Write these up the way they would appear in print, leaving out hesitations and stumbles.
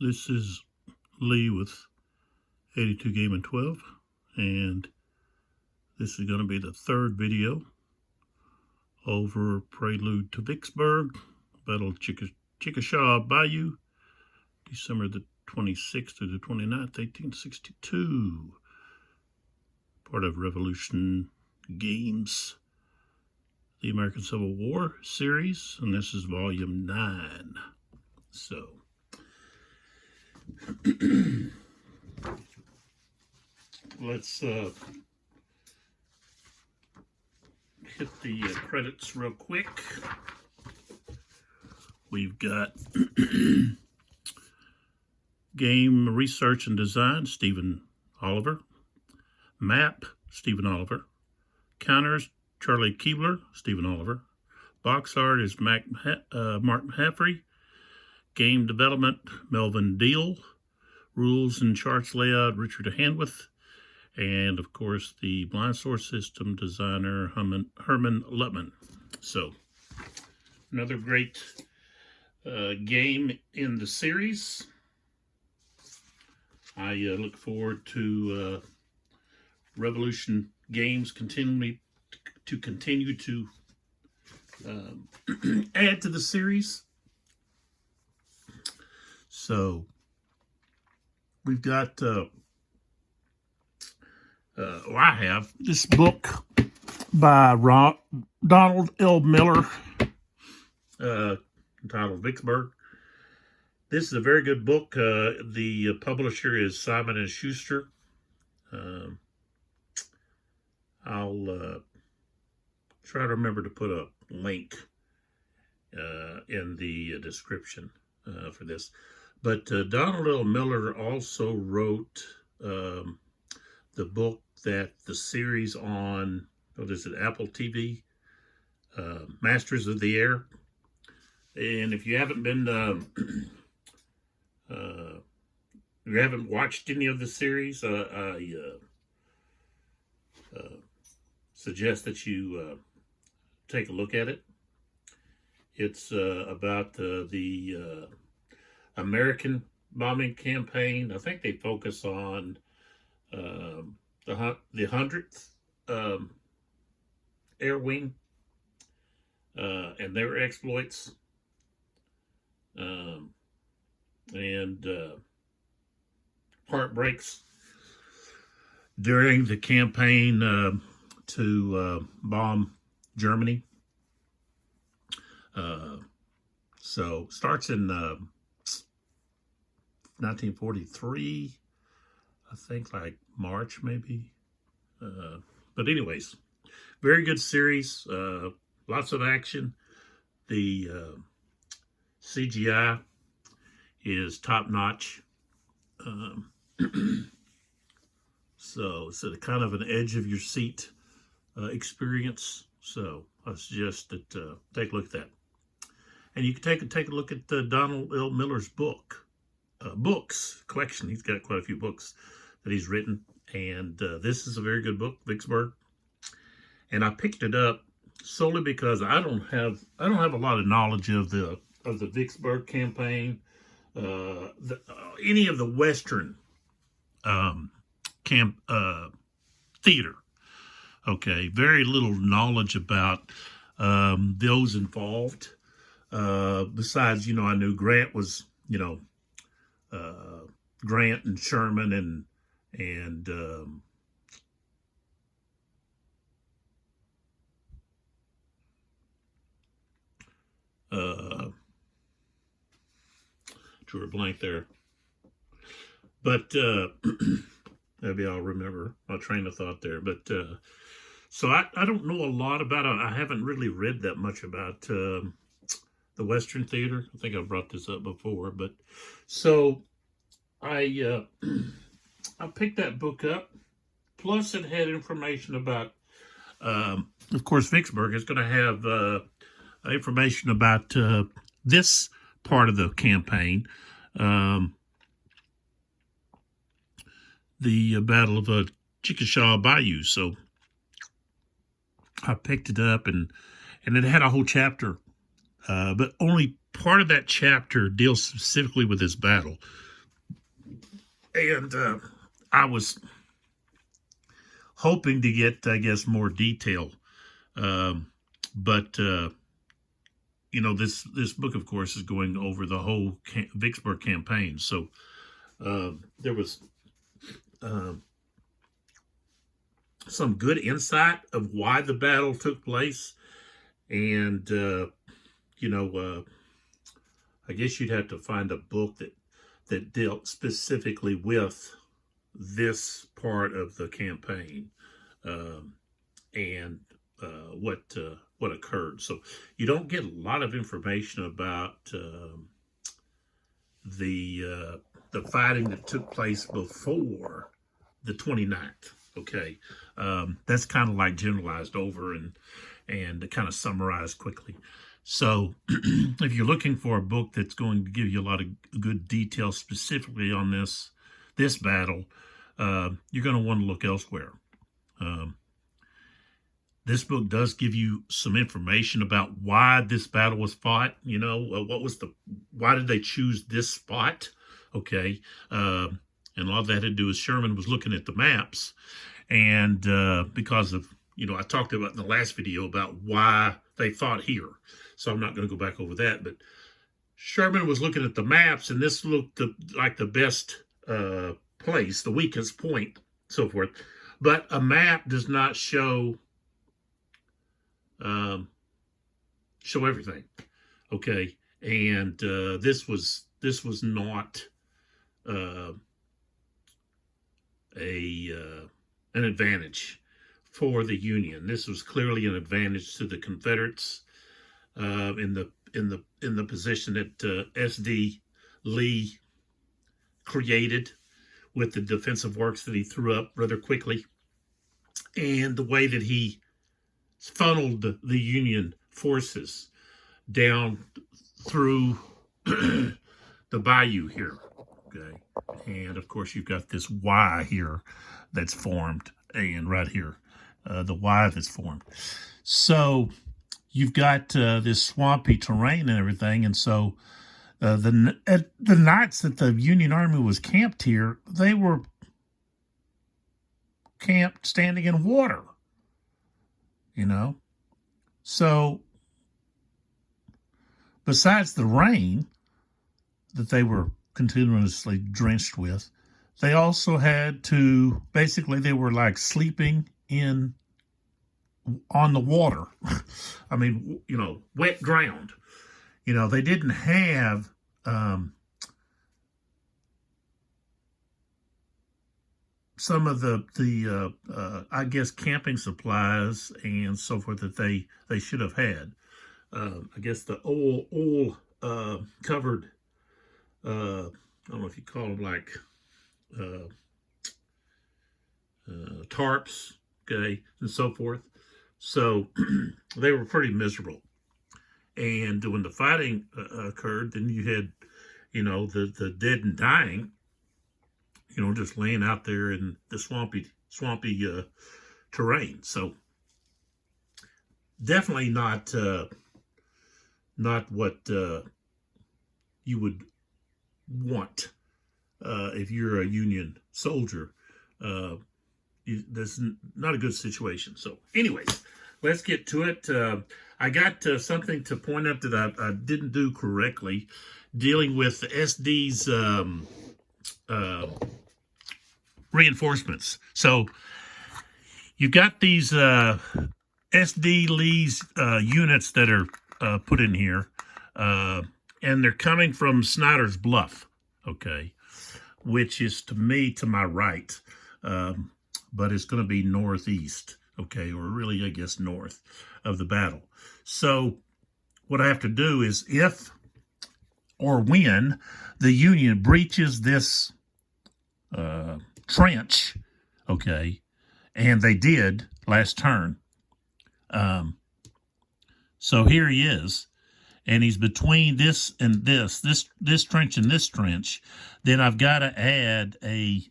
This is Lee with 82 Game and 12, and this is going to be the third video over Prelude to Vicksburg, Battle of Chickasaw, Bayou, December the 26th to the 29th, 1862. Part of Revolution Games, the American Civil War series, and this is volume 9. So, let's hit the credits real quick. We've got Game Research and Design, Stephen Oliver. Map, Stephen Oliver. Counters, Charlie Keebler, Stephen Oliver. Box art is Mark Haffrey. Game development, Melvin Deal. Rules and charts layout, Richard Handwith. And, of course, the blind source system designer, Herman Luttmann. So, another great game in the series. I look forward to Revolution Games continue to add to the series. So, we've got, I have this book by Donald L. Miller, entitled Vicksburg. This is a very good book. The publisher is Simon & Schuster. I'll try to remember to put a link in the description for this. But Donald L. Miller also wrote the book that the series on, what is it, Apple TV, Masters of the Air. And if you haven't been, you haven't watched any of the series, I suggest that you take a look at it. It's about the American bombing campaign. I think they focus on the 100th Air Wing and their exploits, and heartbreaks during the campaign to bomb Germany. So starts in 1943, I think, like March maybe. But anyways, very good series. Lots of action. The CGI is top notch. So it's a kind of an edge of your seat experience. So I suggest that take a look at that. And you can take a look at Donald L. Miller's books collection. He's got quite a few books that he's written, and this is a very good book, Vicksburg. And I picked it up solely because I don't have a lot of knowledge of the Vicksburg campaign, any of the Western theater. Okay, very little knowledge about those involved. Besides, I knew Grant was, Grant and Sherman and drew a blank there. But maybe I'll remember my train of thought there. But so I don't know a lot about it. I haven't really read that much about the Western theater. I think I brought this up before, but so I picked that book up. Plus, it had information about, of course, Vicksburg is going to have information about this part of the campaign, the Battle of Chickasaw Bayou. So I picked it up, and it had a whole chapter, but only part of that chapter deals specifically with this battle. And I was hoping to get, I guess, more detail. But this book, of course, is going over the whole Vicksburg campaign. So there was some good insight of why the battle took place, and I guess you'd have to find a book that dealt specifically with this part of the campaign, and what occurred. So you don't get a lot of information about the fighting that took place before the 29th. Okay, that's kind of like generalized over and kind of summarized quickly. So if you're looking for a book that's going to give you a lot of good detail specifically on this battle, you're going to want to look elsewhere. This book does give you some information about why this battle was fought. Why did they choose this spot? Okay. And a lot of that had to do with Sherman was looking at the maps, and because of, I talked about in the last video about why they fought here. So I'm not going to go back over that, but Sherman was looking at the maps, and this looked like the best place, the weakest point, so forth. But a map does not show everything. Okay. And this was not an advantage for the Union. This was clearly an advantage to the Confederates in the position that S.D. Lee created with the defensive works that he threw up rather quickly, and the way that he funneled the Union forces down through the Bayou here. Okay. And of course, you've got this Y here that's formed, and right here, the Y that's formed. So you've got this swampy terrain and everything. And so the nights that the Union Army was camped here, they were camped standing in water, So besides the rain that they were continuously drenched with, they also had to, basically they were like sleeping on the water. I mean, wet ground. They didn't have some of the I guess camping supplies and so forth that they should have had. I guess the oil covered, I don't know if you call them like tarps, okay, and so forth. So they were pretty miserable. And when the fighting occurred, then you had, the dead and dying, just laying out there in the swampy terrain. So definitely not what you would want if you're a Union soldier. That's not a good situation. So anyways, let's get to it. I got something to point out that I didn't do correctly, dealing with the SD's reinforcements. So you've got these SD Lee's units that are put in here, and they're coming from Snyder's Bluff, okay, which is to my right, but it's going to be northeast, okay, or really, I guess, north of the battle. So what I have to do is, if or when the Union breaches this trench, okay, and they did last turn. So here he is, and he's between this and this trench and this trench. Then I've got to add a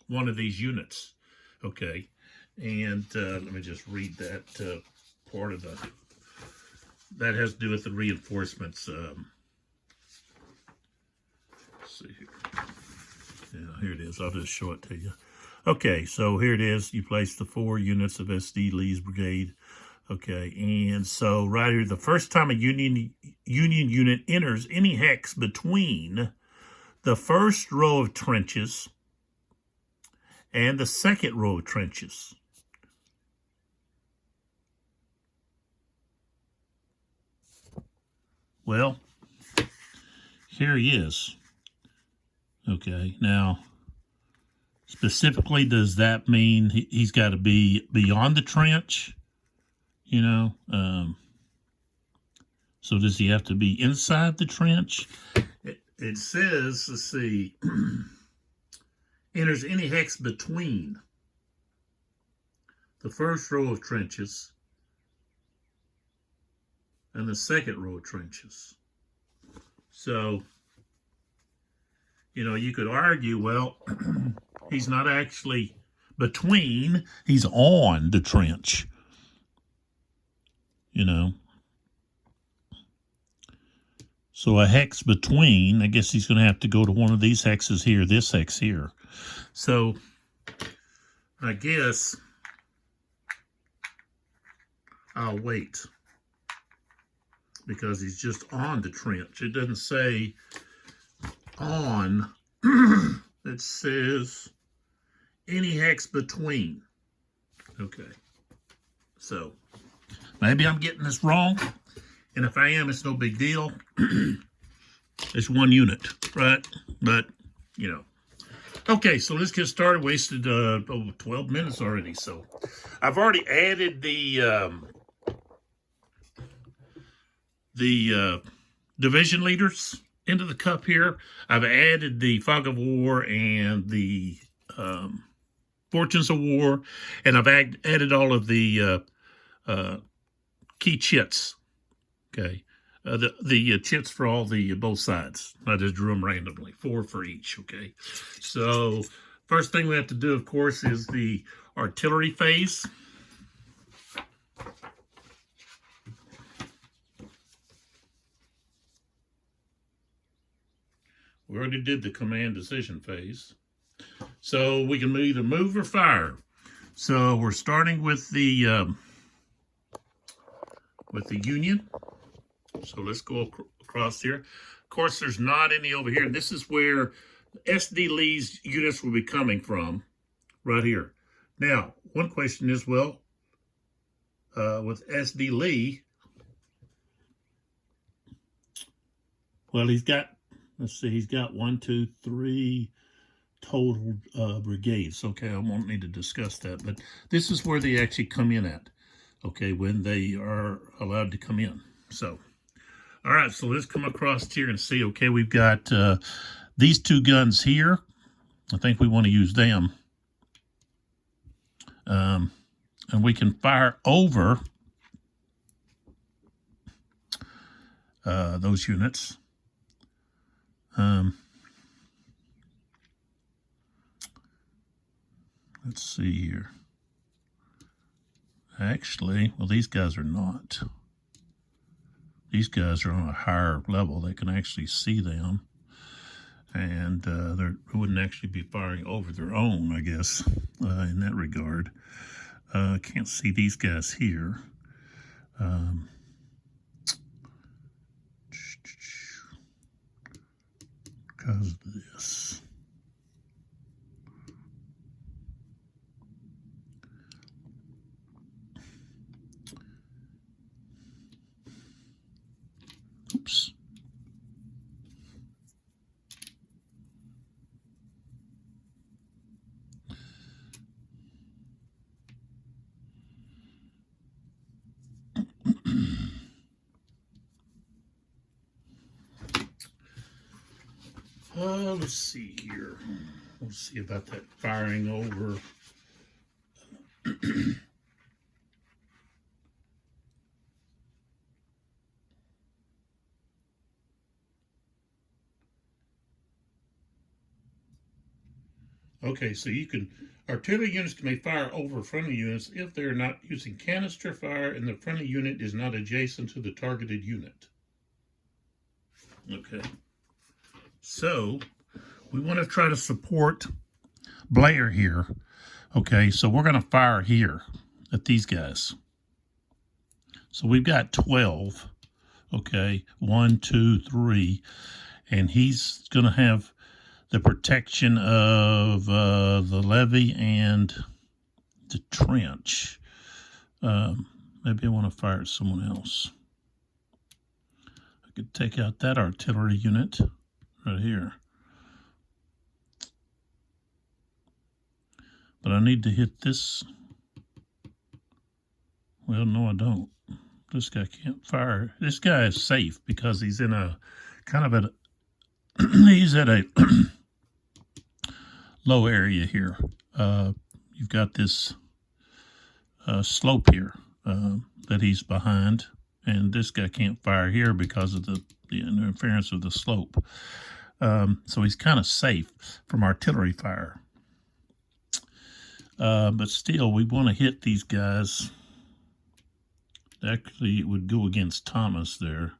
one of these units, okay. And let me just read that part of that has to do with the reinforcements. Let's see here. Yeah, here it is. I'll just show it to you. Okay, so here it is. You place the 4 units of SD Lee's brigade. Okay, and so right here, the first time a Union unit enters any hex between the first row of trenches and the second row of trenches. Well, here he is. Okay, now, specifically, does that mean he's got to be beyond the trench? You know, so does he have to be inside the trench? It says, let's see, enters any hex between the first row of trenches and the second row of trenches. So, you know, you could argue, well, he's not actually between, he's on the trench. You know, so a hex between, I guess he's going to have to go to one of these hexes here, this hex here. So I guess I'll wait because he's just on the trench. It doesn't say on, it says any hex between. Okay, so maybe I'm getting this wrong, and if I am, it's no big deal. It's 1 unit, right? But, you know. Okay, so let's get started. Wasted 12 minutes already. So I've already added the division leaders into the cup here. I've added the fog of war and the fortunes of war, and I've added all of the key chits, okay, the chits for all the both sides. I just drew them randomly, 4 for each, okay. So first thing we have to do, of course, is the artillery phase. We already did the command decision phase, so we can either move or fire. So we're starting with the Union. So let's go across here. Of course, there's not any over here. This is where SD Lee's units will be coming from, right here. Now, one question is, well, with SD Lee, well, he's got, let's see, he's got 1, 2, 3 total brigades. Okay, I won't need to discuss that, but this is where they actually come in at. Okay, when they are allowed to come in. So, all right, so let's come across here and see. Okay, we've got these 2 guns here. I think we want to use them. And we can fire over those units. Let's see here. Actually, well, these guys are not. These guys are on a higher level. They can actually see them. And they wouldn't actually be firing over their own, I guess, in that regard. Can't see these guys here. Because of this. Oops. Let's see here. Let's see about that firing over. Okay, so you can, artillery units may fire over friendly units if they're not using canister fire and the friendly unit is not adjacent to the targeted unit. Okay, so We want to try to support Blair here. Okay, so we're going to fire here at these guys. So we've got 12. Okay, 1, 2, 3. And he's going to have the protection of the levee and the trench. Maybe I want to fire at someone else. I could take out that artillery unit right here. But I need to hit this. Well, no, I don't. This guy can't fire. This guy is safe because he's in a kind of a he's at a low area here. You've got this slope here that he's behind, and this guy can't fire here because of the interference of the slope. So he's kind of safe from artillery fire. But still, we want to hit these guys. Actually, it would go against Thomas there.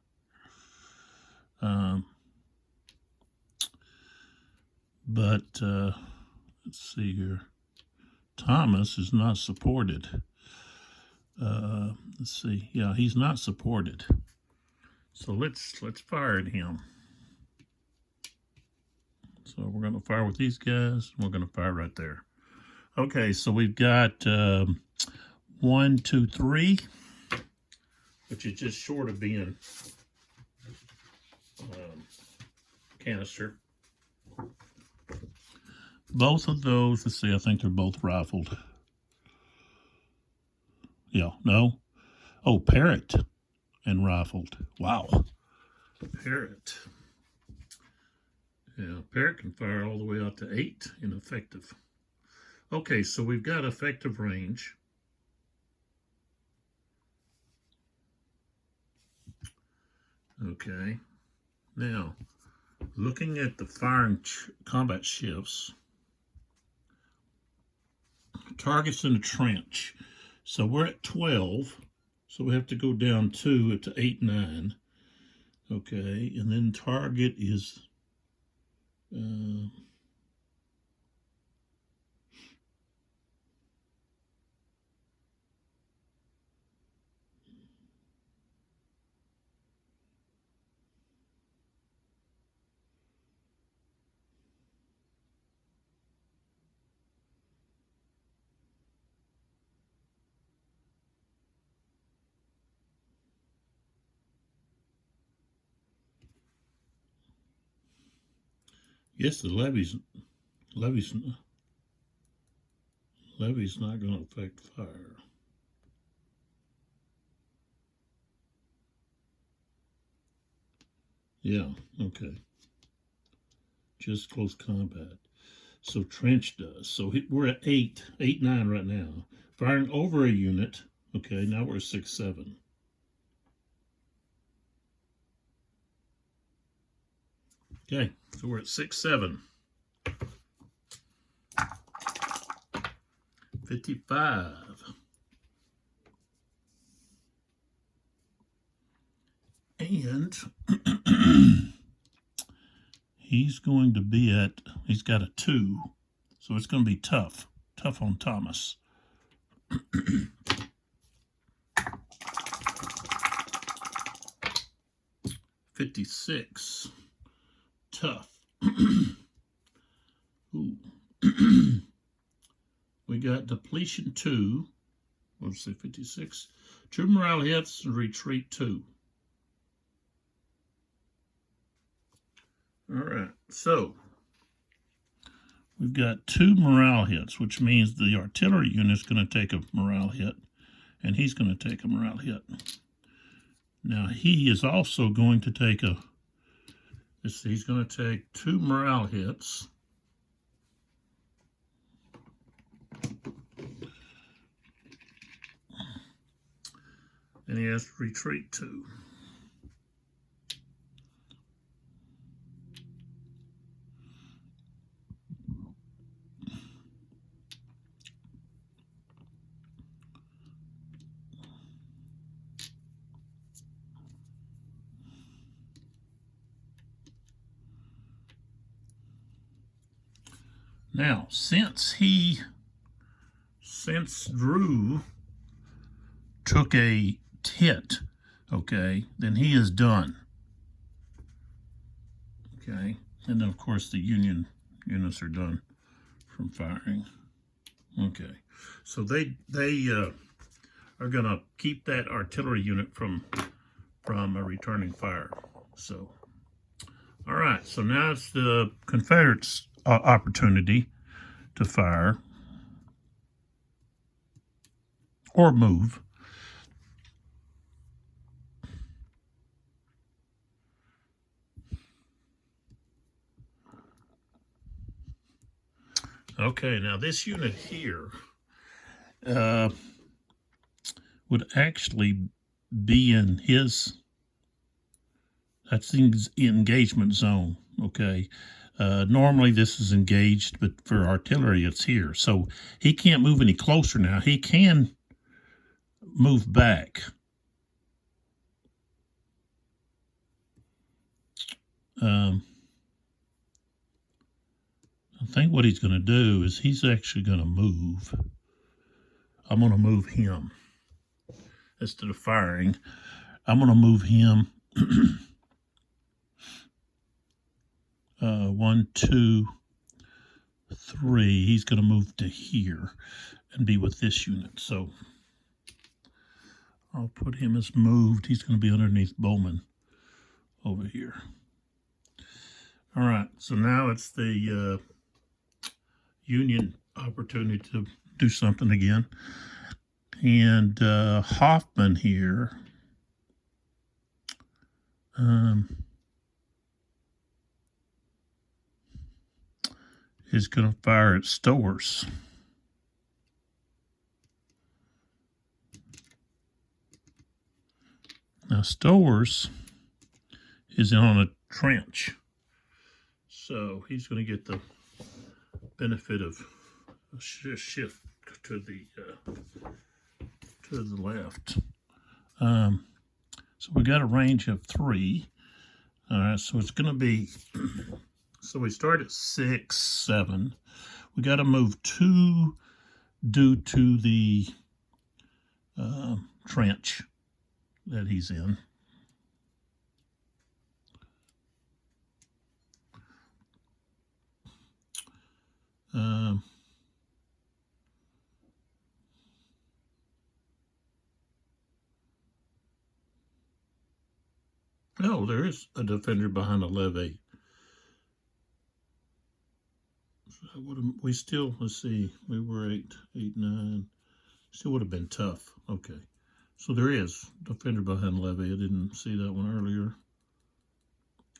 But let's see here. Thomas is not supported. Let's see. Yeah, he's not supported. So let's fire at him. So we're going to fire with these guys. We're going to fire right there. Okay, so we've got 1, 2, 3, which is just short of being canister. Both of those, let's see, I think they're both rifled. Yeah, no. Oh, Parrot and rifled. Wow. Parrot. Yeah, Parrot can fire all the way out to 8 in effective. Okay, so we've got effective range. Okay. Now, looking at the firing combat shifts, targets in the trench. So we're at 12, so we have to go down 2 to 8, 9. Okay, and then target is yes, the levee's not going to affect fire. Yeah, okay. Just close combat. So trench does. So we're at 8, 9 right now. Firing over a unit. Okay, now we're at 6, 7. Okay, so we're at 6, 7. 55. And he's going to be at, he's got a 2. So it's going to be tough. Tough on Thomas. 56. Tough. Ooh. We got depletion 2. Let's say 56. 2 morale hits and retreat 2. All right. So we've got 2 morale hits, which means the artillery unit is going to take a morale hit, and he's going to take a morale hit. Now he is also going to take a. He's going to take 2 morale hits. And he has to retreat 2. Now, since Drew took a hit, okay, then he is done. Okay, and then of course the Union units are done from firing. Okay, so they are gonna keep that artillery unit from a returning fire. So, all right, so now it's the Confederates' opportunity to fire or move. Okay, now this unit here would actually be in that's the engagement zone, okay? Normally this is engaged, but for artillery it's here. So he can't move any closer now. He can move back. I think what he's going to do is he's actually going to move. I'm going to move him. Instead of firing, I'm going to move him 1, 2, 3. He's going to move to here and be with this unit. So I'll put him as moved. He's going to be underneath Bowman over here. All right, so now it's the Union opportunity to do something again. And Hoffman here is going to fire at Stowers. Now Stowers is on a trench, so he's going to get the benefit of a shift to the left. So we got a range of 3. All right, so it's going to be, so we start at 6, 7. We got to move 2 due to the trench that he's in. Oh, there is a defender behind a levee. So we still, let's see, we were 8, 9. Still would have been tough. Okay. So there is defender behind levee. I didn't see that one earlier.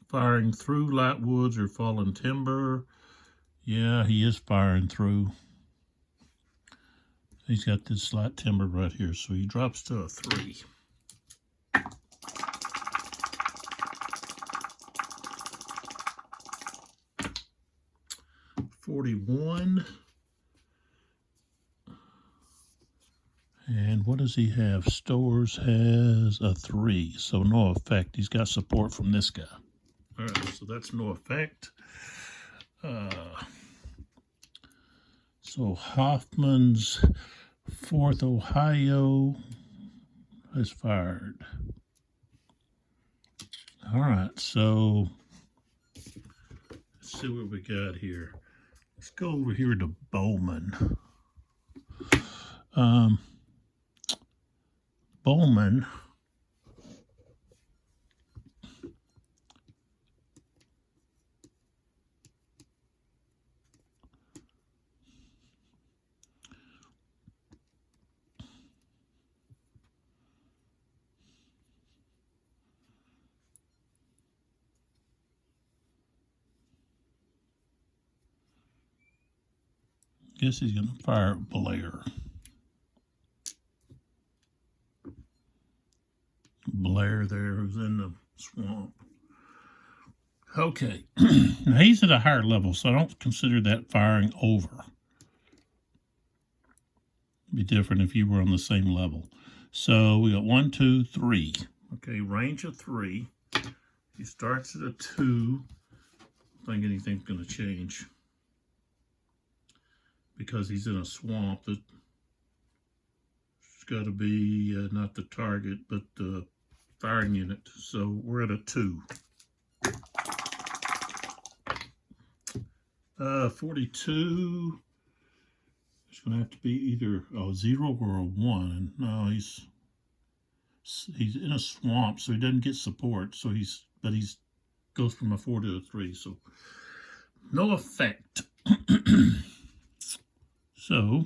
Firing through light woods or fallen timber. Yeah, he is firing through. He's got this light timber right here, so he drops to a 3. .41. And what does he have? Stowers has a 3, so no effect. He's got support from this guy. All right, so that's no effect. So Hoffman's 4th Ohio has fired. All right, so let's see what we got here. Let's go over here to Bowman. Bowman guess he's going to fire at Blair. Blair there, who's in the swamp. Okay, now he's at a higher level, so I don't consider that firing over. It'd be different if you were on the same level. So we got 1, 2, 3. Okay, range of 3. He starts at a 2. I don't think anything's going to change. because he's in a swamp. That it's got to be not the target, but the firing unit. So we're at a 2. 42. It's going to have to be either a 0 or a 1. No, he's in a swamp, so he doesn't get support. So he's goes from a 4 to a 3. So no effect. So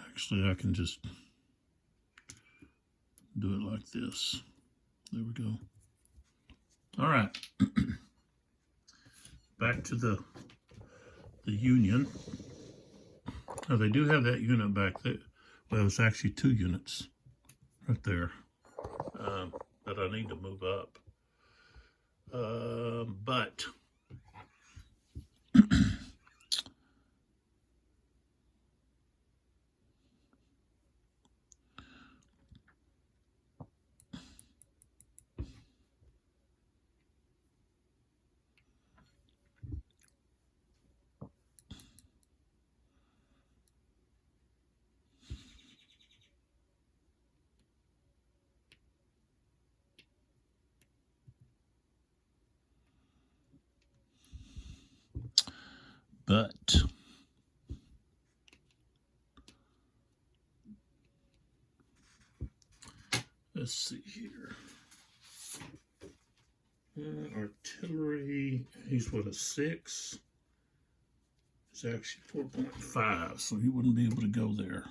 actually, I can just do it like this. There we go. All right. Back to the Union. Now they do have that unit back there. Well, it's actually 2 units right there that I need to move up. But let's see here. Artillery, he's what, a 6? It's actually 4.5, so he wouldn't be able to go there.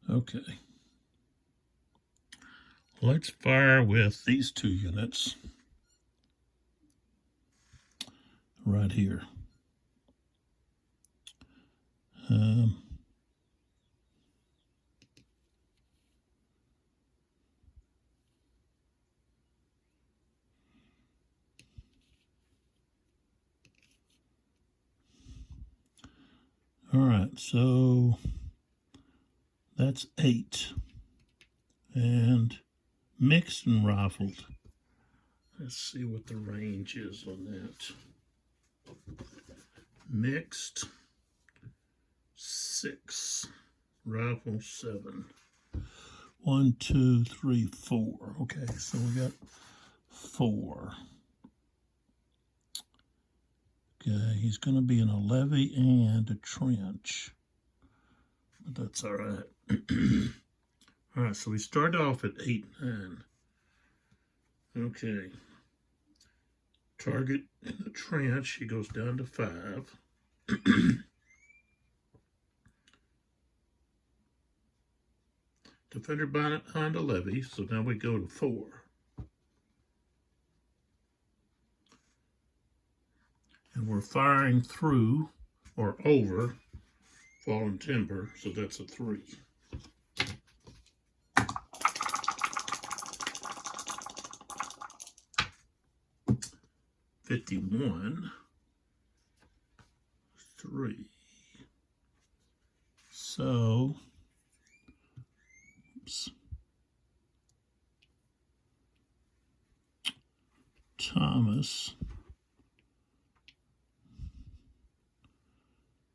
Okay. Let's fire with these 2 units right here. All right, so that's 8. And mixed and rifled. Let's see what the range is on that. Mixed, 6. Rifle, 7. 1, 2, 3, 4. Okay, so we got 4. Okay, he's going to be in a levee and a trench. But that's all right. All right, so we start off at 8, 9. Okay. Target in the trench, he goes down to 5. Defender behind a levee, so now we go to 4. And we're firing through or over fallen timber, so that's a 3. $51, 3. So, oops. Thomas,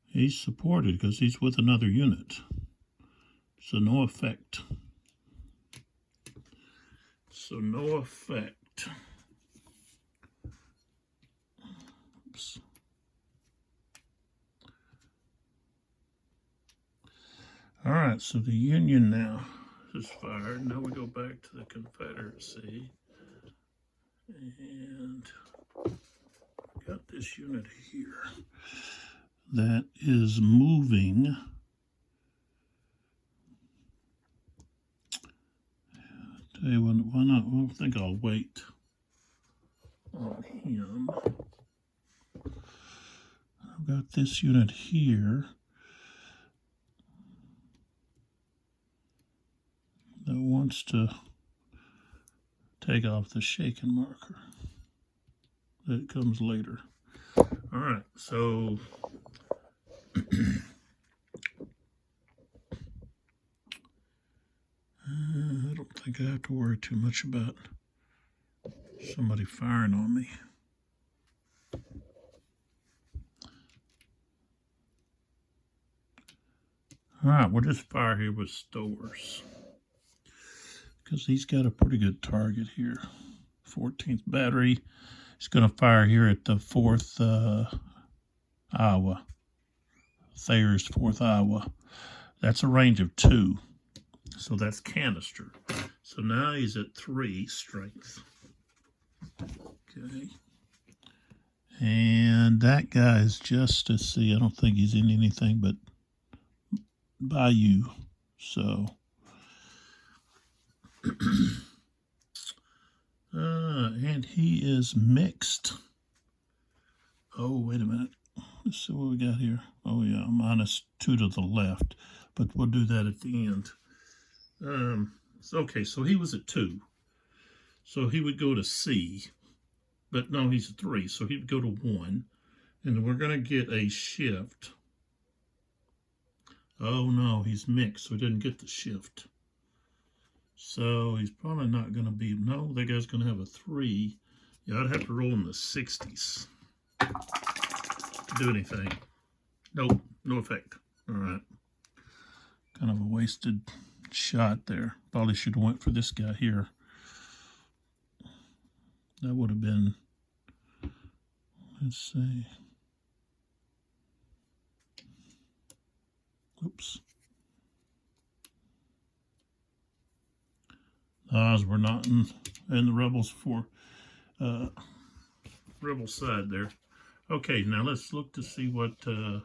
he's supported because he's with another unit. So no effect. So no effect. Oops. All right, so the Union now is fired. Now we go back to the Confederacy. And we got this unit here that is moving. Tell you what, why not? Well, I think I'll wait on him. I've got this unit here that wants to take off the shaken marker. That comes later. All right, so think I have to worry too much about somebody firing on me. All right, we'll just fire here with Stowers because he's got a pretty good target here. 14th battery. He's going to fire here at the 4th Iowa. Thayer's 4th Iowa. That's a range of 2. So that's canister. So now he's at 3 strength. Okay. And that guy is just to see. I don't think he's in anything but Bayou. So and he is mixed. Oh, wait a minute. Let's see what we got here. Oh yeah, -2 to the left, but we'll do that at the end. Okay, so he was at 2. So he would go to C, but no, he's at 3, so he would go to 1. And we're going to get a shift. Oh no, he's mixed, so he didn't get the shift. So he's probably not going to be, no, that guy's going to have a 3. Yeah, I'd have to roll in the 60s to do anything. Nope, no effect. All right. Kind of a wasted shot there. Probably should have went for this guy here. That would have been, let's see. Oops. The odds were not in the Rebels for Rebel side there. Okay, now let's look to see what, I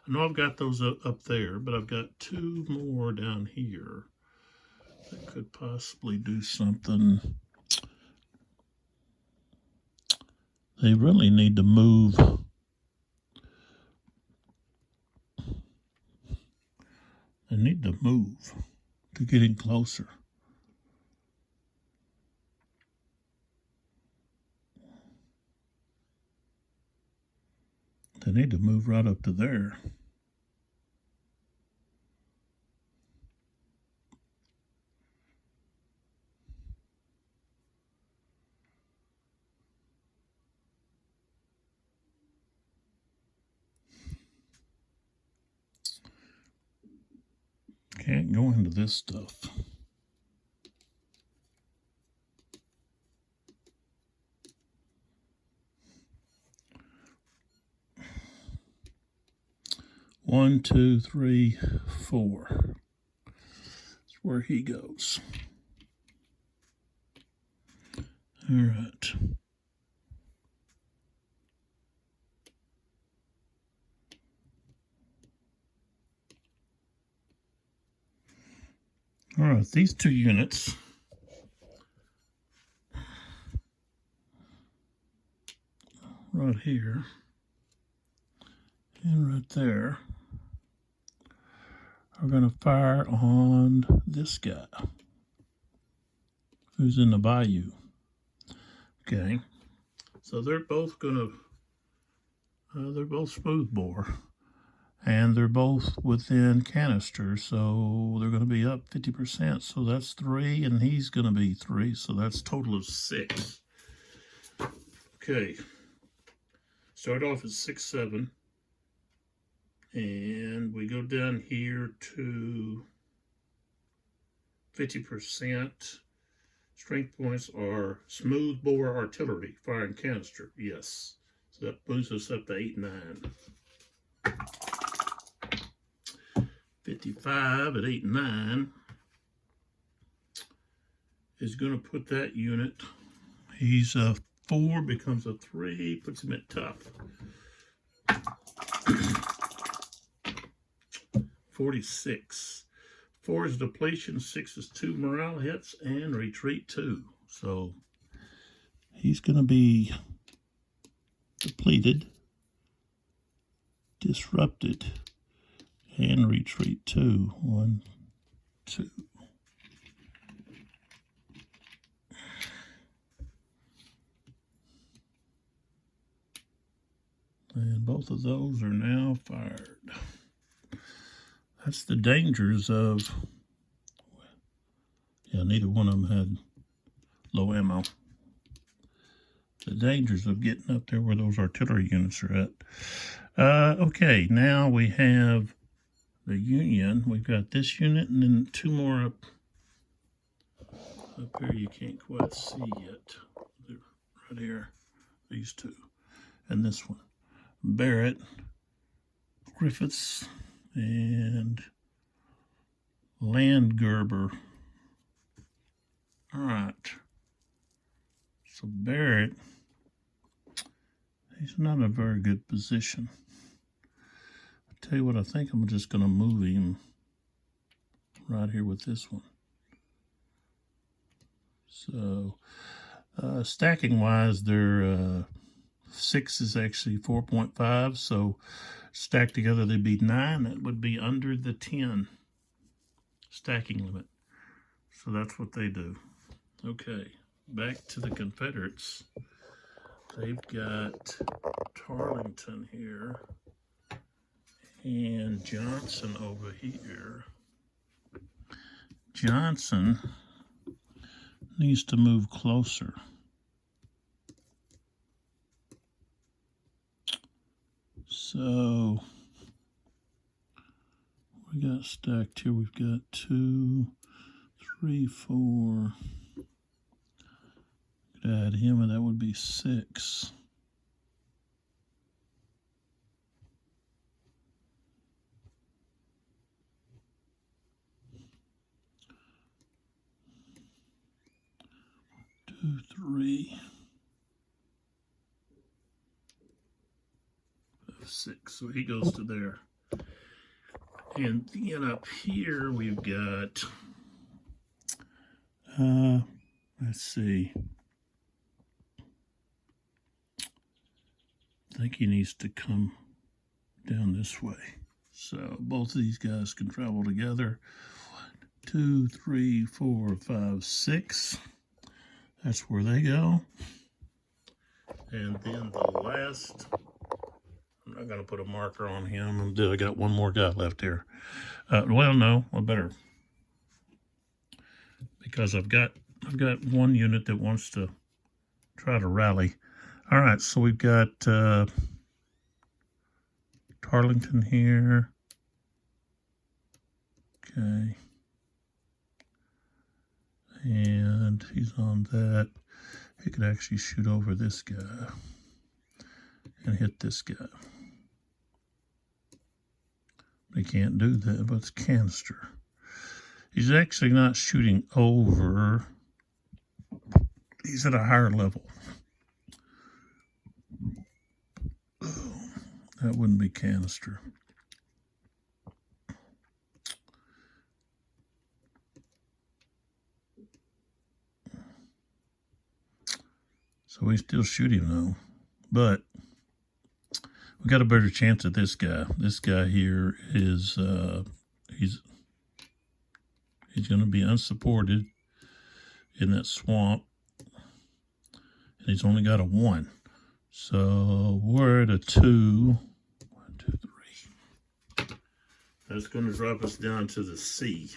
know I've got those up there, but I've got 2 more down here that could possibly do something. They really need to move. They need to move to get in closer. They need to move right up to there. Can't go into this stuff. One, 2, 3, 4. That's where he goes. All right. All right, these 2 units right here and right there are going to fire on this guy who's in the Bayou. Okay, so they're both going to, they're both smoothbore, and they're both within canister, so they're going to be up 50%. So that's 3, and he's going to be 3, so that's a total of 6. Okay, start off at 6, 7. And we go down here to 50%. Strength points are smoothbore artillery, firing canister. Yes. So that moves us up to 8, 9. 55 at 8, 9 is going to put that unit. He's a 4, becomes a 3, puts him at tough. 46. 4 is depletion, 6 is 2 morale hits, and retreat 2. So he's going to be depleted, disrupted, and retreat 2. 1, 2. And both of those are now fired. That's the dangers of, Yeah, neither one of them had low ammo. The dangers of getting up there where those artillery units are at. Okay, now we have the Union. We've got this unit and then two more up here you can't quite see yet. They're right here, these two. And this one. Barrett, Griffiths, and Landgerber. All right. So Barrett, he's not in a very good position. I'll tell you what, I think I'm just going to move him right here with this one. So, stacking wise, their 6 is actually 4.5. So, stacked together, they'd be 9. That would be under the 10 stacking limit. So, that's what they do. Okay, back to the Confederates. They've got Tarleton here and Johnson over here. Johnson needs to move closer. So we got stacked here. We've got 2, 3, 4. Could add him, and that would be 6. Two, 3, 5, 6. So he goes to there. And then up here we've got, let's see. I think he needs to come down this way. So both of these guys can travel together. 1, 2, 3, 4, 5, 6. That's where they go. And then the last, I'm not going to put a marker on him. I got one more guy left here. Well, no, I better. Because I've got one unit that wants to try to rally. All right, so we've got Tarleton here. Okay. And he's on that. He could actually shoot over this guy and hit this guy. They can't do that, but it's canister. He's actually not shooting over. He's at a higher level. Oh, that wouldn't be canister. So we still shoot him though, but we got a better chance at this guy. This guy here is he's going to be unsupported in that swamp, and he's only got a 1. So we're at a 2. 1, 2, 3. That's going to drop us down to the C.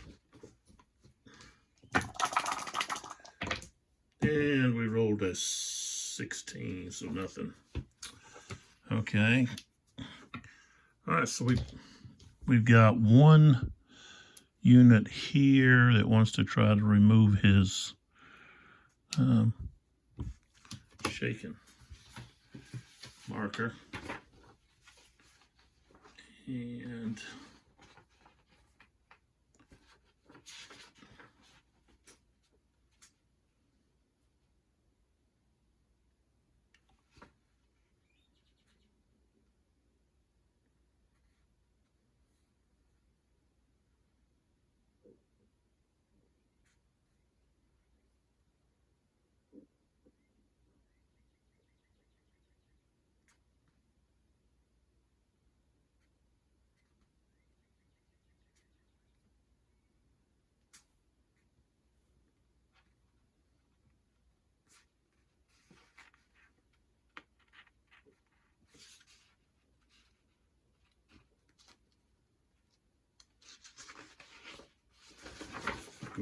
And we rolled a 16, so nothing. Okay. All right, so we've got one unit here that wants to try to remove his shaken marker. And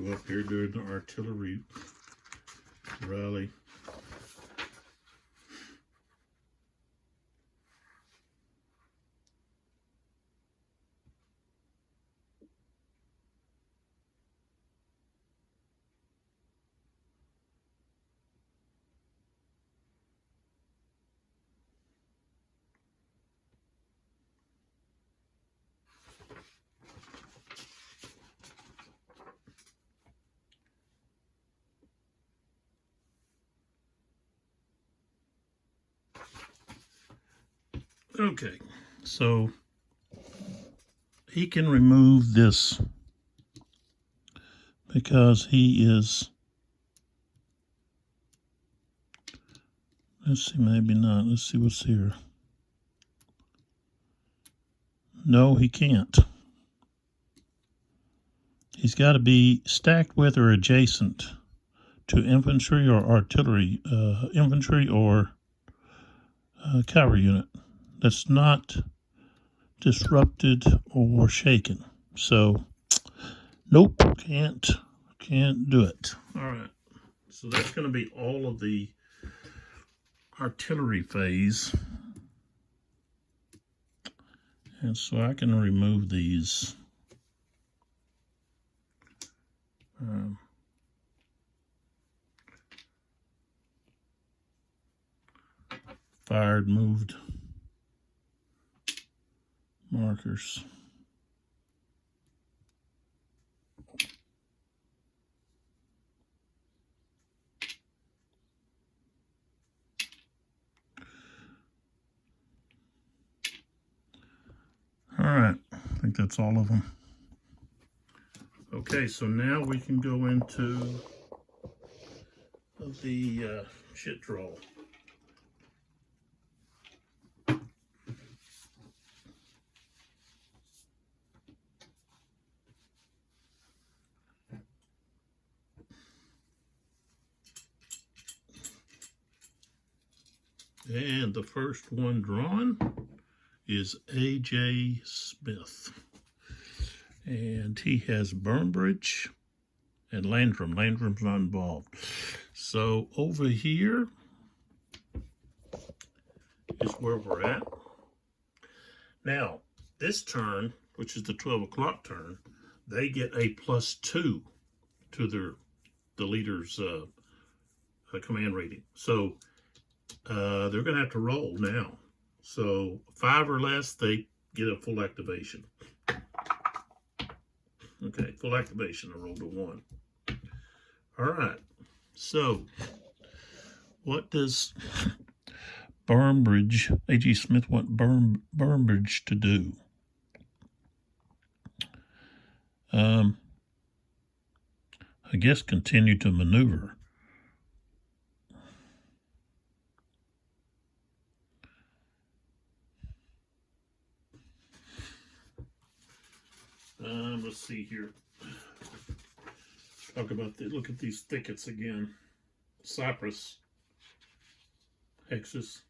go up here during the artillery rally. Okay, so he can remove this because he is, let's see, maybe not. Let's see what's here. No, he can't. He's got to be stacked with or adjacent to infantry or artillery, infantry or cavalry unit that's not disrupted or shaken. So, nope, can't do it. All right, so that's going to be all of the artillery phase. And so I can remove these. Fired, moved markers. All right, I think that's all of them. Okay, so now we can go into the shit draw. And the first one drawn is A.J. Smith. And he has Burnbridge and Landrum. Landrum's not involved. So over here is where we're at. Now, this turn, which is the 12 o'clock turn, they get a +2 to the leader's command rating. So they're going to have to roll now. So 5 or less, they get a full activation. Okay, full activation. I rolled a 1. All right. So what does Burnbridge, A.G. Smith, want Burnbridge to do? I guess continue to maneuver. Let's see here. Talk about look at these thickets again. Cypress hexes.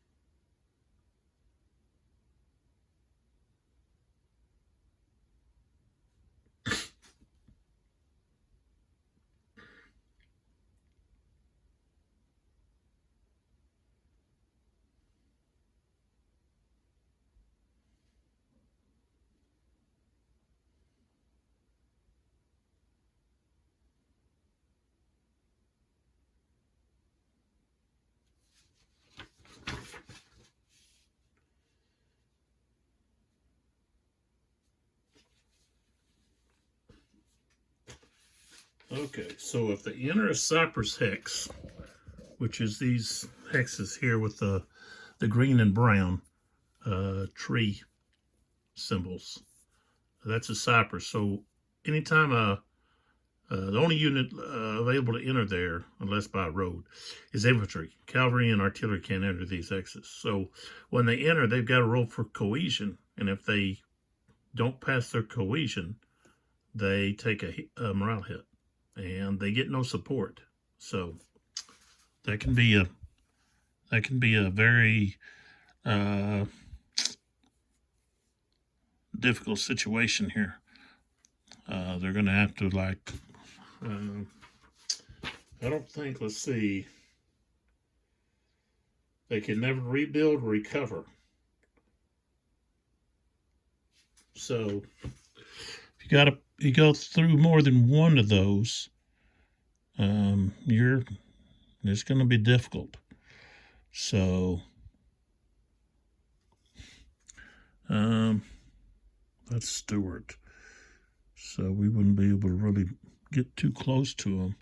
Okay, so if they enter a cypress hex, which is these hexes here with the green and brown tree symbols, that's a cypress. So anytime the only unit available to enter there, unless by road, is infantry. Cavalry and artillery can't enter these hexes. So when they enter, they've got to roll for cohesion, and if they don't pass their cohesion, they take a morale hit, and they get no support. So that can be a very difficult situation here. They're going to have to I don't think, let's see, they can never rebuild or recover. So if you go through more than one of those, it's going to be difficult. So that's Stewart. So we wouldn't be able to really get too close to him.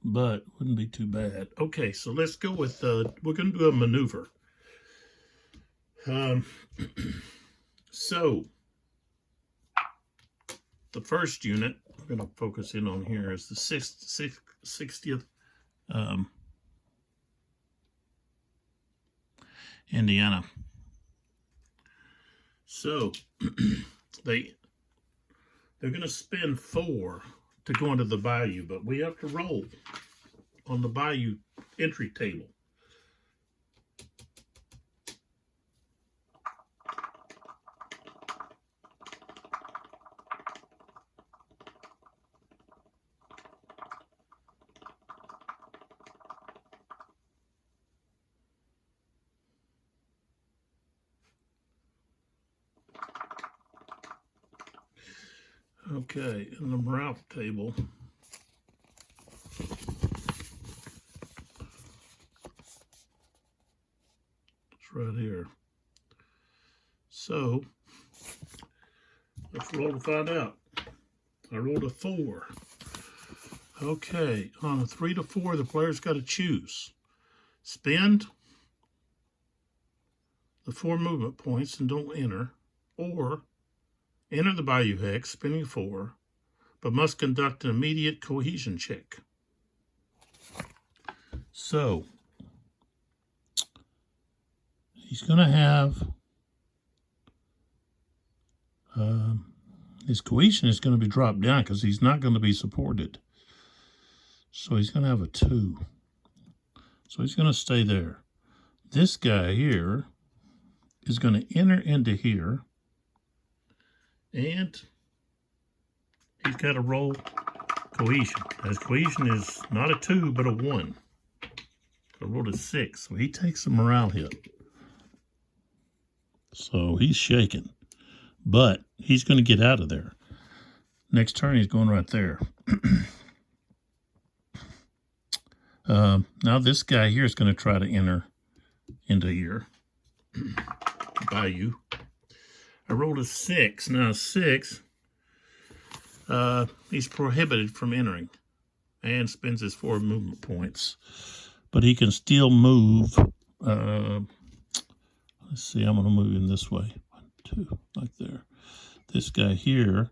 But wouldn't be too bad. Okay, so let's go with, we're going to do a maneuver. So the first unit we're going to focus in on here is the 60th Indiana. So they're going to spend 4 to go into the Bayou, but we have to roll on the Bayou entry table. Okay, in the morale table, it's right here. So let's roll to find out. I rolled a 4. Okay, on a 3 to 4, the player's got to choose. Spend the 4 movement points and don't enter, or enter the Bayou hex, spending 4, but must conduct an immediate cohesion check. So he's going to have his cohesion is going to be dropped down because he's not going to be supported. So he's going to have a 2. So he's going to stay there. This guy here is going to enter into here, and he's got to roll cohesion. His cohesion is not a 2, but a 1. I rolled a 6, so he takes a morale hit. So he's shaking, but he's going to get out of there. Next turn, he's going right there. Now this guy here is going to try to enter into here. Bayou. I rolled a 6. Now 6, he's prohibited from entering and spends his 4 movement points. But he can still move. Let's see, I'm going to move him this way. 1, 2, like there. This guy here,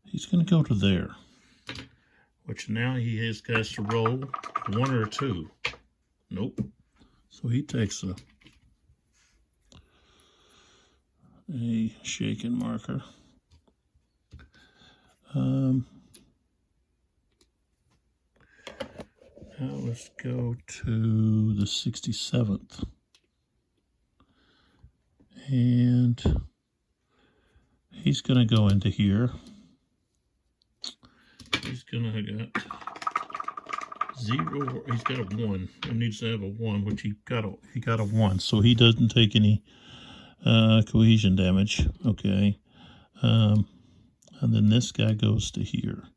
he's going to go to there. Which now he has to roll 1 or 2. Nope. So he takes a shaken marker. Now let's go to the 67th. And he's going to go into here. He's going to get 0. He's got a 1. He needs to have a 1, which he got a 1. So he doesn't take any cohesion damage. Okay. And then this guy goes to here.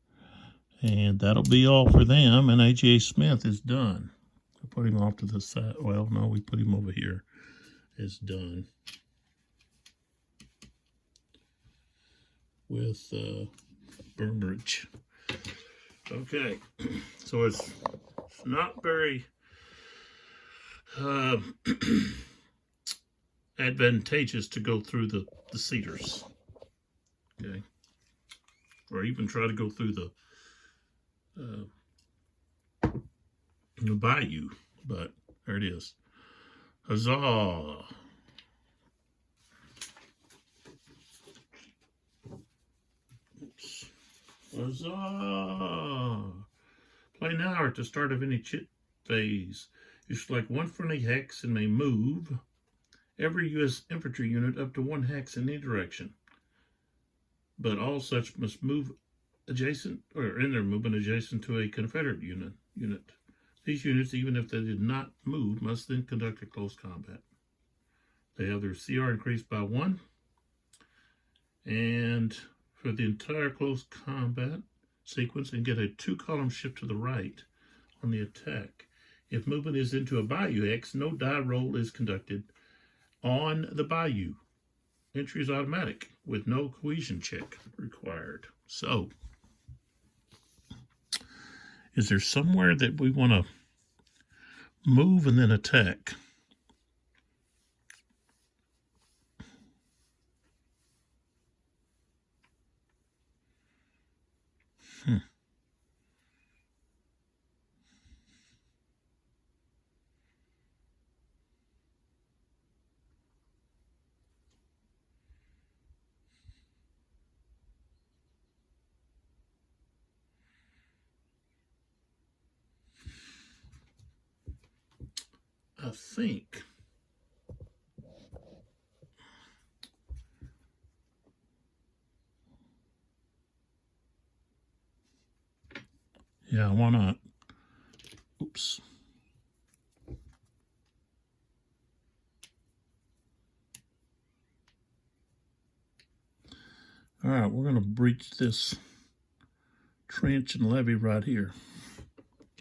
And that'll be all for them. And A.J. Smith is done. I'll put him off to the side. Well, no, we put him over here. It's done. With Burbridge. Okay. So it's not very advantageous to go through the cedars. Okay. Or even try to go through the Bayou, but there it is. Huzzah! Oops. Huzzah! Play now or at the start of any chit phase. You select one friendly hex and may move every U.S. infantry unit up to one hex in any direction. But all such must move adjacent or in their movement adjacent to a Confederate unit. These units, even if they did not move, must then conduct a close combat. They have their CR increased by 1. And for the entire close combat sequence, and get a 2-column shift to the right on the attack. If movement is into a Bayou X, no die roll is conducted on the Bayou. Entry is automatic with no cohesion check required. So, is there somewhere that we want to move and then attack? I think yeah, why not? Oops. All right, we're going to breach this trench and levee right here.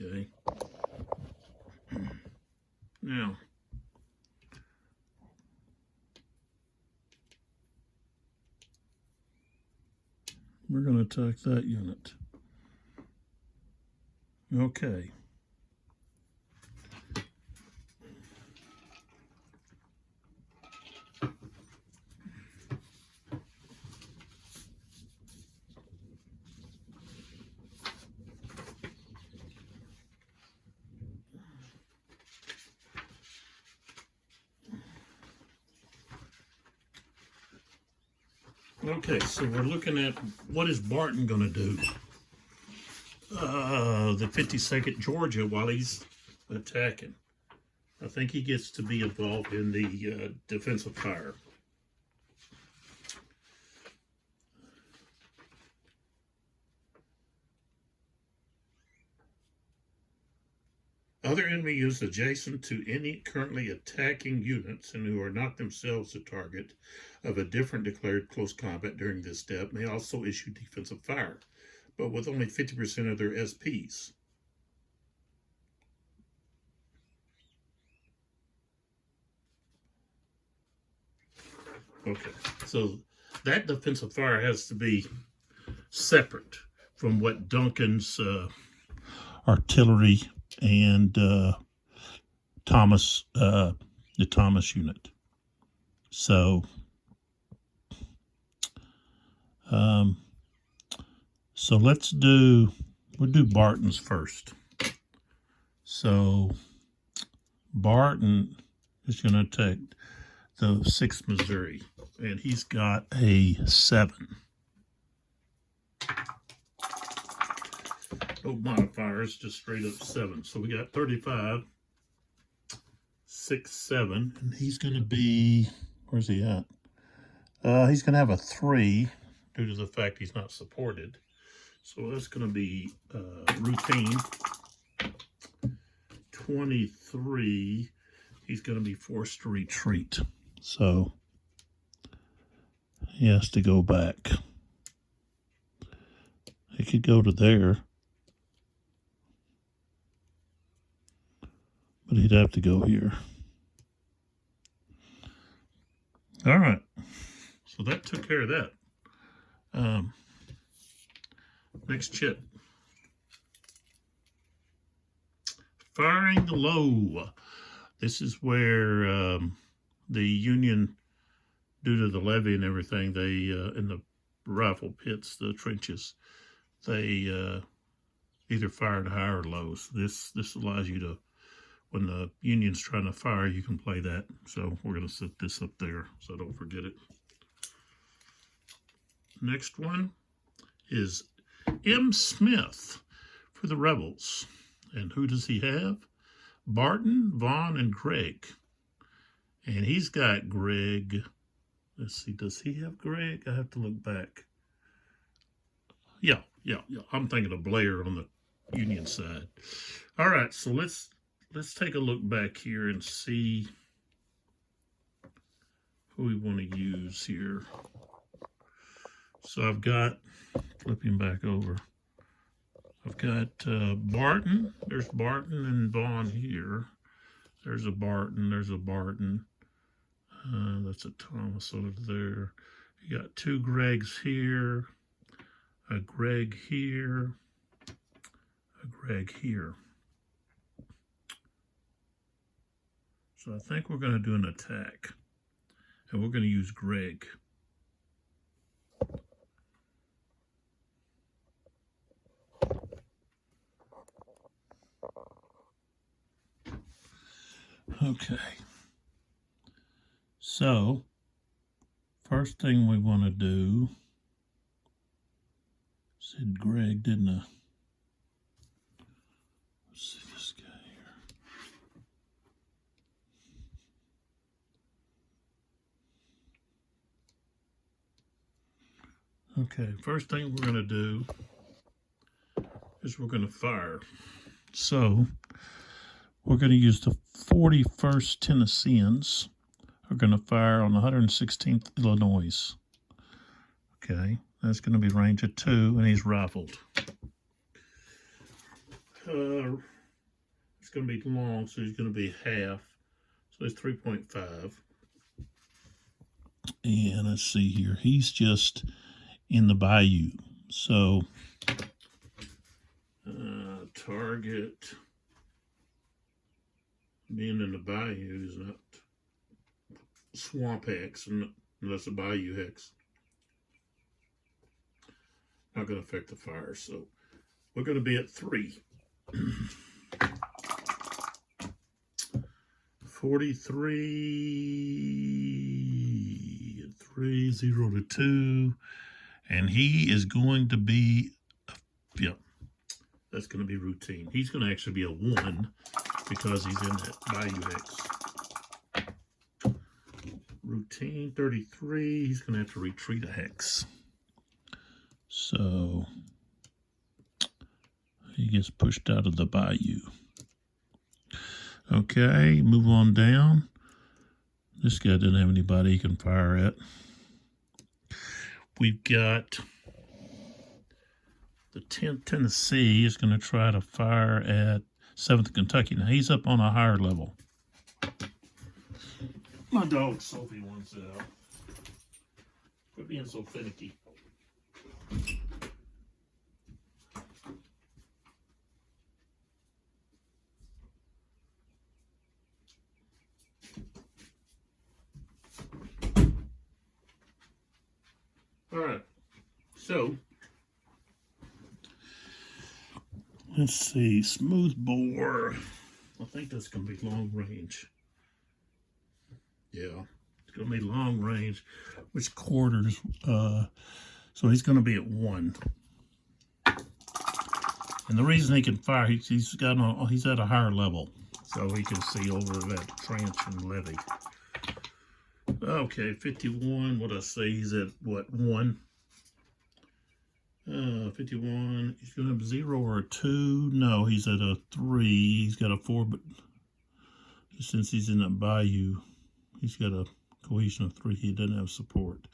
Okay. Now, we're going to attack that unit. Okay. Okay, so we're looking at what is Barton going to do? The 52nd Georgia while he's attacking. I think he gets to be involved in the defensive fire. Other enemy units adjacent to any currently attacking units and who are not themselves the target of a different declared close combat during this step may also issue defensive fire, but with only 50% of their SPs. Okay, so that defensive fire has to be separate from what Duncan's artillery and Thomas, the Thomas unit. So, we'll do Barton's first. So, Barton is going to attack the 6th Missouri, and he's got a 7. No modifiers, just straight up 7. So we got 35, 6, 7, and he's going to be, where's he at? He's going to have a 3 due to the fact he's not supported. So that's going to be routine. 23, he's going to be forced to retreat. So he has to go back. He could go to there, but he'd have to go here. All right. So that took care of that. Next chit. Firing low. This is where the Union, due to the levee and everything, they in the rifle pits, the trenches, they either fired high or low. So this allows you to, when the Union's trying to fire, you can play that. So we're going to set this up there so don't forget it. Next one is M. Smith for the Rebels. And who does he have? Barton, Vaughn, and Greg. And he's got Greg. Let's see, does he have Greg? I have to look back. Yeah. I'm thinking of Blair on the Union side. All right, so let's take a look back here and see who we want to use here. So I've got, flipping back over, I've got Barton. There's Barton and Vaughn here. There's a Barton. There's a Barton. That's a Thomas over there. You got two Gregs here. A Greg here. A Greg here. So I think we're going to do an attack. And we're going to use Greg. Okay. So, first thing we want to do, said Greg, didn't I? Let's see this guy here. Okay, first thing we're going to do is we're going to fire. So, we're going to use the 41st Tennesseans. We're going to fire on the 116th Illinois. Okay, that's going to be range of 2, and he's rifled. It's going to be long, so he's going to be half. So it's 3.5. And let's see here. He's just in the Bayou. So, target being in the Bayou is not swamp hex, unless a Bayou hex. Not going to affect the fire, so we're going to be at 3. 43 at 3, 0 to 2, and he is going to be, that's going to be routine. He's going to actually be a 1 because he's in that Bayou hex. Routine 33, he's going to have to retreat a hex. So he gets pushed out of the Bayou. Okay, move on down. This guy didn't have anybody he can fire at. We've got the 10th Tennessee is going to try to fire at 7th Kentucky. Now he's up on a higher level. My dog Sophie wants it out. Quit being so finicky. All right, so let's see, smooth bore. I think that's going to be long range. Yeah, it's going to be long range, which quarters. So he's going to be at 1. And the reason he can fire, he's at a higher level, so he can see over that trench and levee. Okay, 51, what I say, he's at what, 1? 51, he's going to have 0 or a 2. No, he's at a 3. He's got a 4, but since he's in a Bayou, he's got a cohesion of 3. He doesn't have support.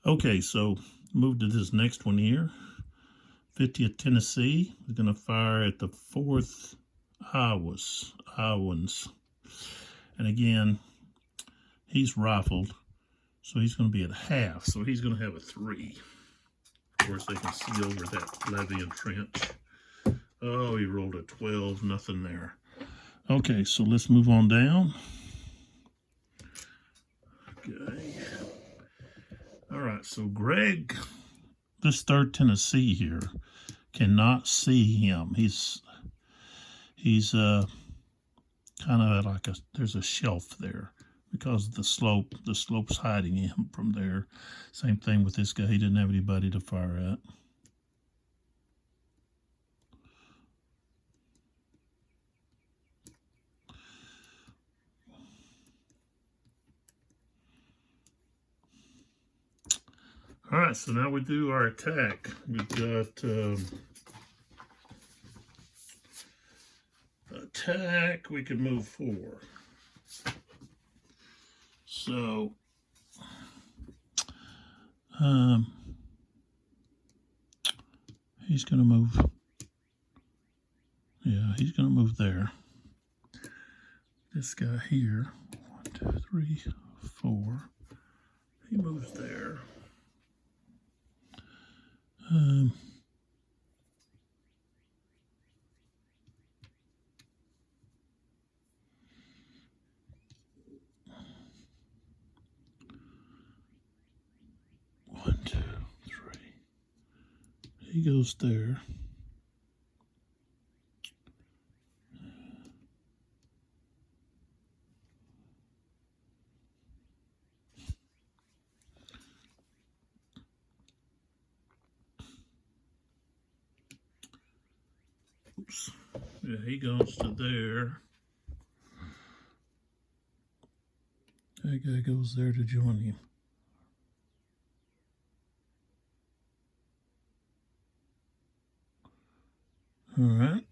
Okay, so move to this next one here. 50th Tennessee. We're going to fire at the 4th Iowans. And again, he's rifled, so he's going to be at half. So he's going to have a 3. Of course, they can see over that levee and trench. Oh, he rolled a 12. Nothing there. Okay, so let's move on down. Okay. All right, so Greg this 3rd Tennessee here cannot see him. He's kind of like there's a shelf there because of the slope. The slope's hiding him from there. Same thing with this guy. He didn't have anybody to fire at. All right, so now we do our attack. We've got attack. We can move 4. So he's going to move. Yeah, he's going to move there. This guy here, 1, 2, 3, 4. He moves there. 1, 2, 3. He goes there. Oops. Yeah, he goes to there. That guy goes there to join him. All right.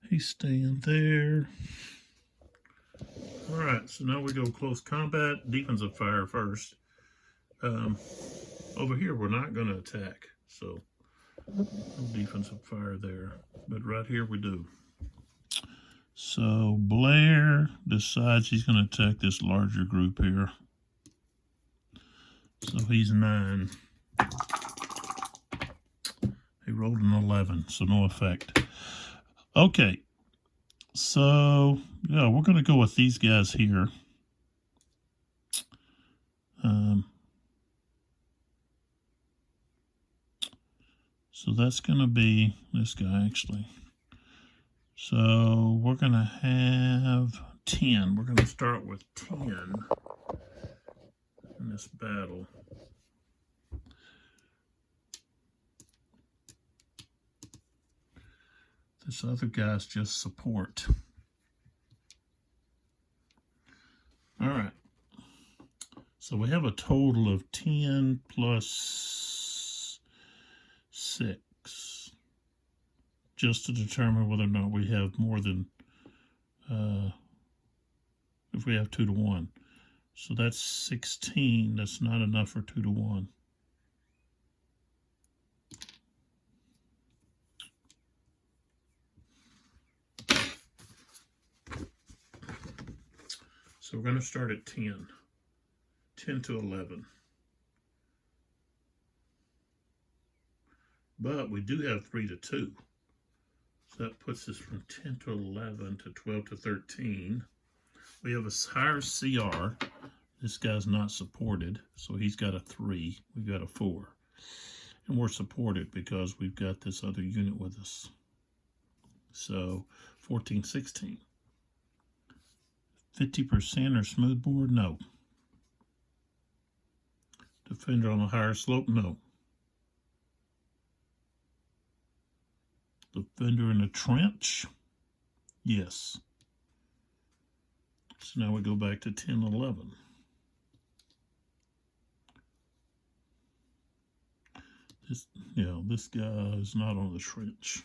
He's staying there. All right, so now we go close combat, defensive fire first. Over here, we're not going to attack, so no defensive fire there. But right here, we do. So Blair decides he's going to attack this larger group here. So he's 9. He rolled an 11, so no effect. Okay, so yeah, we're going to go with these guys here. So that's going to be this guy, actually. So we're going to have 10. We're going to start with 10 in this battle. This other guy's just support. All right. So we have a total of 10 plus 6, just to determine whether or not we have more than, if we have 2 to 1. So that's 16. That's not enough for 2 to 1. So we're going to start at 10. 10 to 11. But we do have 3 to 2. So that puts us from 10 to 11 to 12 to 13. We have a higher CR. This guy's not supported, so he's got a 3. We've got a 4. And we're supported because we've got this other unit with us. So 14, 16. 50% or smoothbore? No. Defender on a higher slope? No. Defender in a trench? Yes. So now we go back to 10, 11. This guy is not on the trench.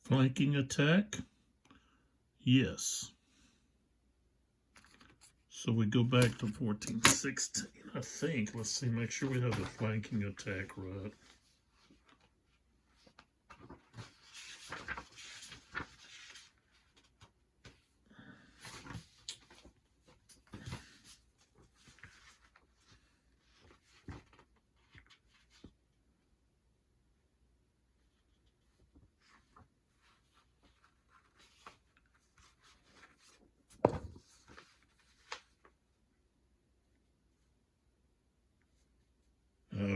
Flanking attack? Yes. So we go back to 14, 16, I think. Let's see, make sure we have the flanking attack right.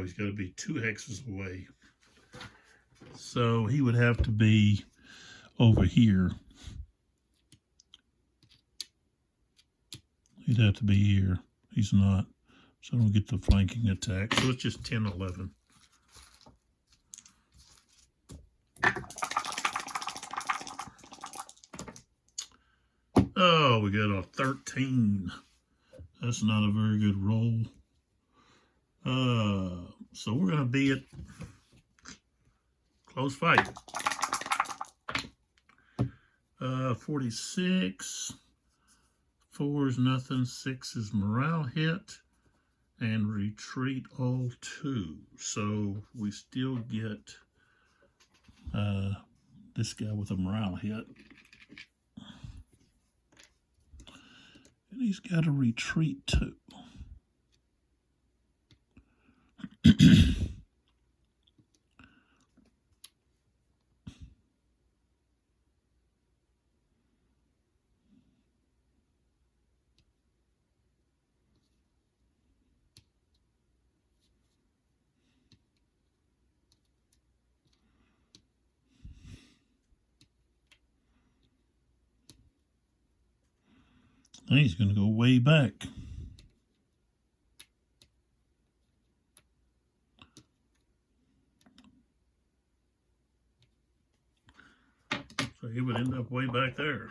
he's got to be 2 hexes away. So he would have to be over here. He'd have to be here. He's not. So I don't get the flanking attack. So it's just 10, 11. Oh, we got a 13. That's not a very good roll. So we're going to be at close fight. 46. 4 is nothing. 6 is morale hit. And retreat all 2. So we still get this guy with a morale hit. And he's got to retreat 2. And he's going to go way back. So he would end up way back there.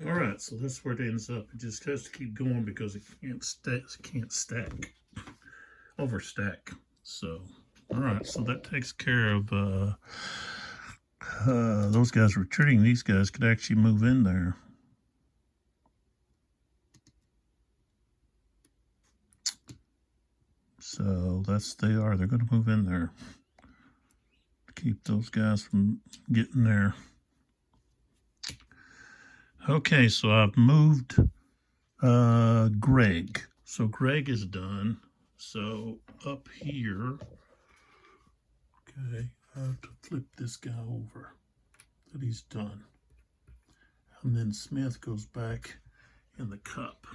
All right, so that's where it ends up. It just has to keep going because it can't stack, overstack. So, all right, so that takes care of those guys retreating. These guys could actually move in there. So they are. They're going to move in there. Keep those guys from getting there. Okay, so I've moved Greg. So Greg is done. So up here, okay, I have to flip this guy over that he's done. And then Smith goes back in the cup.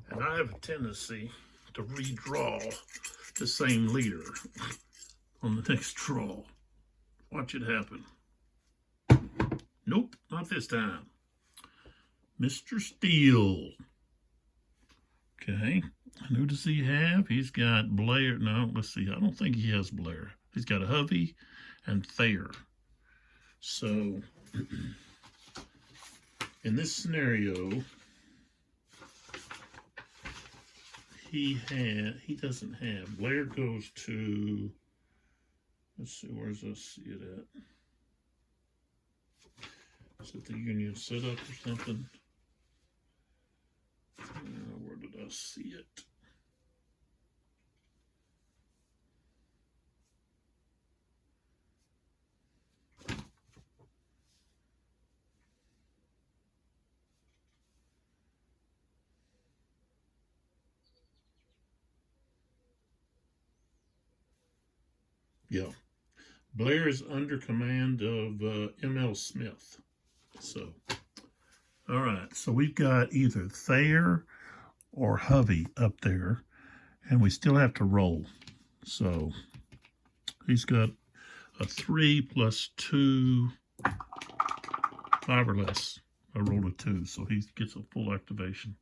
And I have a tendency to redraw the same leader on the next draw. Watch it happen. Nope, not this time. Mr. Steele. Okay, and who does he have? He's got Blair. No, let's see. I don't think he has Blair. He's got a Hovey and Thayer. So, in this scenario, he doesn't have. Blair goes to, let's see, where's I see it at? Is it the Union setup or something? Where did I see it? Yeah. Blair is under command of M.L. Smith. So, all right. So we've got either Thayer or Hovey up there, and we still have to roll. So he's got a 3 plus 2, 5 or less. I rolled a 2, so he gets a full activation.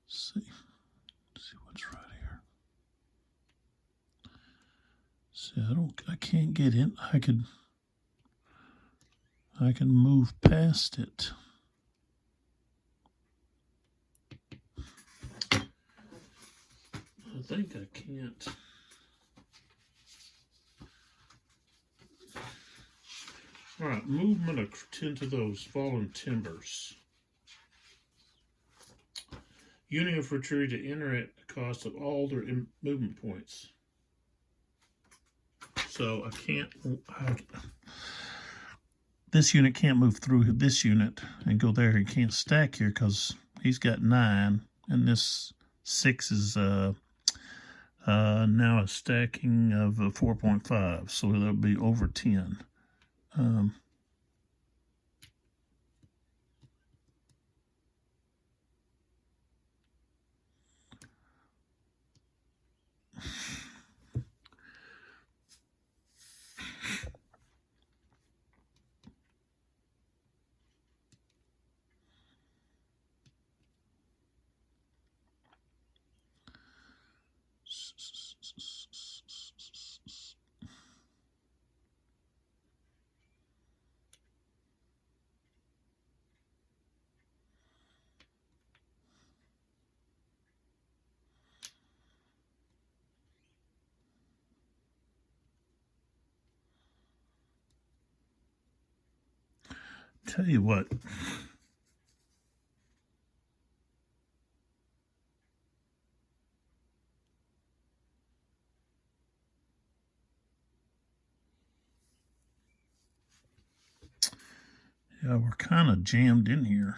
Let's see what's right here. See, I can't get in. I can move past it. I think I can't. All right, movement into those fallen timbers. Unit of retreat to enter at the cost of all their movement points. So I can't. This unit can't move through this unit and go there. He can't stack here because he's got 9, and this 6 is now a stacking of 4.5, so that'll be over 10. Tell you what. Yeah, we're kind of jammed in here.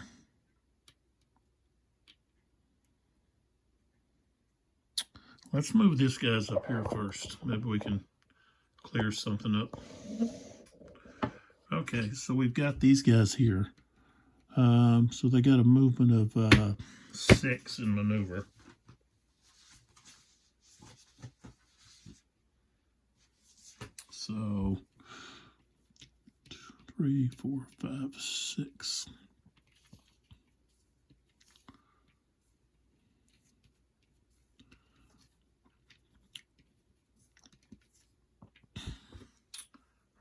Let's move this guys up here first. Maybe we can clear something up. Okay, so we've got these guys here. So they got a movement of 6 in maneuver. So 2, 3, 4, 5, 6.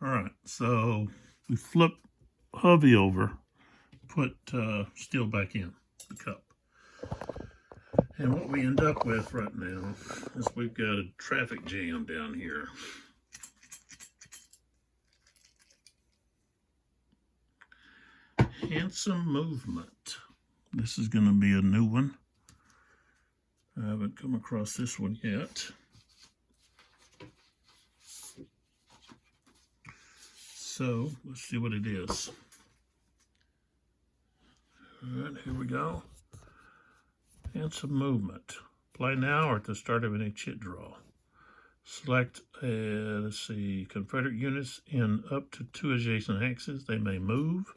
All right, so we flip Hovey over, put Steel back in the cup. And what we end up with right now is we've got a traffic jam down here. Handsome movement. This is going to be a new one. I haven't come across this one yet. So let's see what it is. All right, here we go. Handsome movement. Play now or at the start of any chit draw. Select, let's see, Confederate units in up to 2 adjacent hexes. They may move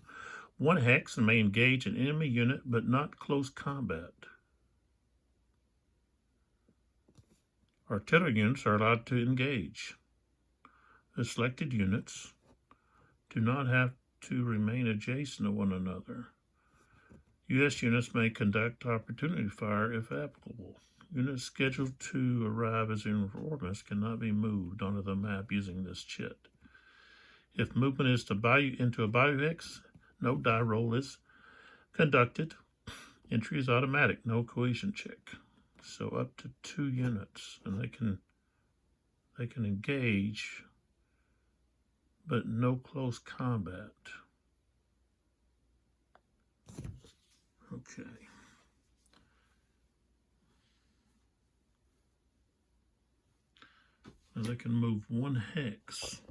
1 hex and may engage an enemy unit, but not close combat. Artillery units are allowed to engage. The selected units do not have to remain adjacent to one another. U.S. units may conduct opportunity fire if applicable. Units scheduled to arrive as reinforcements cannot be moved onto the map using this chit. If movement is to Bayou into a Bayou hex, no die roll is conducted. Entry is automatic, no cohesion check. So up to 2 units, and they can engage, but no close combat. Okay. Now they can move 1 hex.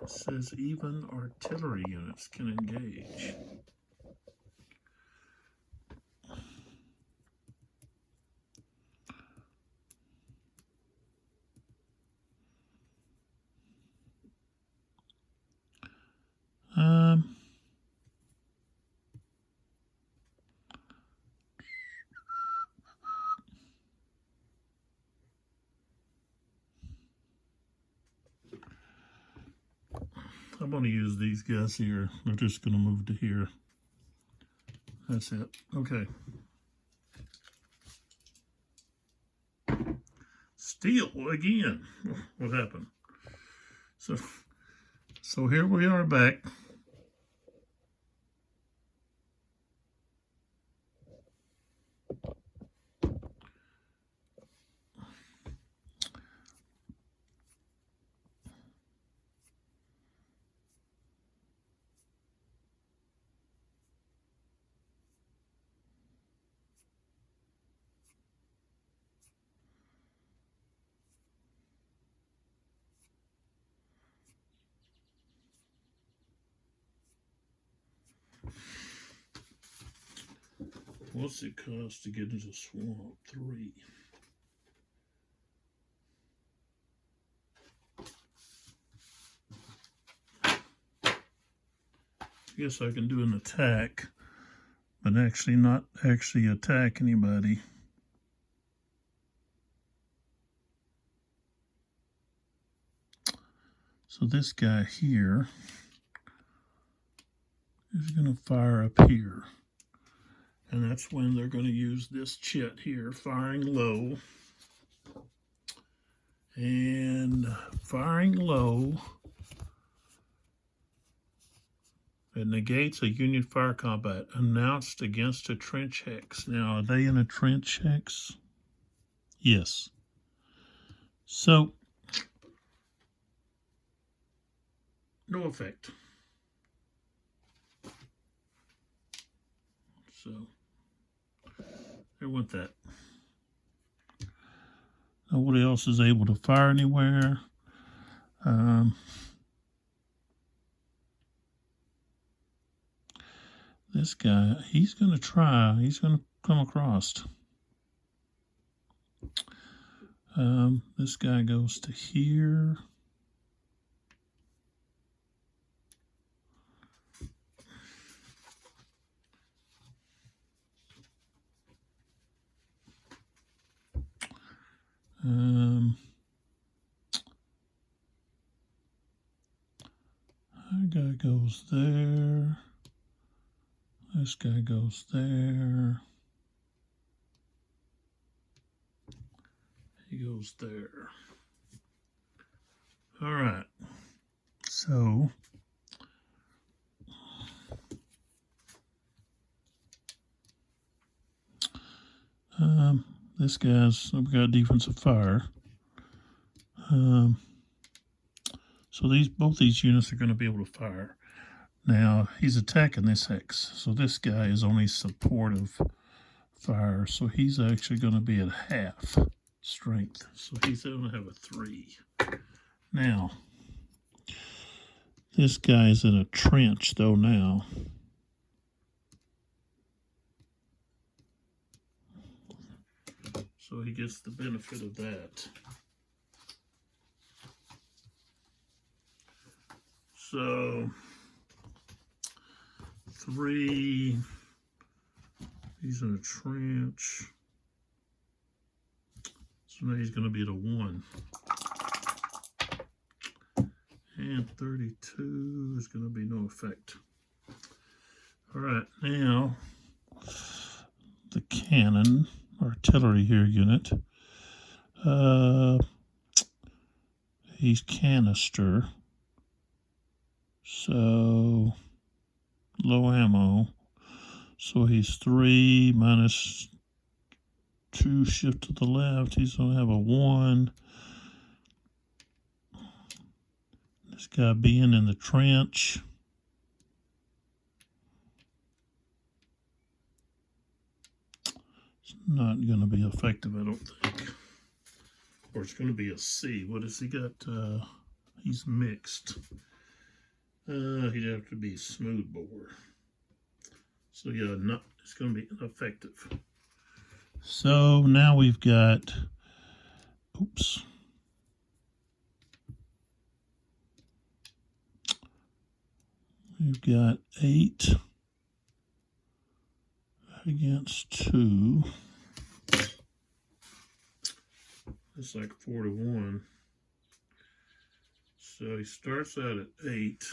It says even artillery units can engage. I'm going to use these guys here. They're just going to move to here. That's it. Okay. Steel again. What happened? So here we are back. What's it cost to get into swamp? 3. I guess I can do an attack, but actually not actually attack anybody. So this guy here is going to fire up here. And that's when they're going to use this chit here, firing low. And firing low. It negates a Union fire combat announced against a trench hex. Now, are they in a trench hex? Yes. So, no effect. So, there went that. Nobody else is able to fire anywhere. This guy, he's going to try. He's going to come across. This guy goes to here. That guy goes there. This guy goes there. He goes there. All right. So this guy's, we've got defensive fire. So both these units are going to be able to fire. Now he's attacking this hex, so this guy is only supportive fire, so he's actually going to be at half strength. So he's going to have a 3. Now this guy is in a trench though now. So he gets the benefit of that. So 3, he's in a trench. So now he's going to be at a 1. And 32 is going to be no effect. All right, now the cannon, artillery here unit. He's canister. So low ammo. So he's 3 minus 2 shift to the left. He's going to have a 1. This guy being in the trench. It's not going to be effective, I don't think. Or it's going to be a C. What has he got? He's mixed. He'd have to be smooth bore. So yeah, it's going to be ineffective. So now we've got, oops. We've got 8 against 2. It's like 4 to 1. So he starts out at 8.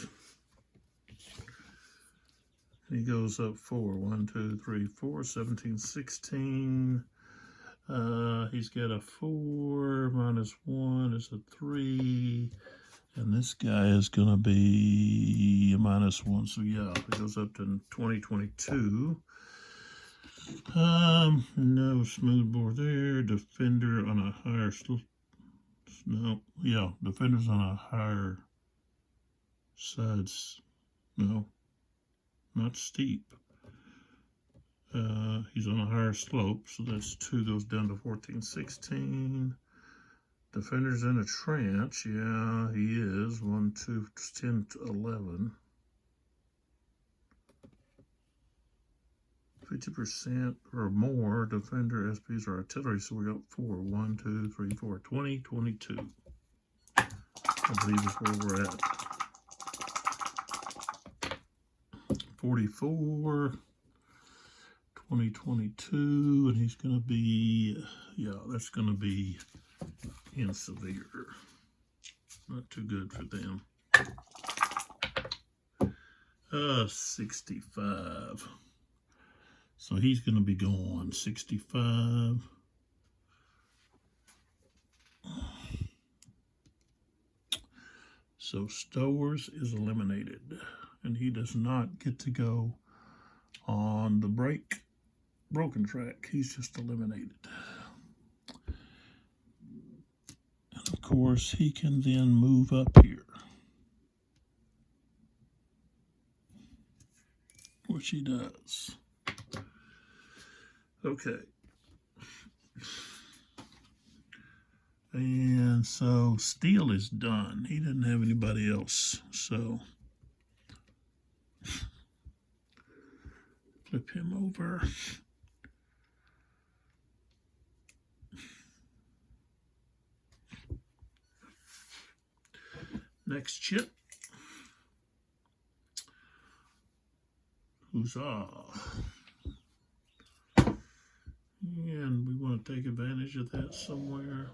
He goes up 4. 1, 2, 3, 4. 17, 16. He's got a 4 minus 1 is a 3. And this guy is going to be a minus 1. So, yeah, it goes up to 2022. No smoothbore there. Defender on a higher slope. No, yeah, defender's on a higher sides. No, not steep. He's on a higher slope, so that's 2 goes down to 14, 16. Defender's in a trench. Yeah, he is. 1, 2, 10 to 11. 50% or more defender SPs are artillery, so we got 4. 1, 2, 3, 4. 20, 22. I believe is where we're at. 44, 2022, and he's going to be, yeah, that's going to be in severe. Not too good for them. 65. So he's going to be gone. 65. So Stowers is eliminated, and he does not get to go on the broken track. He's just eliminated. And of course, he can then move up here, which he does. Okay. And so Steele is done. He didn't have anybody else. So flip him over. Next chip. Huzzah. And we want to take advantage of that somewhere.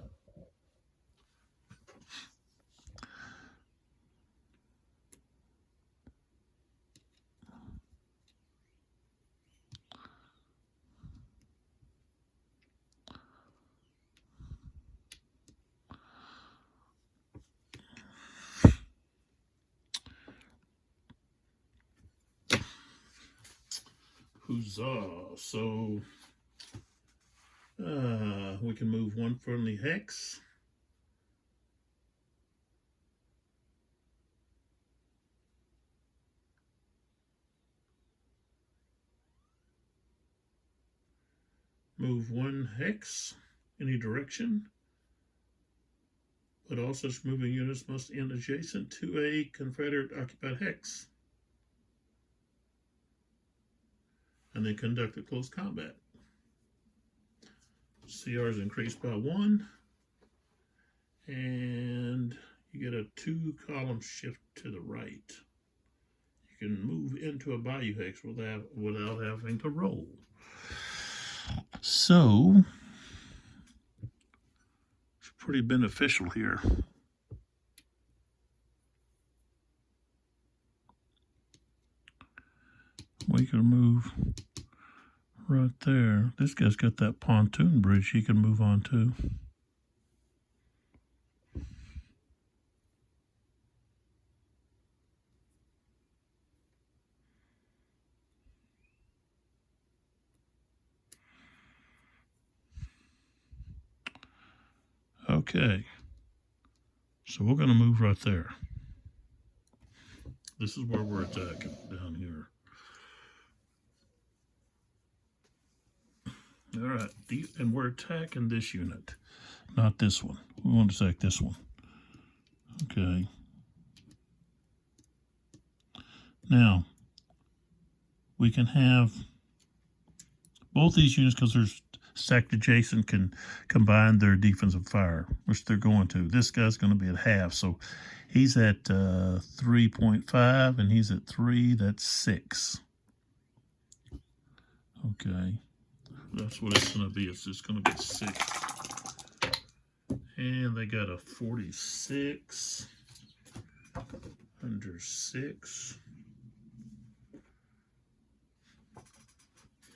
Huzzah. So we can move one friendly hex. Move one hex any direction, but all such moving units must end adjacent to a Confederate occupied hex, and they conduct a close combat. CR is increased by 1, and you get a 2-column shift to the right. You can move into a Bayou hex without having to roll. So it's pretty beneficial here. We can move right there. This guy's got that pontoon bridge he can move on to. Okay, so we're going to move right there. This is where we're attacking, down here. All right, and we're attacking this unit, not this one. We want to attack this one. Okay. Now, we can have both these units, because they're stacked adjacent, can combine their defensive fire, which they're going to. This guy's going to be at half, so he's at 3.5, and he's at 3. That's 6. Okay. That's what it's going to be. It's just going to be 6. And they got a 46 under 6.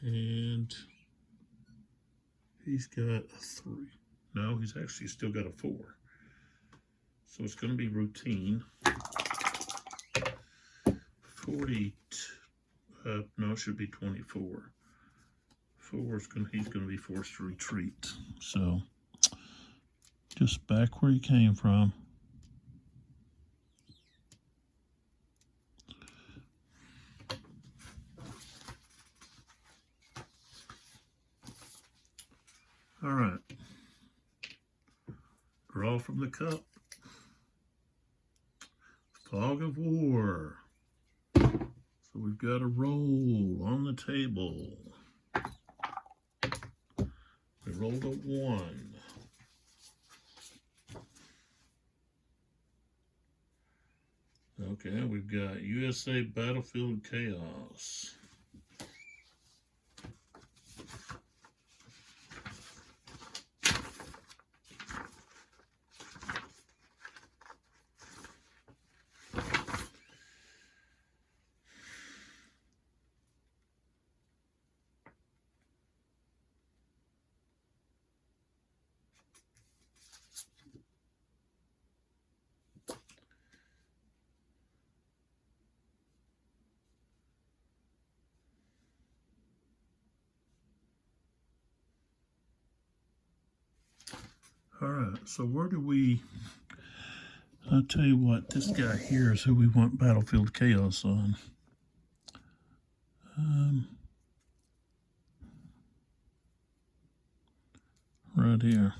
And he's got a 3. No, he's actually still got a 4. So it's going to be routine. 40. No, it should be 24. He's going to be forced to retreat. So just back where he came from. All right. Draw from the cup. Fog of War. So we've got a roll on the table. We rolled a 1. Okay, we've got USA Battlefield Chaos. All right, so where do we... I'll tell you what, this guy here is who we want Battlefield Chaos on. Right here.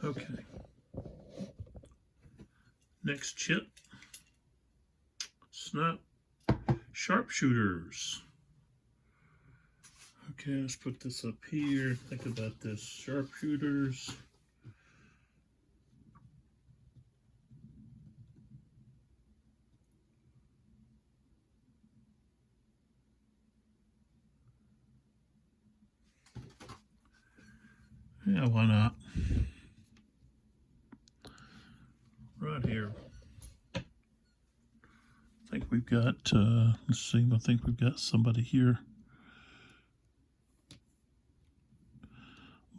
Okay. Next chip. Snap. Sharpshooters. Okay, let's put this up here. Think about this. Sharpshooters. Yeah, why not? Right here. I think we've got, let's see, I think we've got somebody here.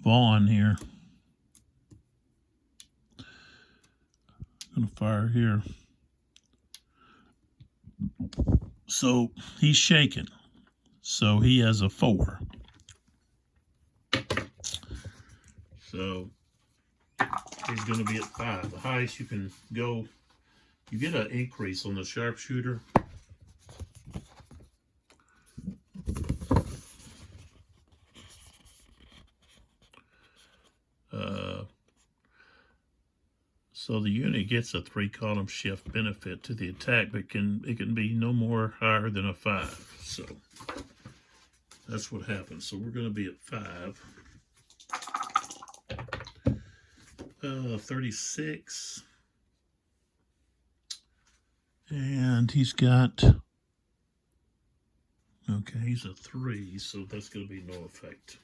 Vaughn here. Gonna fire here. So he's shaking. So he has a 4. So he's going to be at 5. The highest you can go, you get an increase on the sharpshooter. So the unit gets a 3-column shift benefit to the attack, but it can be no more higher than a 5. So that's what happens. So we're going to be at 5. 36. And he's got, okay, he's a 3, so that's going to be no effect.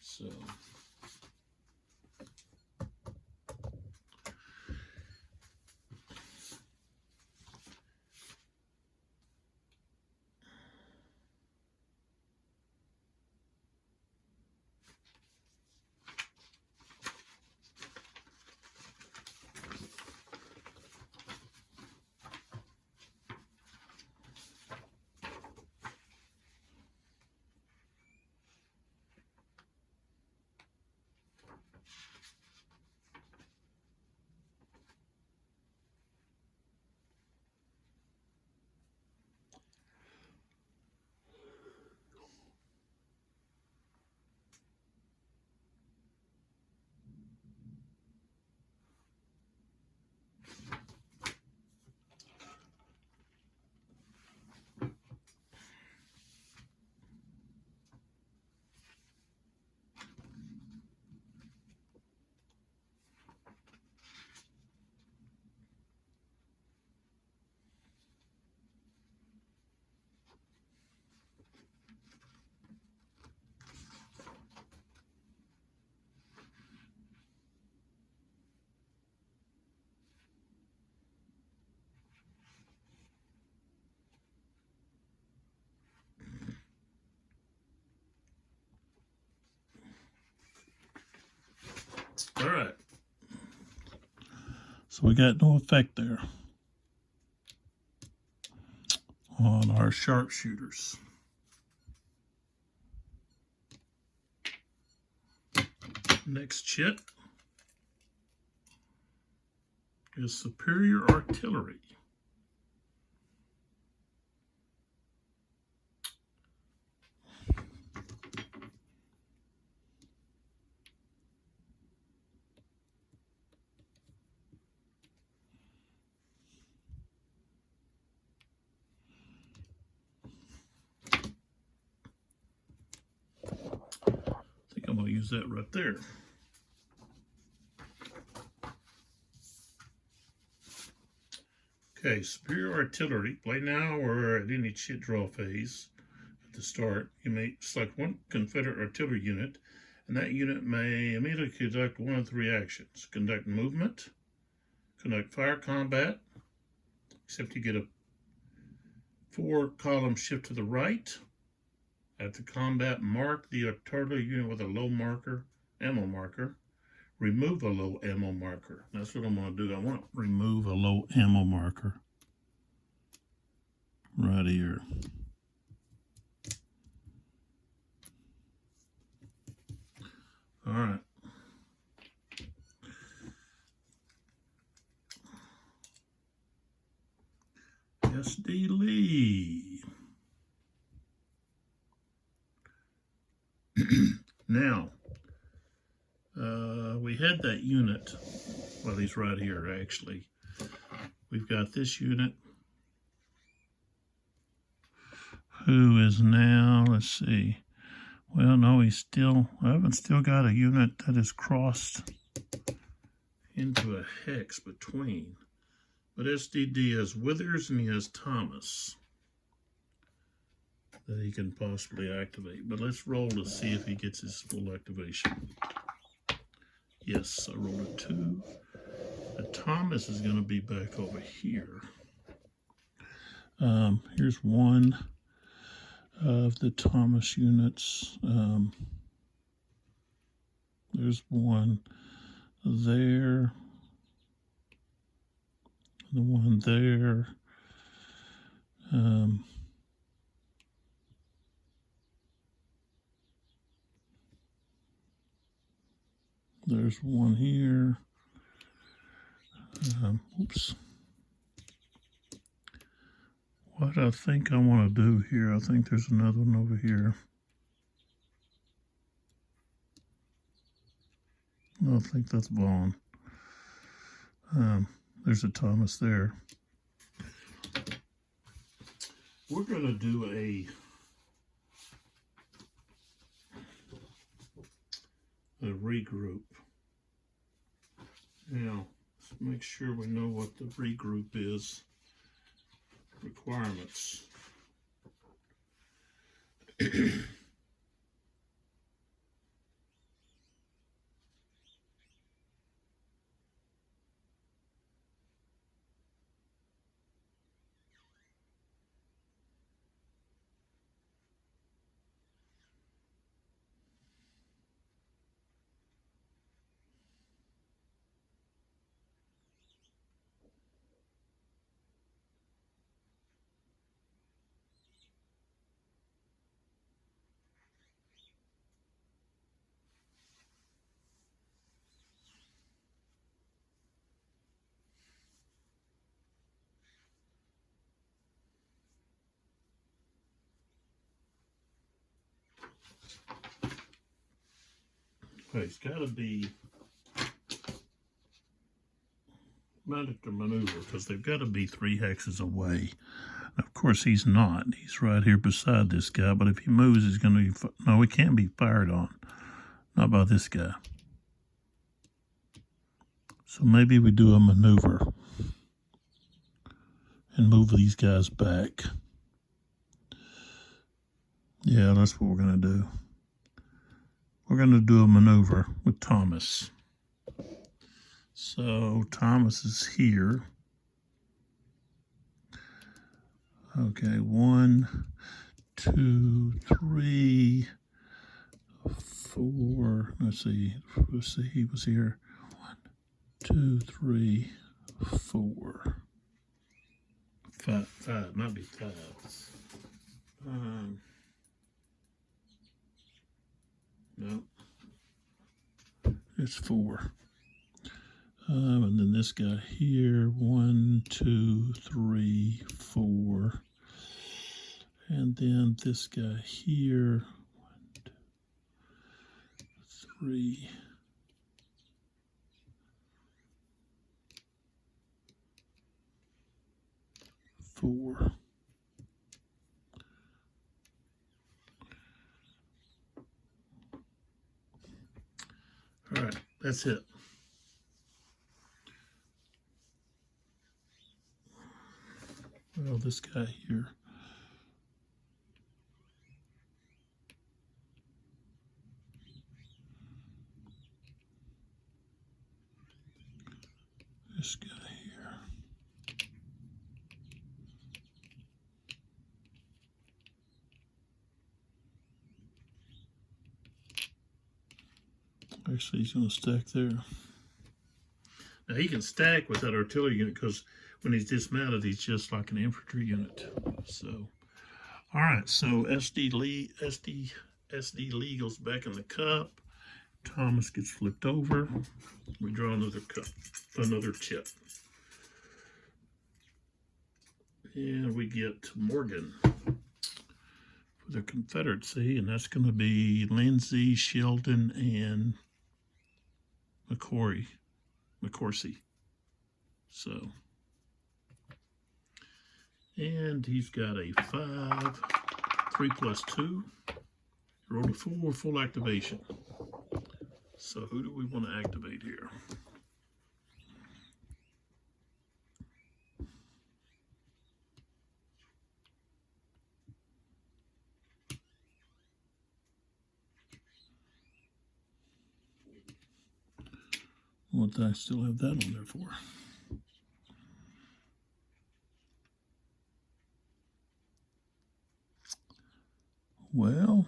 So All right. So we got no effect there on our sharpshooters. Next chit is superior artillery. I think I'm going to use that right there. Okay, superior artillery. Play now or at any chit draw phase. At the start, you may select one Confederate artillery unit, and that unit may immediately conduct one of three actions. Conduct movement, conduct fire combat, except you get a 4-column shift to the right. At the combat, mark the artillery unit with a low marker, ammo marker. Remove a low ammo marker. That's what I'm going to do. I want to remove a low ammo marker right here. All right. SD Lee. Now, we had that unit. Well, he's right here, actually. We've got this unit who is now, let's see. Well, no, I haven't still got a unit that is crossed into a hex between. But SDD has Withers and he has Thomas that he can possibly activate. But let's roll to see if he gets his full activation. Yes, I rolled a 2. The Thomas is going to be back over here. Here's one of the Thomas units. There's one there. The one there. There's one here. Oops. What I think I want to do here, I think there's another one over here. No, I think that's Vaughn. There's a Thomas there. We're going to do a regroup. Now, let's make sure we know what the regroup is. Requirements. Okay, it's got to be medic to maneuver because they've got to be 3 hexes away. Of course, he's not. He's right here beside this guy, but if he moves, he's going to be... No, he can't be fired on. Not by this guy. So maybe we do a maneuver and move these guys back. Yeah, that's what we're going to do. We're going to do a maneuver with Thomas. So Thomas is here. Okay, 1, 2, 3, 4. Let's see, he was here. 1, 2, 3, 4. 5, might be 5. No, it's 4. And then this guy here, 1, 2, 3, 4. And then this guy here, 1, 2, 3, 4. All right, that's it. Well, this guy here. This guy here. Actually, he's going to stack there. Now, he can stack with that artillery unit because when he's dismounted, he's just like an infantry unit. So, all right. So SD Lee goes back in the cup. Thomas gets flipped over. We draw another cup, another chip. And we get Morgan for the Confederacy, and that's going to be Lindsay, Sheldon, and McCorsey. So, and he's got a 5, 3 plus 2. He rolled a 4, full activation. So who do we want to activate here? What did I still have that on there for? Well,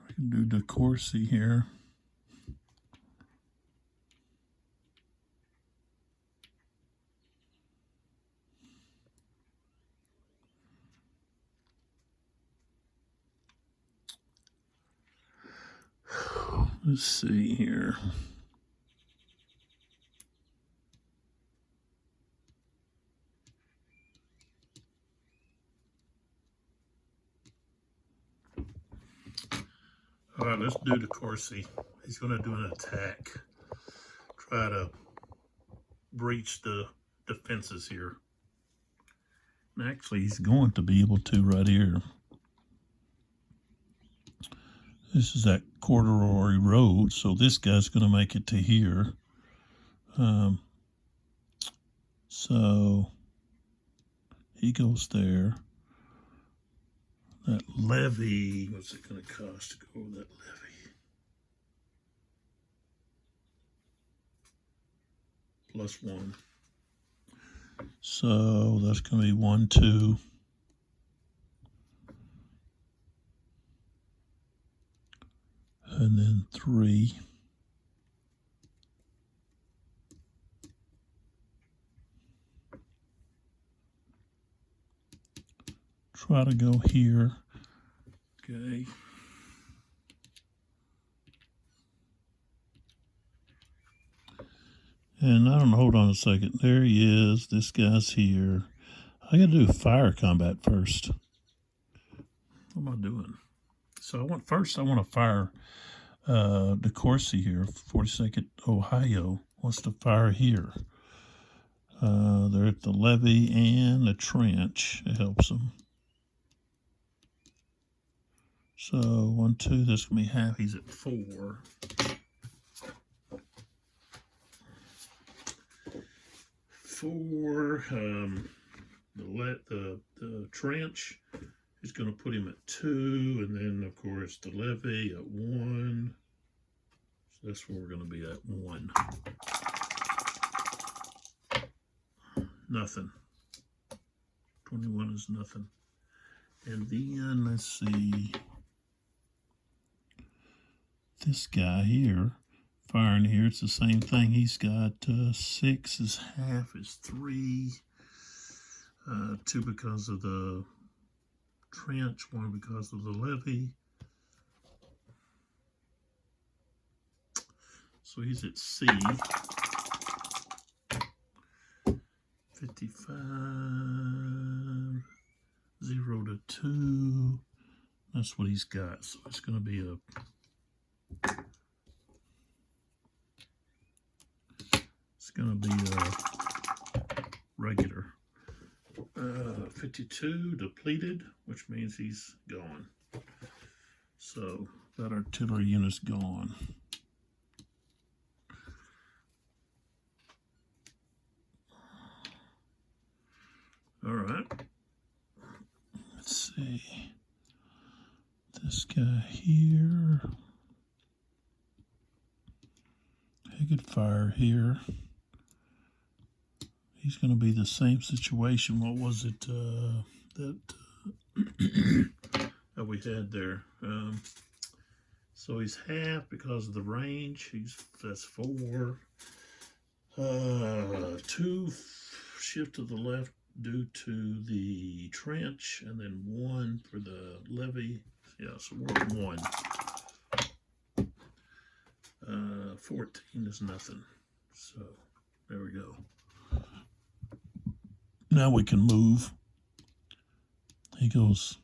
I can do DeCourcy here. Let's see here. All right, let's do DeCourcy. He's going to do an attack. Try to breach the defenses here. And actually, he's going to be able to right here. This is that corduroy road, so this guy's going to make it to here. So he goes there. That levee, what's it going to cost to go over that levee? +1. So that's going to be 1, 2. And then 3. Try to go here. Okay. And I don't know, hold on a second. There he is. This guy's here. I got to do fire combat first. What am I doing? So I want to fire DeCourcy here, 42nd Ohio. Wants to fire here. They're at the levee and the trench. It helps them. So 1, 2. This will be half. He's at 4. 4. The trench He's going to put him at 2, and then, of course, the levy at 1. So that's where we're going to be at 1. Nothing. 21 is nothing. And then, let's see, this guy here, firing here, it's the same thing. He's got 6 is half is 3, 2 because of the trench, 1 because of the levee. So he's at C. 55, 0 to 2. That's what he's got. So it's going to be a regular. 52 depleted, which means he's gone. So that artillery unit's gone. All right. Let's see. This guy here. He could fire here. He's going to be the same situation. What was it that we had there? So he's half because of the range. That's 4. 2 shift to the left due to the trench, and then 1 for the levee. Yeah, so we're at 1. 14 is nothing. So there we go. Now we can move. He goes.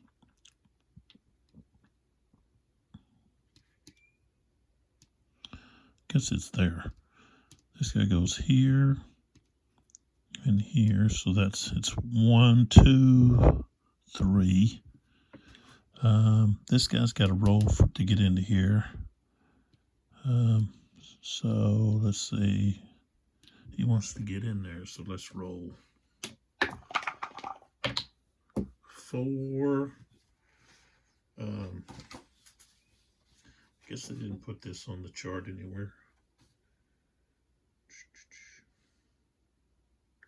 Guess it's there. This guy goes here and here, so it's 1, 2, 3. This guy's got to roll to get into here. So let's see. He wants to get in there, so let's roll. 4. Guess I didn't put this on the chart anywhere.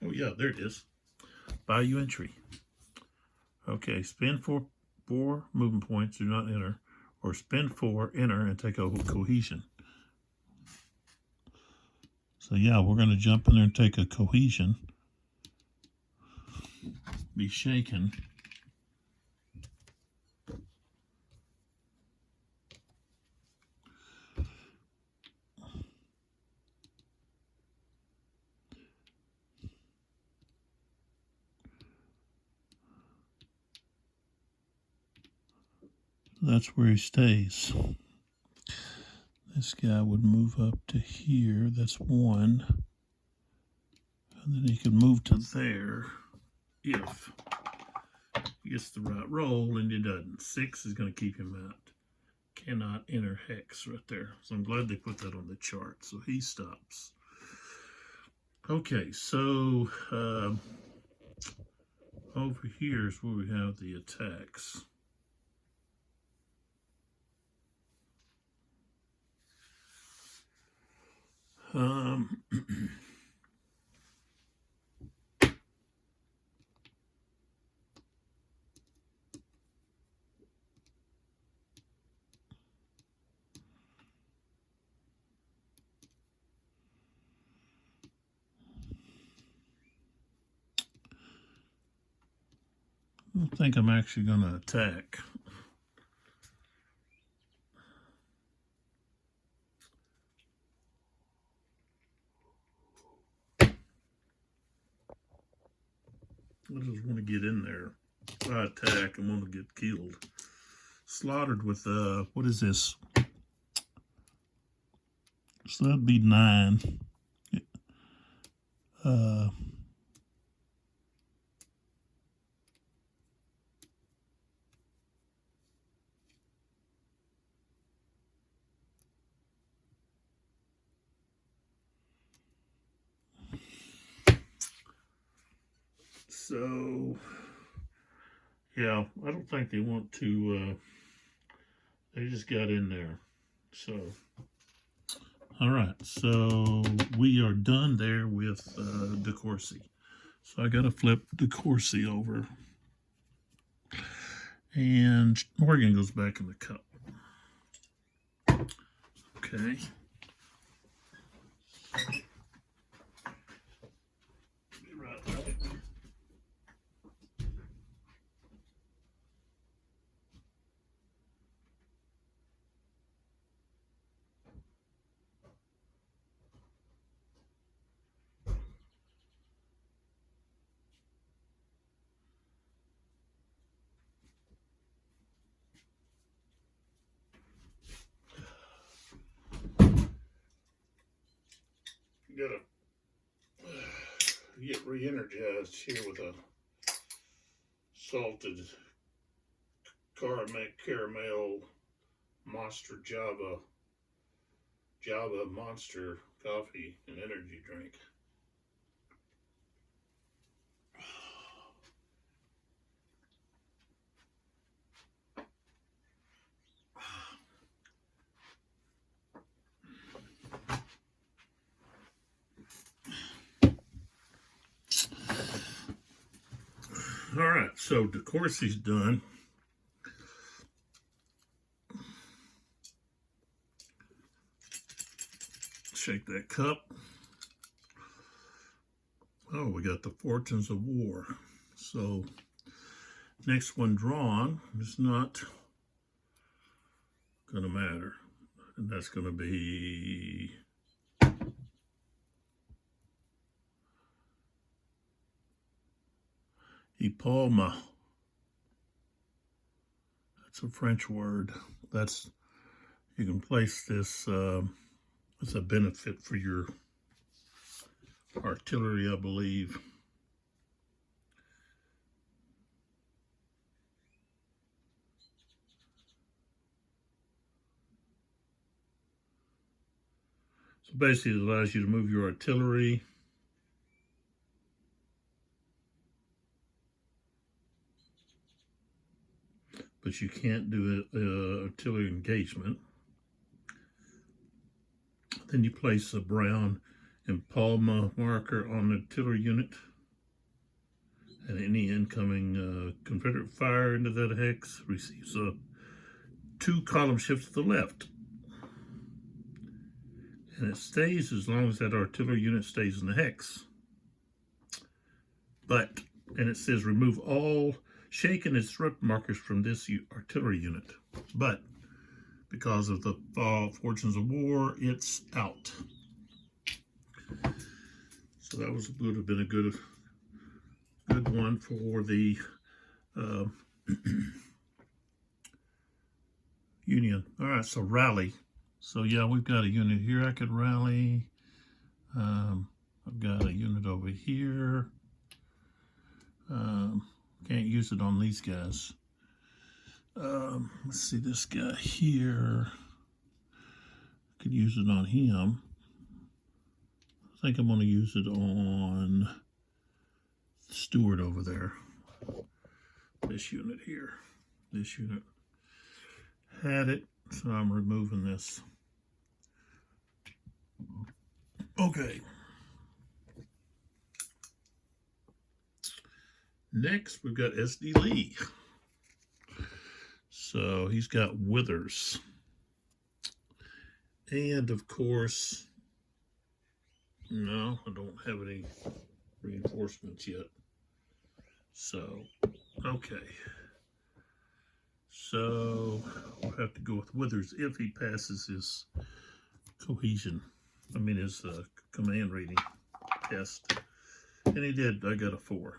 Oh yeah, there it is. Bayou entry. Okay, spin 4 movement points, do not enter, or spin 4, enter, and take a cohesion. So yeah, we're going to jump in there and take a cohesion. Be shaken. That's where he stays. This guy would move up to here. That's 1. And then he could move to there if he gets the right roll, and he doesn't. 6 is going to keep him out. Cannot enter hex right there. So I'm glad they put that on the chart. So he stops. Okay, so over here is where we have the attacks. I don't think I'm actually going to attack. I just want to get in there. If I attack, I'm going to get killed. Slaughtered with, what is this? So that'd be 9. So Yeah, I don't think they want to. They just got in there. So, all right. So we are done there with DeCourcy. So I got to flip DeCourcy over, and Morgan goes back in the cup. Okay. Be right back. Gotta get re-energized here with a salted caramel monster Java monster coffee and energy drink. All right, so DeCourcy's done. Shake that cup. Oh, we got the Fortunes of War. So next one drawn is not going to matter. And that's going to be Epalma. That's a French word. That's, you can place this as a benefit for your artillery, I believe. So basically it allows you to move your artillery but you can't do an artillery engagement. Then you place a brown Epalma marker on the artillery unit, and any incoming Confederate fire into that hex receives a 2 column shift to the left. And it stays as long as that artillery unit stays in the hex. But, and it says remove all shake and disrupt markers from this artillery unit. But because of the Fortunes of War, it's out. So that would have been a good one for the Union. All right, so rally. So yeah, we've got a unit here I could rally. I've got a unit over here. Can't use it on these guys. Let's see, this guy here. Could use it on him. I think I'm going to use it on Stewart over there. This unit here. This unit had it, so I'm removing this. Okay. Next, we've got S.D. Lee. So he's got Withers. And of course, no, I don't have any reinforcements yet. So, okay. So we'll have to go with Withers if he passes his cohesion. I mean his command rating test. And he did. I got a 4.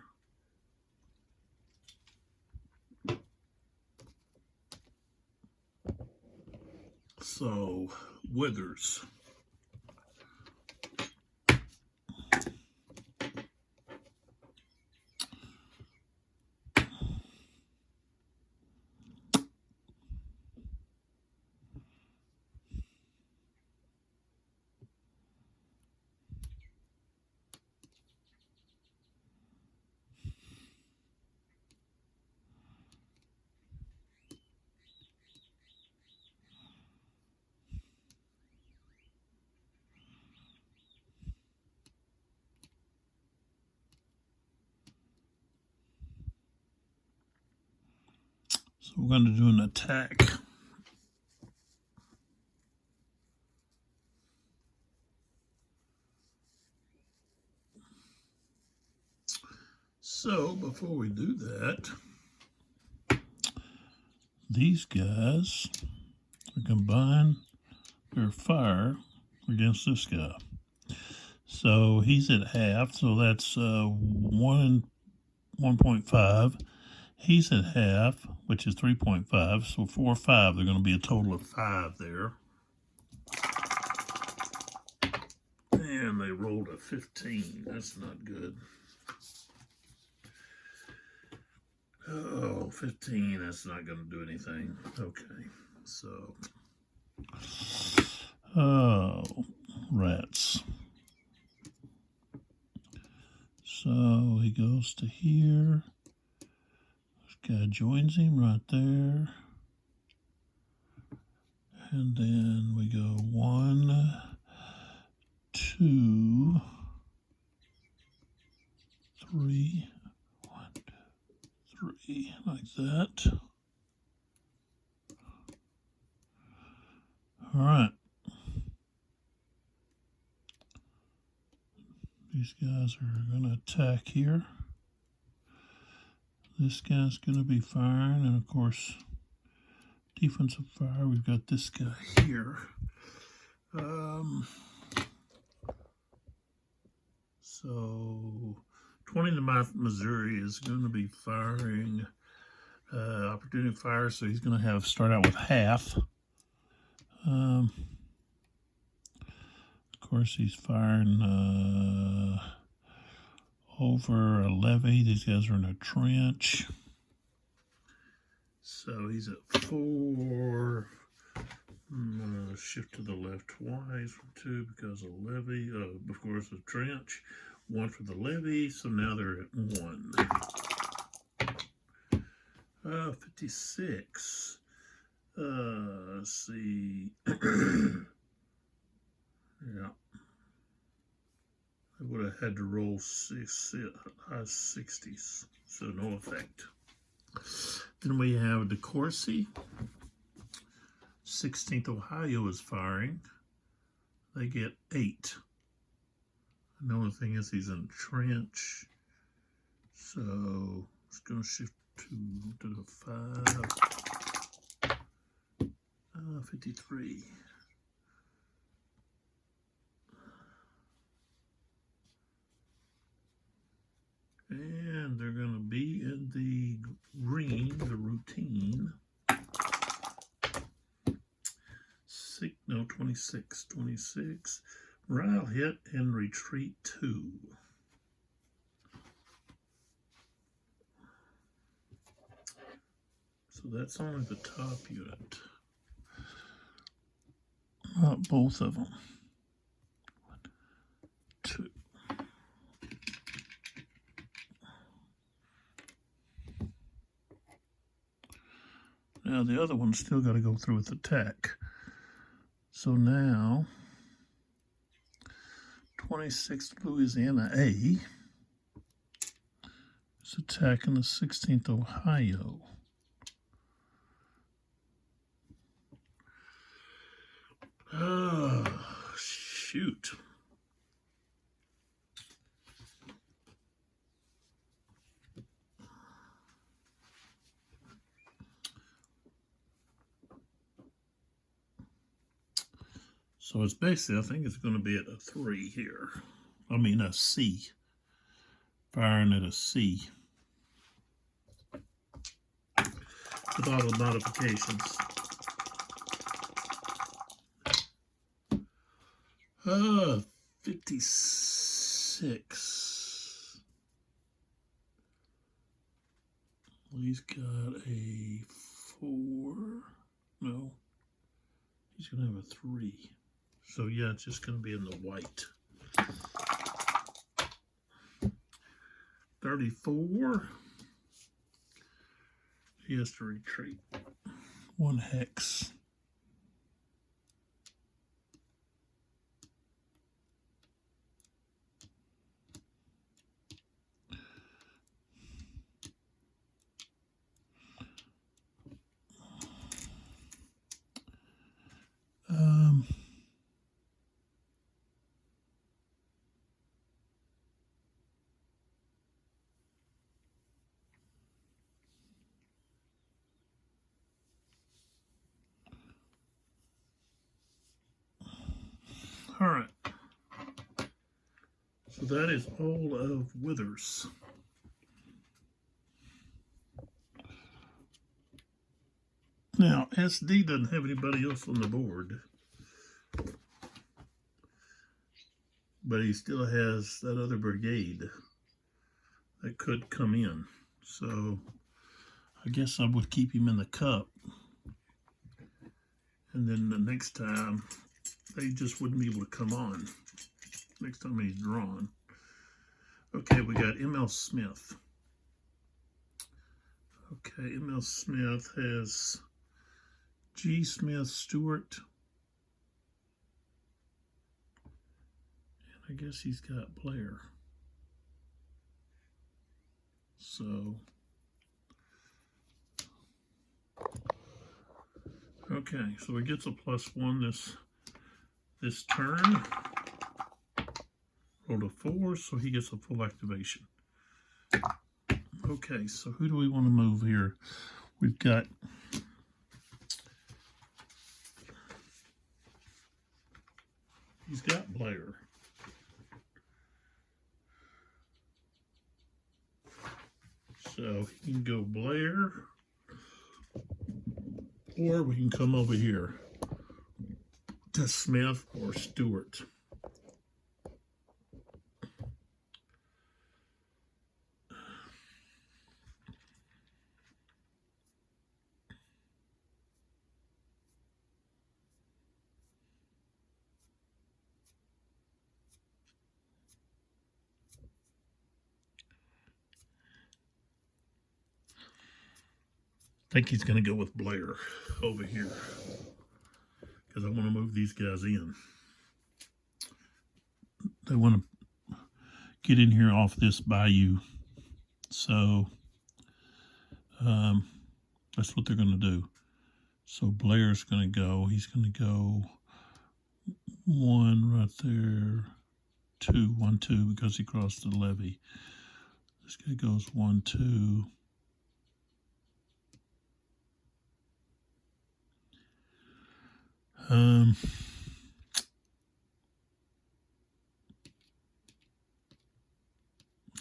So, Withers. So we're going to do an attack. So before we do that, these guys are combine their fire against this guy. So he's at half, so that's 1.5. He's at half, which is 3.5. So 4 or 5, they're going to be a total of 5 there. And they rolled a 15. That's not good. Oh, 15, that's not going to do anything. Okay, so. Oh, rats. So he goes to here. This guy joins him right there. And then we go 1, 2, 3. 1, 2, 3, like that. All right. These guys are going to attack here. This guy's going to be firing, and of course, defensive fire. We've got this guy here. So 20 to Missouri is going to be firing opportunity fire, so he's going to start out with half. Of course, he's firing over a levee. These guys are in a trench. So he's at 4. Shift to the left twice, 2 because of levee. Of course, a trench. 1 for the levee, so now they're at 1. 56. Let's see. Yeah. I would have had to roll high 60s, so no effect. Then we have DeCourcy. 16th Ohio is firing. They get 8. And the only thing is he's in a trench. So it's going to shift to the 5. 53. And they're going to be in the green, the routine. 26. Morale hit and retreat 2. So that's only the top unit. Not both of them. 1, 2. Now the other one's still got to go through with attack. So now, 26th Louisiana A is attacking the 16th Ohio. Oh, shoot. So it's basically, I think it's going to be at a 3 here. I mean a C. Firing at a C. With all the modifications. 56. Well, he's got a 4. No. He's going to have a 3. So yeah, it's just going to be in the white. 34. He has to retreat 1 hex. All right. So that is all of Withers. Now, SD doesn't have anybody else on the board, but he still has that other brigade that could come in. So I guess I would keep him in the cup. And then the next time, they just wouldn't be able to come on. Next time he's drawn. Okay, we got M.L. Smith. Okay, M.L. Smith has G. Smith Stewart. And I guess he's got Blair. So, okay, so he gets a +1 this turn. Rolled a 4, so he gets a full activation. Okay, so who do we want to move here? We've got he's got Blair. So he can go Blair, or we can come over here to Smith or Stewart. I think he's going to go with Blair over here because I want to move these guys in. They want to get in here off this Bayou. So that's what they're going to do. So Blair's going to go. He's going to go 1 right there, 2, 1, 2 because he crossed the levee. This guy goes 1, 2.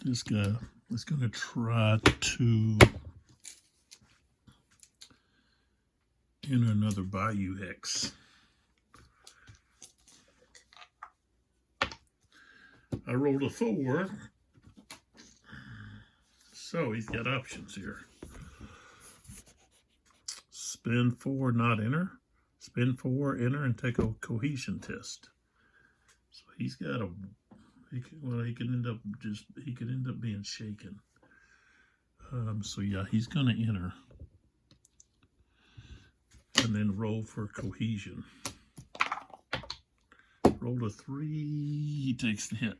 This guy is going to try to enter another Bayou hex. I rolled a 4, so he's got options here. Spin 4, not enter. Spin 4, enter, and take a cohesion test. So he's got a, he could end up being shaken. So yeah, he's going to enter. And then roll for cohesion. Roll a 3, he takes the hit.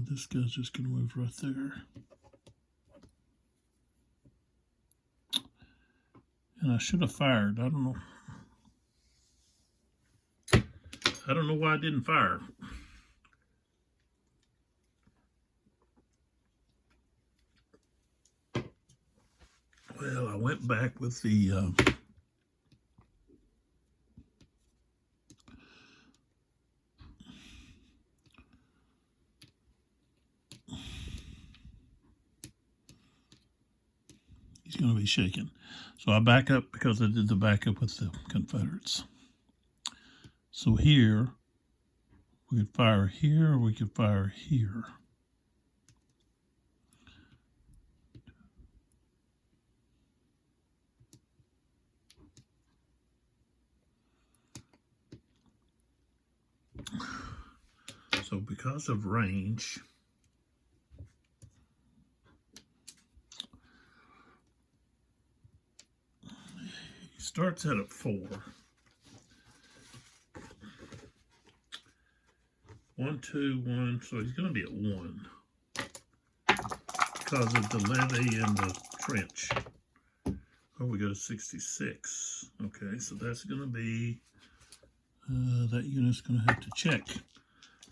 This guy's just going to move right there. And I should have fired. I don't know why I didn't fire. Well, I went back with the he's going to be shaken. So I back up because I did the backup with the Confederates. So here, we could fire here, or we could fire here. So because of range, he starts at a 4. 1, 2, 1, so he's going to be at 1 because of the levee and the trench. Oh, we go to 66. Okay, so that's going to be, that unit's going to have to check.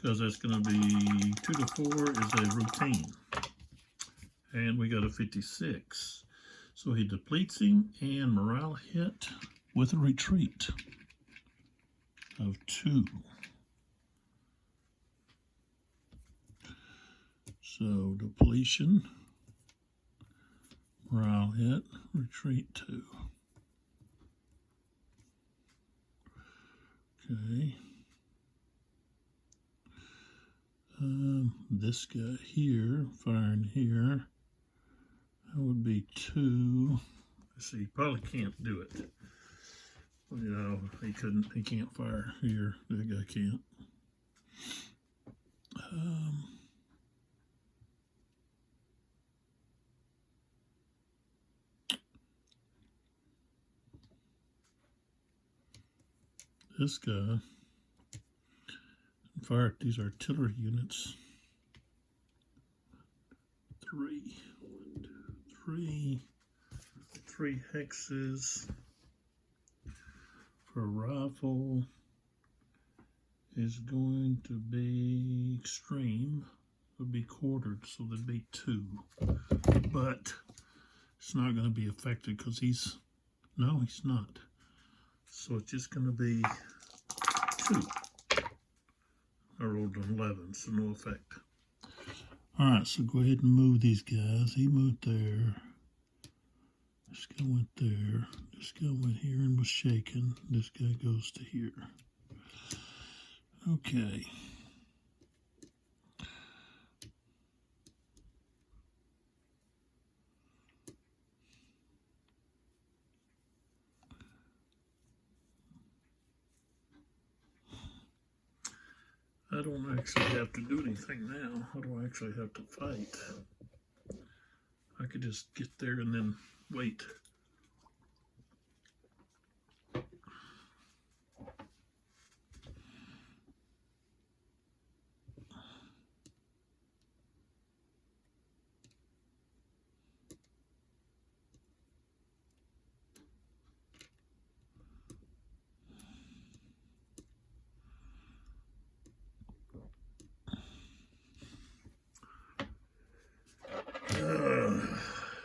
because that's going to be 2 to 4 is a routine. And we got a 56. So he depletes him, and morale hit with a retreat of 2. So depletion, morale hit, retreat 2. Okay. This guy here, firing here, that would be 2. Let's see, he probably can't do it. You know, he can't fire here. That guy can't. This guy fired these artillery units. 3, 1, 2, 3, 3 hexes for rifle is going to be extreme. Would be quartered, so there'd be 2, but it's not going to be affected because he's not. So it's just going to be 2. I rolled an 11, so no effect. All right, so go ahead and move these guys. He moved there. This guy went there. This guy went here and was shaken. This guy goes to here. Okay. I don't actually have to do anything now. I don't actually have to fight. I could just get there and then wait.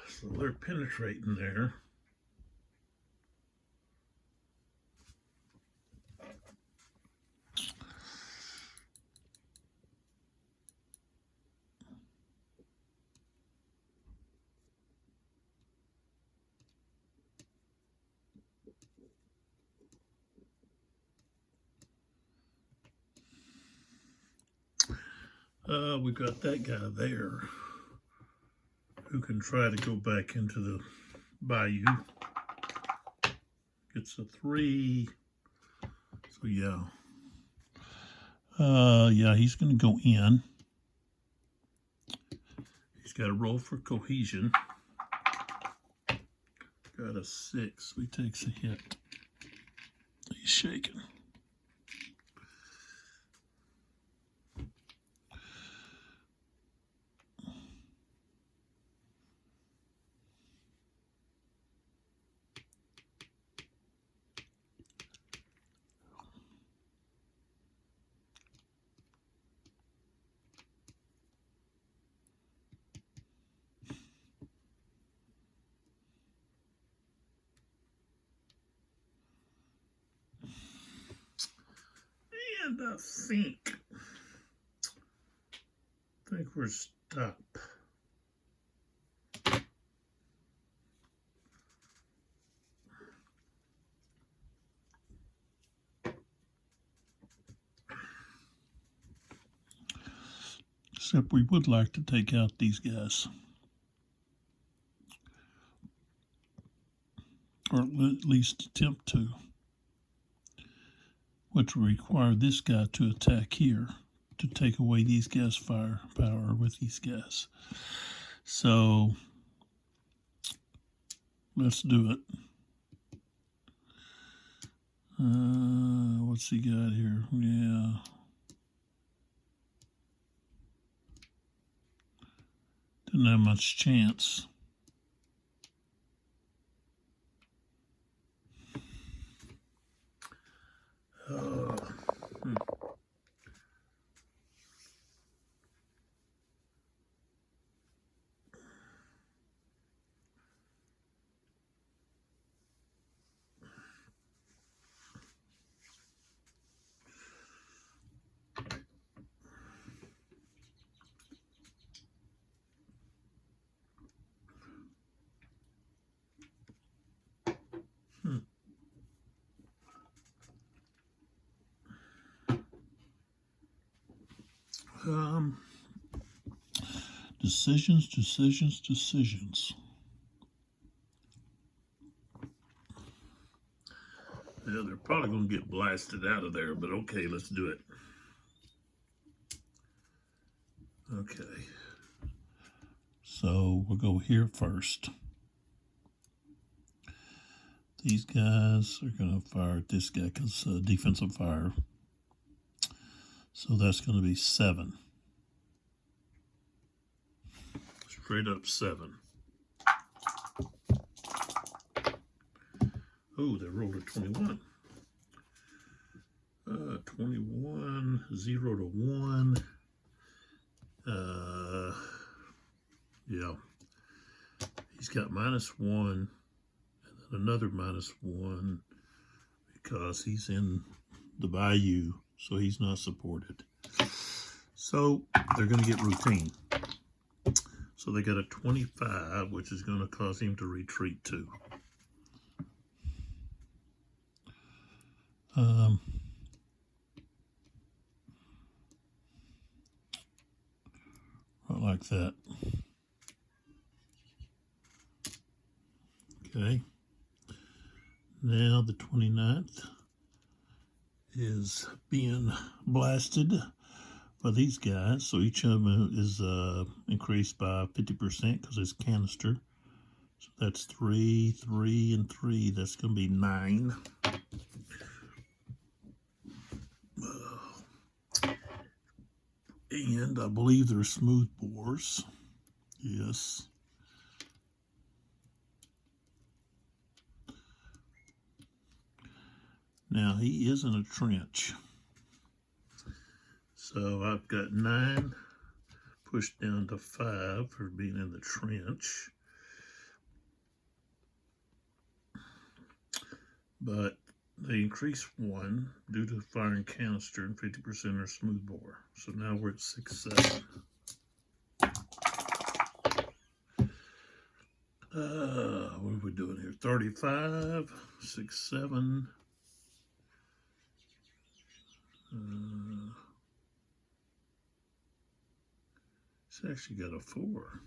So they're penetrating there. We've got that guy there who can try to go back into the Bayou. Gets a 3. So yeah. Yeah, he's going to go in. He's got to roll for cohesion. Got a 6. He takes a hit. He's shaking. And I think we're stopped. Except we would like to take out these guys. Or at least attempt to. Which will require this guy to attack here to take away these guys' firepower with these guys. So let's do it. What's he got here? Yeah. Didn't have much chance. Um, decisions. Yeah, they're probably going to get blasted out of there, but okay, let's do it. Okay. So we'll go here first. These guys are going to fire at this guy because defensive fire. So that's going to be 7. Straight up 7. Oh, they rolled a 21. 21, 0 to 1. Yeah. He's got -1, and then another -1 because he's in the Bayou, so he's not supported. So they're going to get routine. So they got a 25, which is going to cause him to retreat too. Right like that. Okay. Now the 29th is being blasted by these guys. So each of them is increased by 50% because it's canister. So that's 3, 3, and 3. That's going to be 9. And I believe they're smooth bores. Yes. Now he is in a trench. So I've got 9 pushed down to 5 for being in the trench. But they increase 1 due to firing canister and 50% are smooth bore. So now we're at 6, 7. What are we doing here? 35, 6, 7. It's actually got a 4.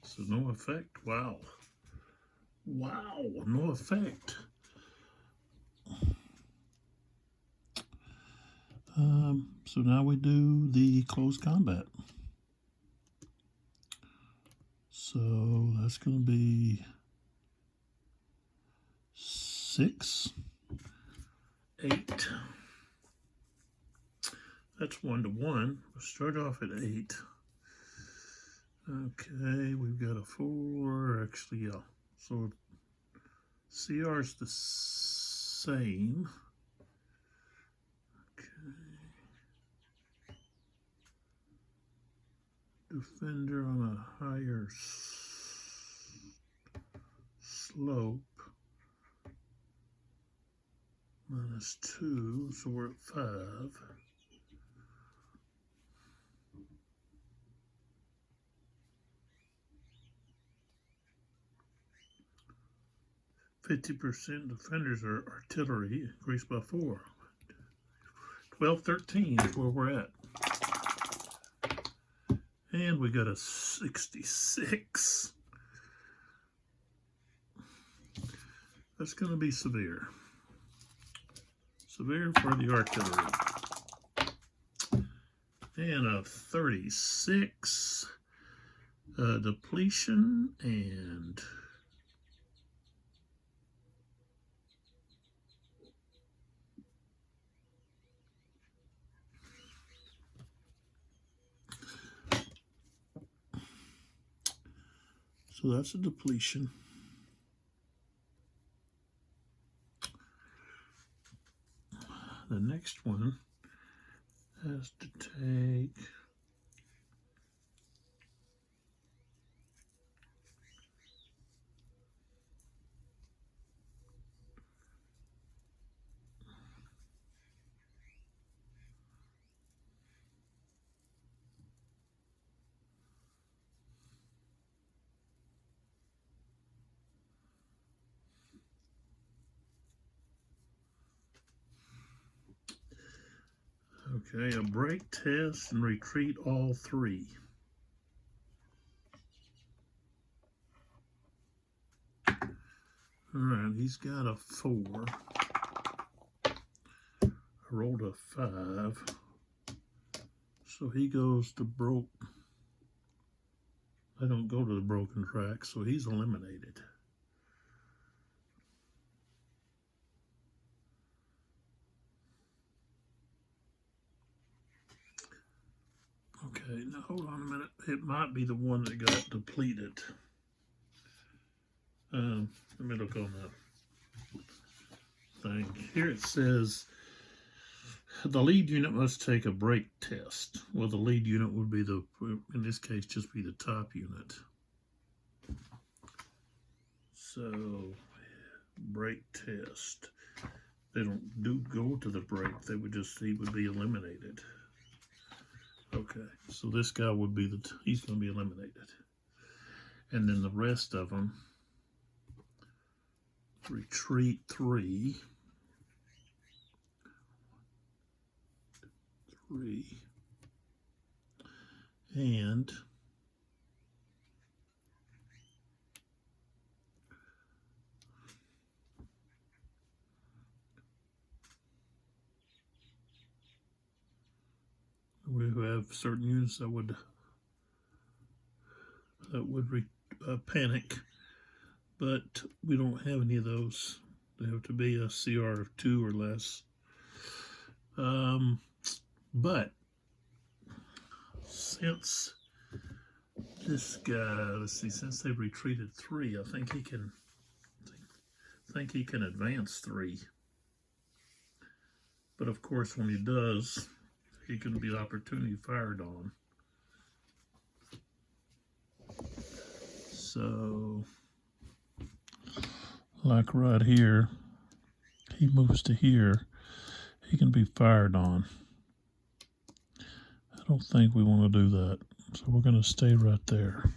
So no effect. Wow. Wow, no effect. So now we do the close combat. So that's going to be 6, 8. That's 1 to 1. We'll start off at 8. Okay, we've got a 4. Actually, yeah. So CR is the same. Defender on a higher slope. -2, so we're at 5. %, defenders are artillery, increased by 4. 12, 13 is where we're at. And we got a 66. That's going to be severe. Severe for the artillery. And a 36. Depletion and... So that's a depletion. The next one has to take Okay, a break, test, and retreat all three. Alright, he's got a 4. I rolled a 5. So he goes to broke. I don't go to the broken track, so he's eliminated. Okay, now hold on a minute. It might be the one that got depleted. Let me look on the thing. Here it says the lead unit must take a break test. Well, the lead unit would be in this case, just be the top unit. So, break test. They don't go to the break. He would be eliminated. Okay, so this guy would be he's going to be eliminated. And then the rest of them, retreat 3. 3. And we have certain units that would panic, but we don't have any of those. They have to be a CR of 2 or less. But since this guy, let's see, since they've retreated 3, I think he can advance 3. But of course, when he does, he can be opportunity fired on. So, like right here, he moves to here, he can be fired on. I don't think we want to do that, so we're going to stay right there.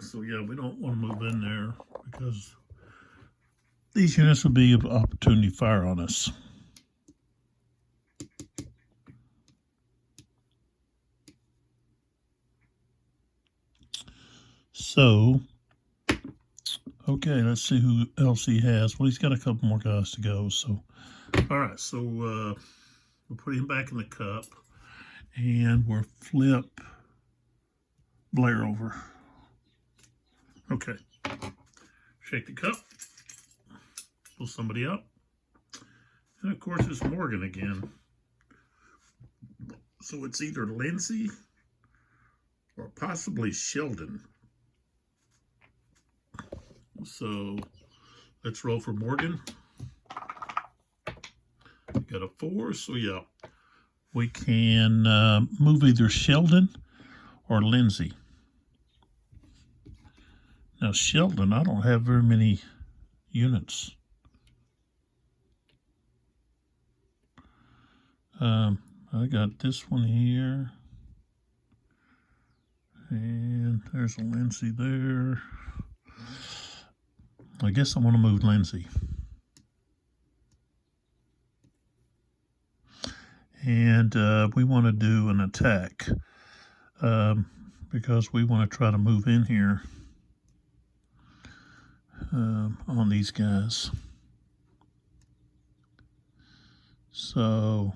So yeah, we don't want to move in there because these units would be of opportunity fire on us. So, okay, let's see who else he has. Well, he's got a couple more guys to go. So, all right, so we'll put him back in the cup, and we'll flip Blair over. Okay, shake the cup, pull somebody up, and of course it's Morgan again. So it's either Lindsay or possibly Sheldon. So let's roll for Morgan. Got a 4, so yeah, we can move either Sheldon or Lindsay. Now Sheldon, I don't have very many units. I got this one here, and there's a Lindsay there. I guess I want to move Lindsay. And we want to do an attack because we want to try to move in here on these guys. So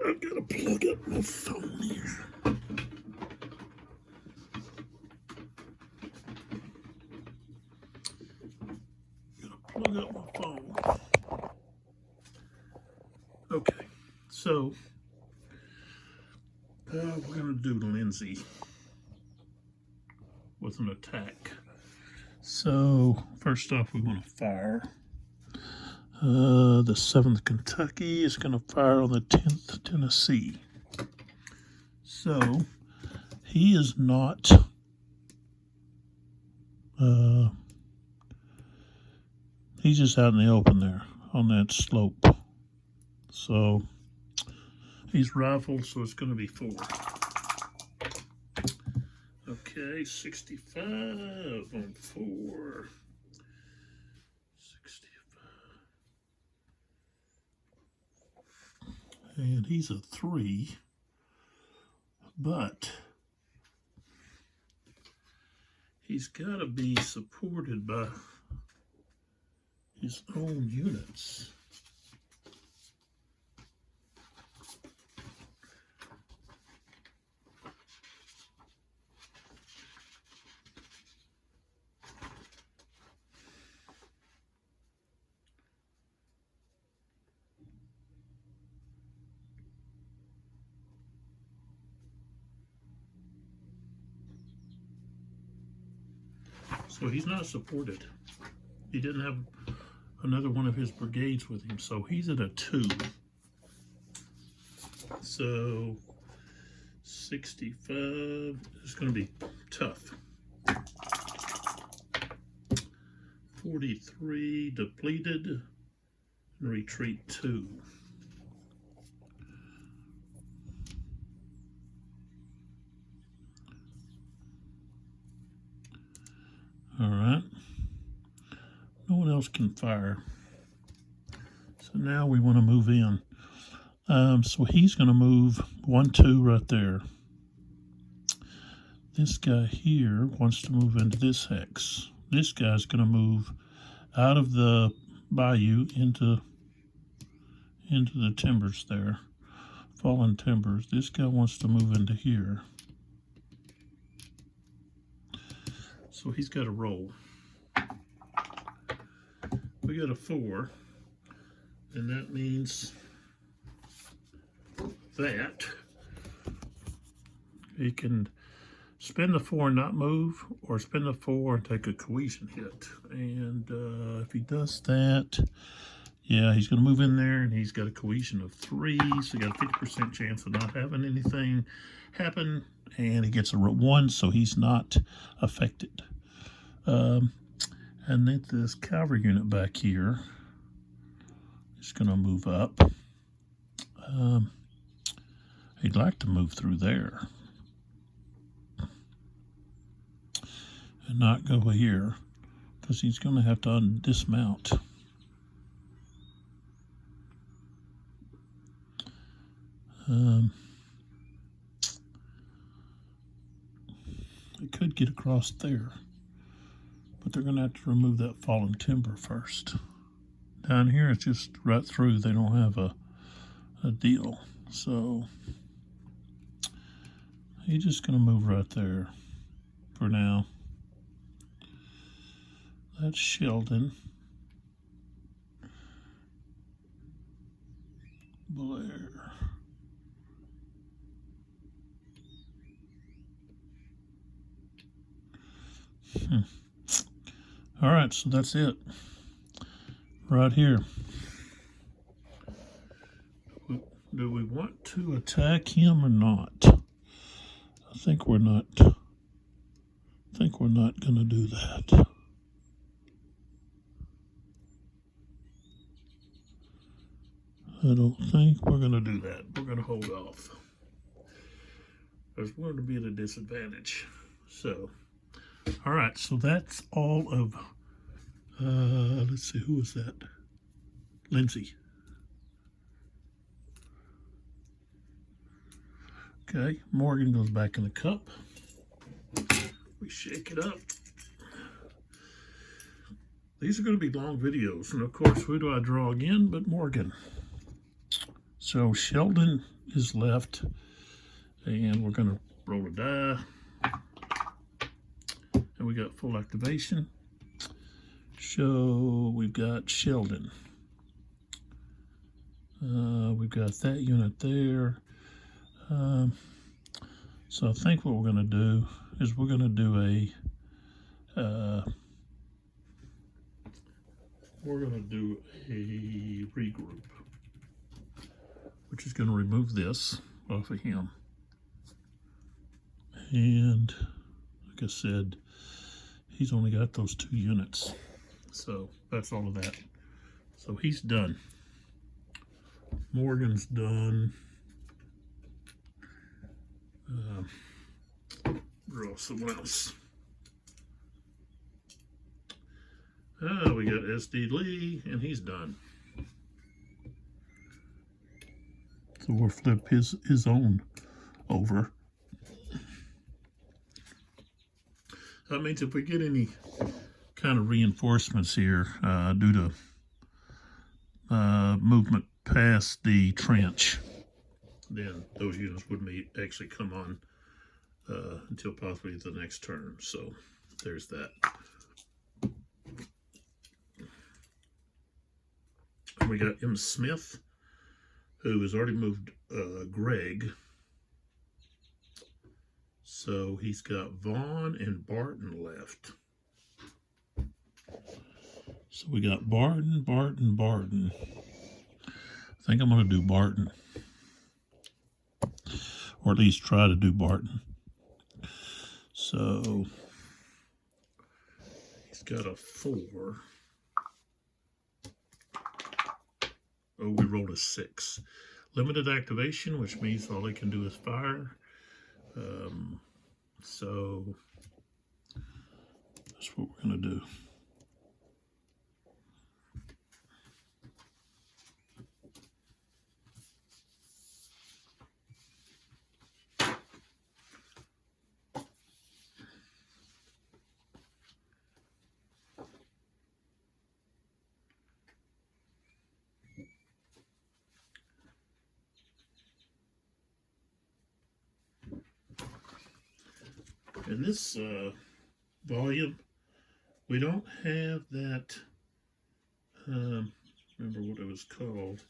I've got to plug up my phone here. Plug up my phone. Okay, so we're going to do Lindsay with an attack. So first off, we want to fire. The 7th Kentucky is going to fire on the 10th Tennessee. So he is not he's just out in the open there on that slope. So he's rifled, so it's going to be 4. Okay, 65 on 4. 65. And he's a 3. But he's got to be supported by his own units. So he's not supported. He didn't have another one of his brigades with him, so he's at a 2. So 65 is going to be tough. 43 depleted and retreat 2. All right. No one else can fire. So now we want to move in. So he's going to move 1, 2 right there. This guy here wants to move into this hex. This guy's going to move out of the bayou into the timbers there. Fallen timbers. This guy wants to move into here. So he's got to roll. We got a 4, and that means that he can spend the 4 and not move, or spend the 4 and take a cohesion hit. And if he does that, yeah, he's going to move in there, and he's got a cohesion of 3, so he got a 50% chance of not having anything happen, and he gets a 1, so he's not affected. And then this cavalry unit back here is going to move up. He'd like to move through there and not go here, because he's going to have to dismount. They could get across there, but they're going to have to remove that fallen timber first. Down here, it's just right through. They don't have a deal. So he's just going to move right there for now. That's Sheldon. Blair. All right, so that's it. Right here. Do we want to attack him or not? I think we're not going to do that. I don't think we're going to do that. We're going to hold off, because we're going to be at a disadvantage. So, all right, so that's all of, let's see, who was that? Lindsay. Okay, Morgan goes back in the cup. We shake it up. These are going to be long videos, and of course, who do I draw again but Morgan? So Sheldon is left, and we're going to roll a die. And we got full activation. So we've got Sheldon. We've got that unit there. So I think what we're going to do is we're going to do a regroup, which is going to remove this off of him. And like I said, he's only got those 2 units. So that's all of that. So he's done. Morgan's done. Draw someone else. We got SD Lee, and he's done. So we'll flip his own over. That means if we get any kind of reinforcements here due to movement past the trench, then those units would actually come on until possibly the next turn. So there's that. And we got M. Smith, who has already moved Greg. So he's got Vaughn and Barton left. So we got Barton. I think I'm going to do Barton. Or at least try to do Barton. So he's got a 4. Oh, we rolled a 6. Limited activation, which means all they can do is fire. So that's what we're going to do. In this volume, we don't have that, remember what it was called,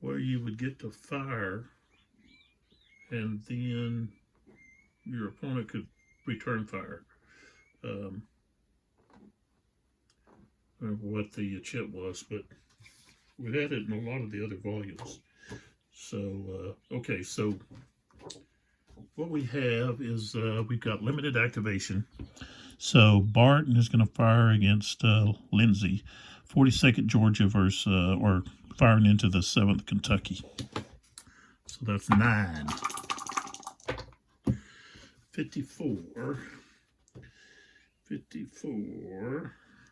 where you would get to fire and then your opponent could return fire. I don't remember what the chip was, but we had it in a lot of the other volumes. So, okay, so what we have is we've got limited activation. So Barton is going to fire against Lindsay, 42nd Georgia versus, or firing into the 7th Kentucky. So that's 9. 54.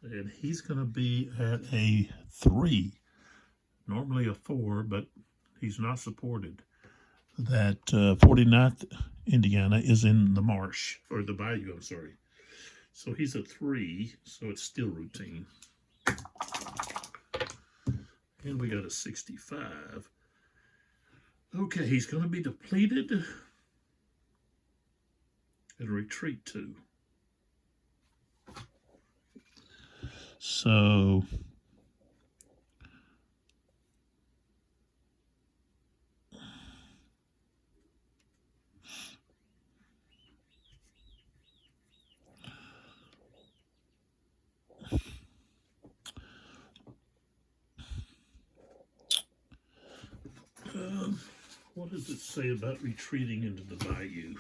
And he's going to be at a 3. Normally a 4, but he's not supported. That 49th Indiana is in the marsh, or the bayou, I'm sorry. So he's a 3, so it's still routine. And we got a 65. Okay, he's going to be depleted and retreat 2. So what does it say about retreating into the bayou?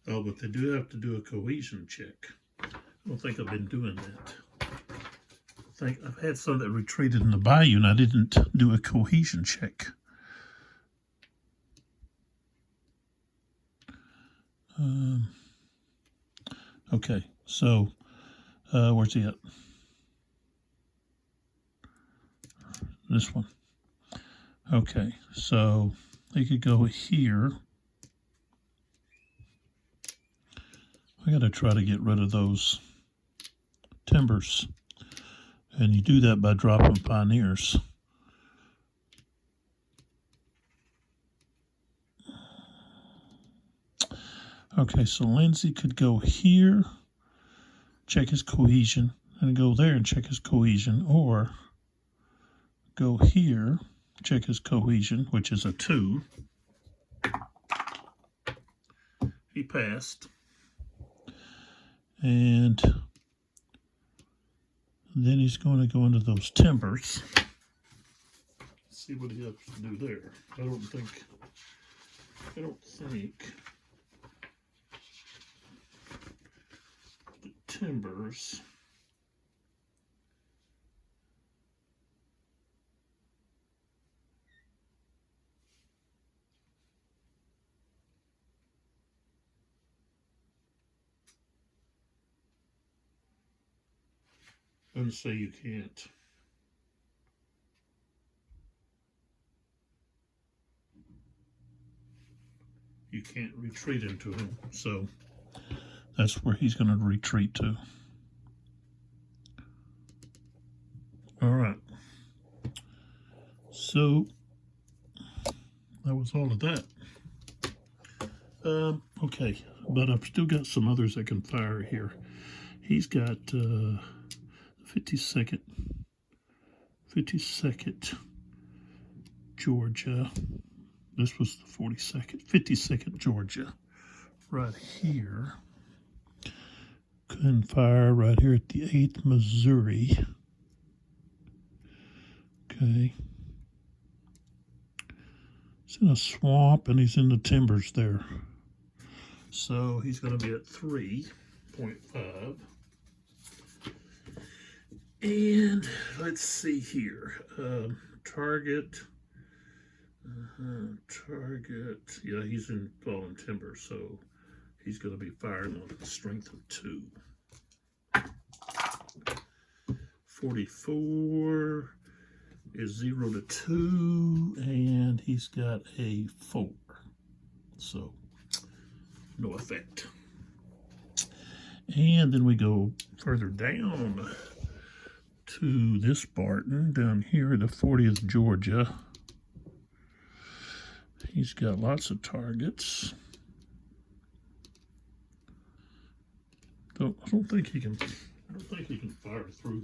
Oh, but they do have to do a cohesion check. I don't think I've been doing that. I think I've had some that retreated in the bayou and I didn't do a cohesion check. Um, okay, so where's he at? This one. Okay, so they could go here. I got to try to get rid of those timbers. And you do that by dropping pioneers. Okay, so Lindsay could go here, check his cohesion, and go there and check his cohesion, or go here, check his cohesion, which is a 2. He passed. And then he's going to go into those timbers. See what he has to do there. I don't think the timbers. And say you can't. You can't retreat into him, so that's where he's going to retreat to. All right. So that was all of that. Okay, but I've still got some others I can fire here. He's got 52nd Georgia. This was the 52nd Georgia. Right here. Couldn't fire right here at the 8th Missouri. Okay. He's in a swamp and he's in the timbers there. So he's going to be at 3.5. And let's see here. Target. Yeah, he's in fallen timber, so he's going to be firing on a strength of 2. 44 is 0 to 2, and he's got a 4. So, no effect. And then we go further down to this Barton down here, the 40th Georgia. He's got lots of targets. I don't think he can fire through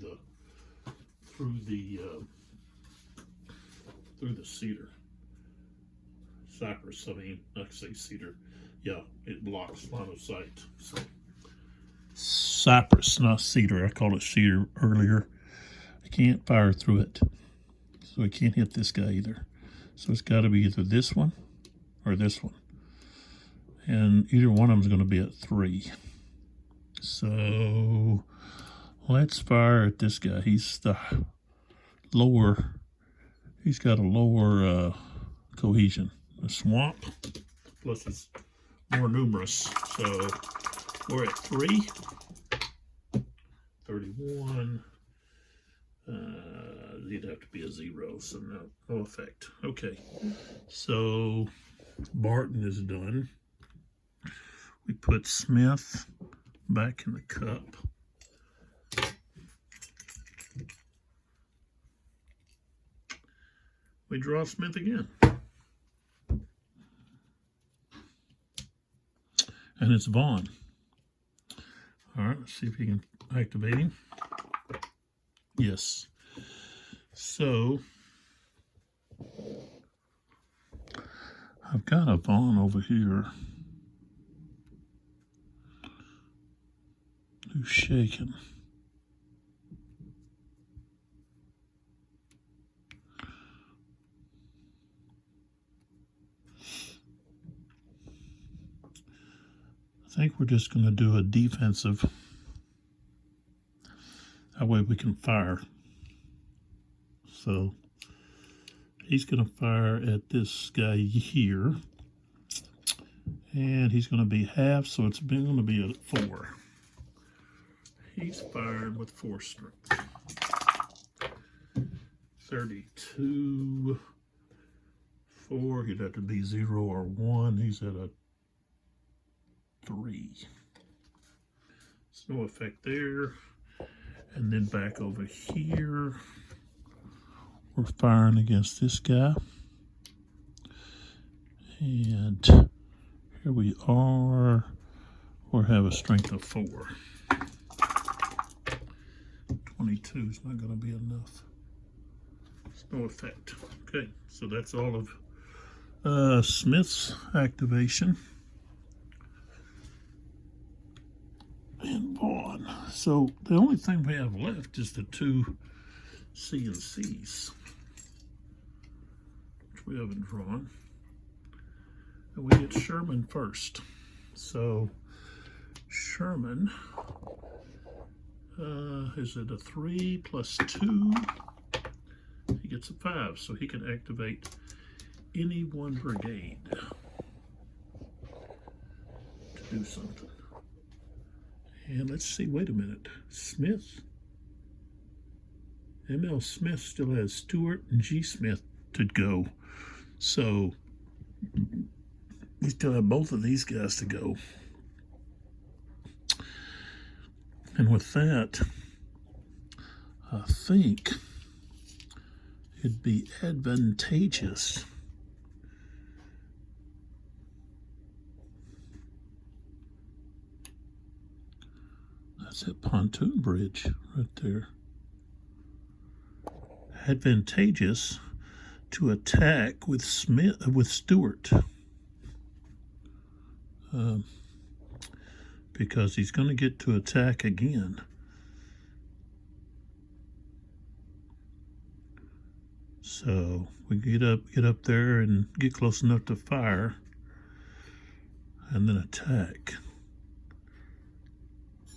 the cedar. Cypress, I mean, I say cedar. Yeah, it blocks line of sight. So cypress, not cedar. I called it cedar earlier. I can't fire through it. So I can't hit this guy either. So it's got to be either this one or this one. And either one of them is going to be at 3. So let's fire at this guy. He's the lower, he's got a lower cohesion. A swamp, plus it's more numerous. So we're at 3. 31. It'd have to be a 0, so no effect. Okay, so Barton is done. We put Smith back in the cup. We draw Smith again. And it's Vaughn. All right, let's see if he can activate him. Yes. So I've got a Vaughn over here who's shaking. I think we're just going to do a defensive. That way we can fire. So he's going to fire at this guy here. And he's going to be half, so it's going to be a 4. He's fired with 4 strength. 32, 4. He'd have to be 0 or 1. He's at a 3. There's no effect there. And then back over here, we're firing against this guy. And here we are. We have a strength of 4. 22 is not going to be enough. There's no effect. Okay, so that's all of Smith's activation. And Vaughn. So the only thing we have left is the 2 CNCs, which we haven't drawn. And we get Sherman first. So Sherman is it a 3 plus 2? He gets a 5, so he can activate any one brigade to do something. And let's see, wait a minute. Smith? M.L. Smith still has Stewart and G. Smith to go. So we still have both of these guys to go. And with that, I think it'd be advantageous that's that pontoon bridge right there. Advantageous to attack with Stewart. Because he's going to get to attack again. So we get up there and get close enough to fire, and then attack.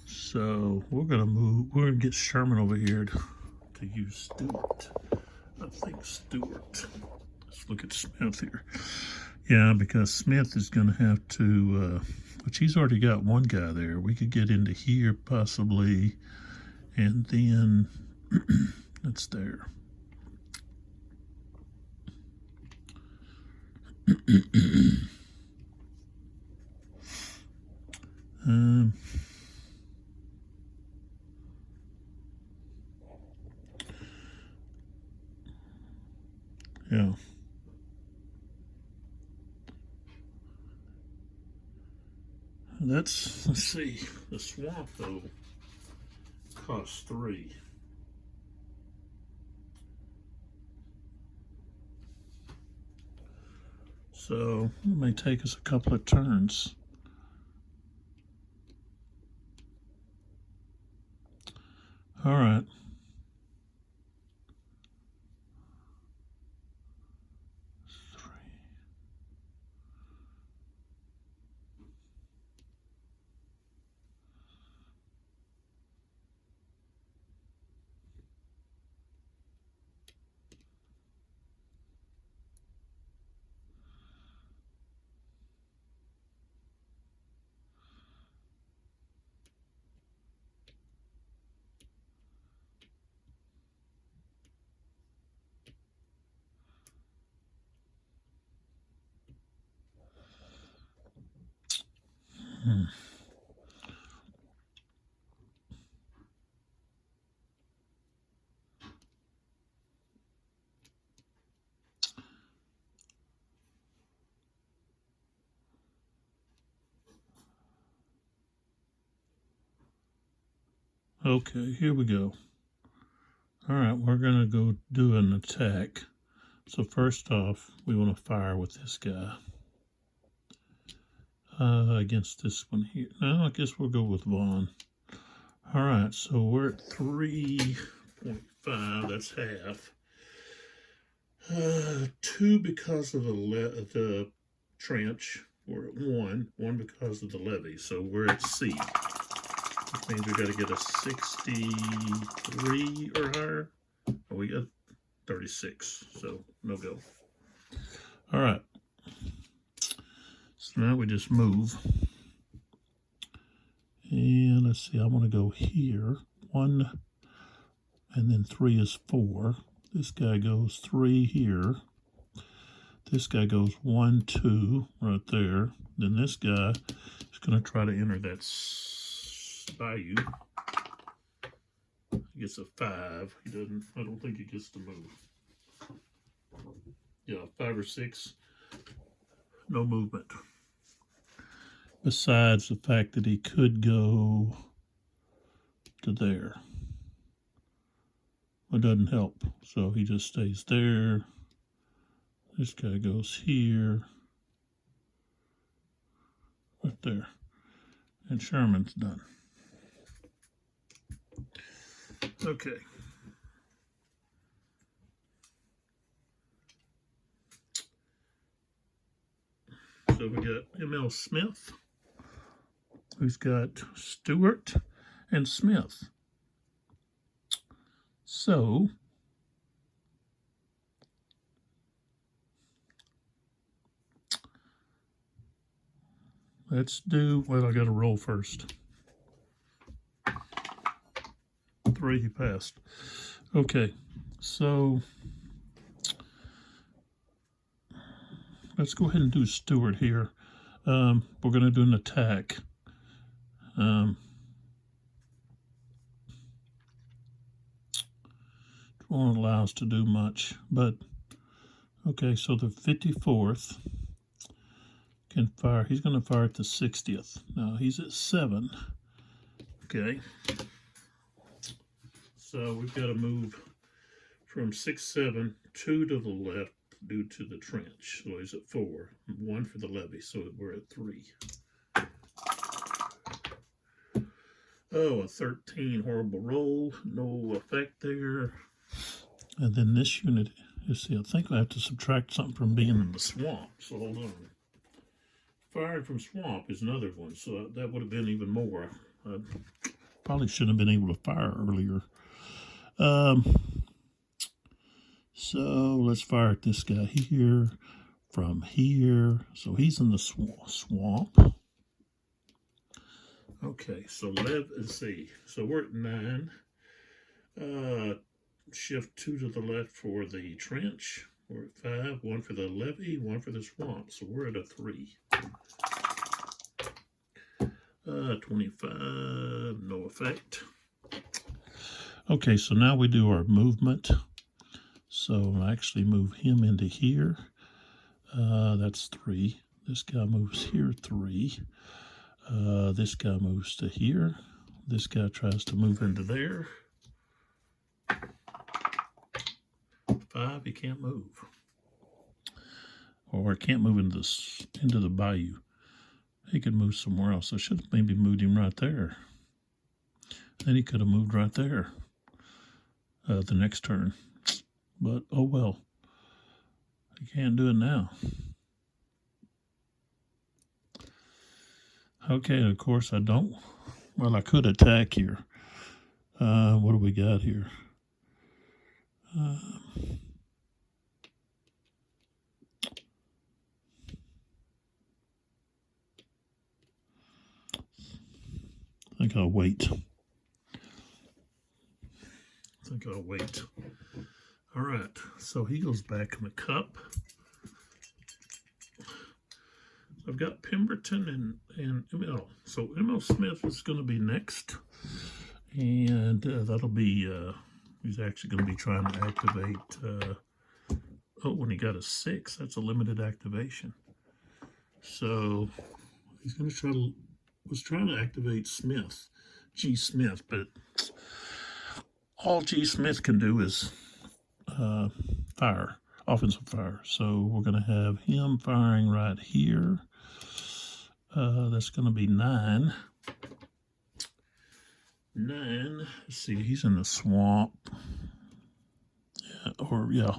So we're going to move. We're going to get Sherman over here to use Stewart. I think Stewart. Let's look at Smith here. Yeah, because Smith is going to have to. Which he's already got one guy there. We could get into here possibly, and then that's there. Yeah. Let's see. The swamp, though, costs 3. So it may take us a couple of turns. All right. Okay, here we go. All right, we're going to go do an attack. So first off, we want to fire with this guy. Against this one here. No, I guess we'll go with Vaughn. All right, so we're at 3.5. That's half. 2 because of the trench. We're at 1. 1 because of the levee. So we're at C. Which means we got to get a 63 or higher. Oh, we got 36. So no go. All right. So So now we just move. And let's see, I want to go here. 1, and then 3 is 4. This guy goes 3 here. This guy goes 1, 2 right there. Then this guy is going to try to enter that Bayou. He gets a 5. He doesn't. I don't think he gets to move. Yeah, 5 or 6. No movement. Besides the fact that he could go to there. It doesn't help. So he just stays there. This guy goes here. Right there. And Sherman's done. Okay. So we got M.L. Smith, who's got Stewart and Smith. So let's do, well, I got to roll first. 3, he passed. Okay, so let's go ahead and do Stewart here. We're going to do an attack. Won't allow us to do much, but okay, so the 54th can fire. He's going to fire at the 60th. Now he's at 7. Okay. So we've got to move from 6, 7, 2 to the left due to the trench. So he's at 4. 1 for the levee, so we're at 3. Oh, a 13 horrible roll. No effect there. And then this unit, you see, I think I have to subtract something from being in the swamp. So hold on. Firing from swamp is another one. So that would have been even more. I probably shouldn't have been able to fire earlier. So let's fire at this guy here from here. So he's in the swamp. Okay, so let's see. So we're at 9. Shift 2 to the left for the trench. We're at 5. 1 for the levee, 1 for the swamp. So we're at a 3. 25, no effect. Okay, so now we do our movement. So I actually move him into here. That's 3. This guy moves here 3. This guy moves to here. This guy tries to move into there. 5, he can't move. Or can't move into the bayou. He could move somewhere else. I should have maybe moved him right there. Then he could have moved right there the next turn. But, oh well. He can't do it now. Okay, of course I don't. Well, I could attack here. What do we got here? I think I'll wait. All right, so he goes back in the cup. I've got Pemberton and M.L. So M.L. Smith is going to be next. And that'll be, he's actually going to be trying to activate, when he got a 6, that's a limited activation. So he's going to was trying to activate Smith, G. Smith, but all G. Smith can do is fire, offensive fire. So we're going to have him firing right here. That's going to be 9. 9. Let's see, he's in the swamp. Yeah.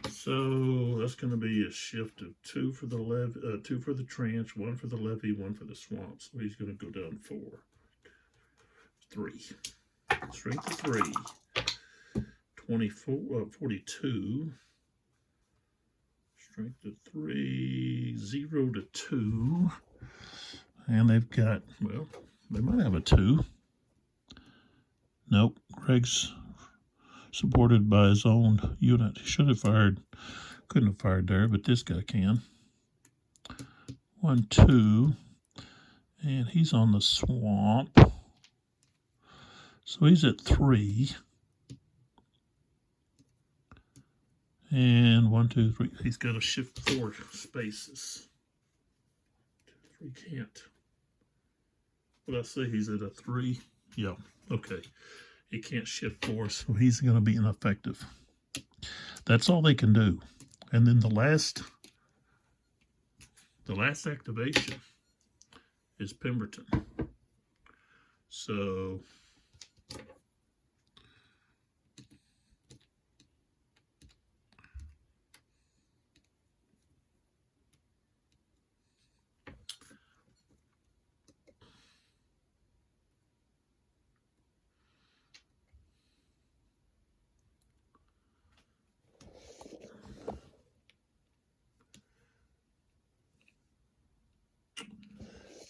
So that's going to be a shift of 2 for the 2 for the trench, 1 for the levee, 1 for the swamp. So he's going to go down 4. 3. Strength of 3. 24, 42. Strength of 3, 0 to 2. And they've got, well, they might have a 2. Nope, Greg's supported by his own unit. He should have fired, couldn't have fired there, but this guy can. 1, 2, and he's on the swamp. So he's at 3. And 1, 2, 3. He's got to shift 4 spaces. 2, 3 can't. What I say? He's at a 3. Yeah. Okay. He can't shift 4, so he's going to be ineffective. That's all they can do. And then the last activation is Pemberton. So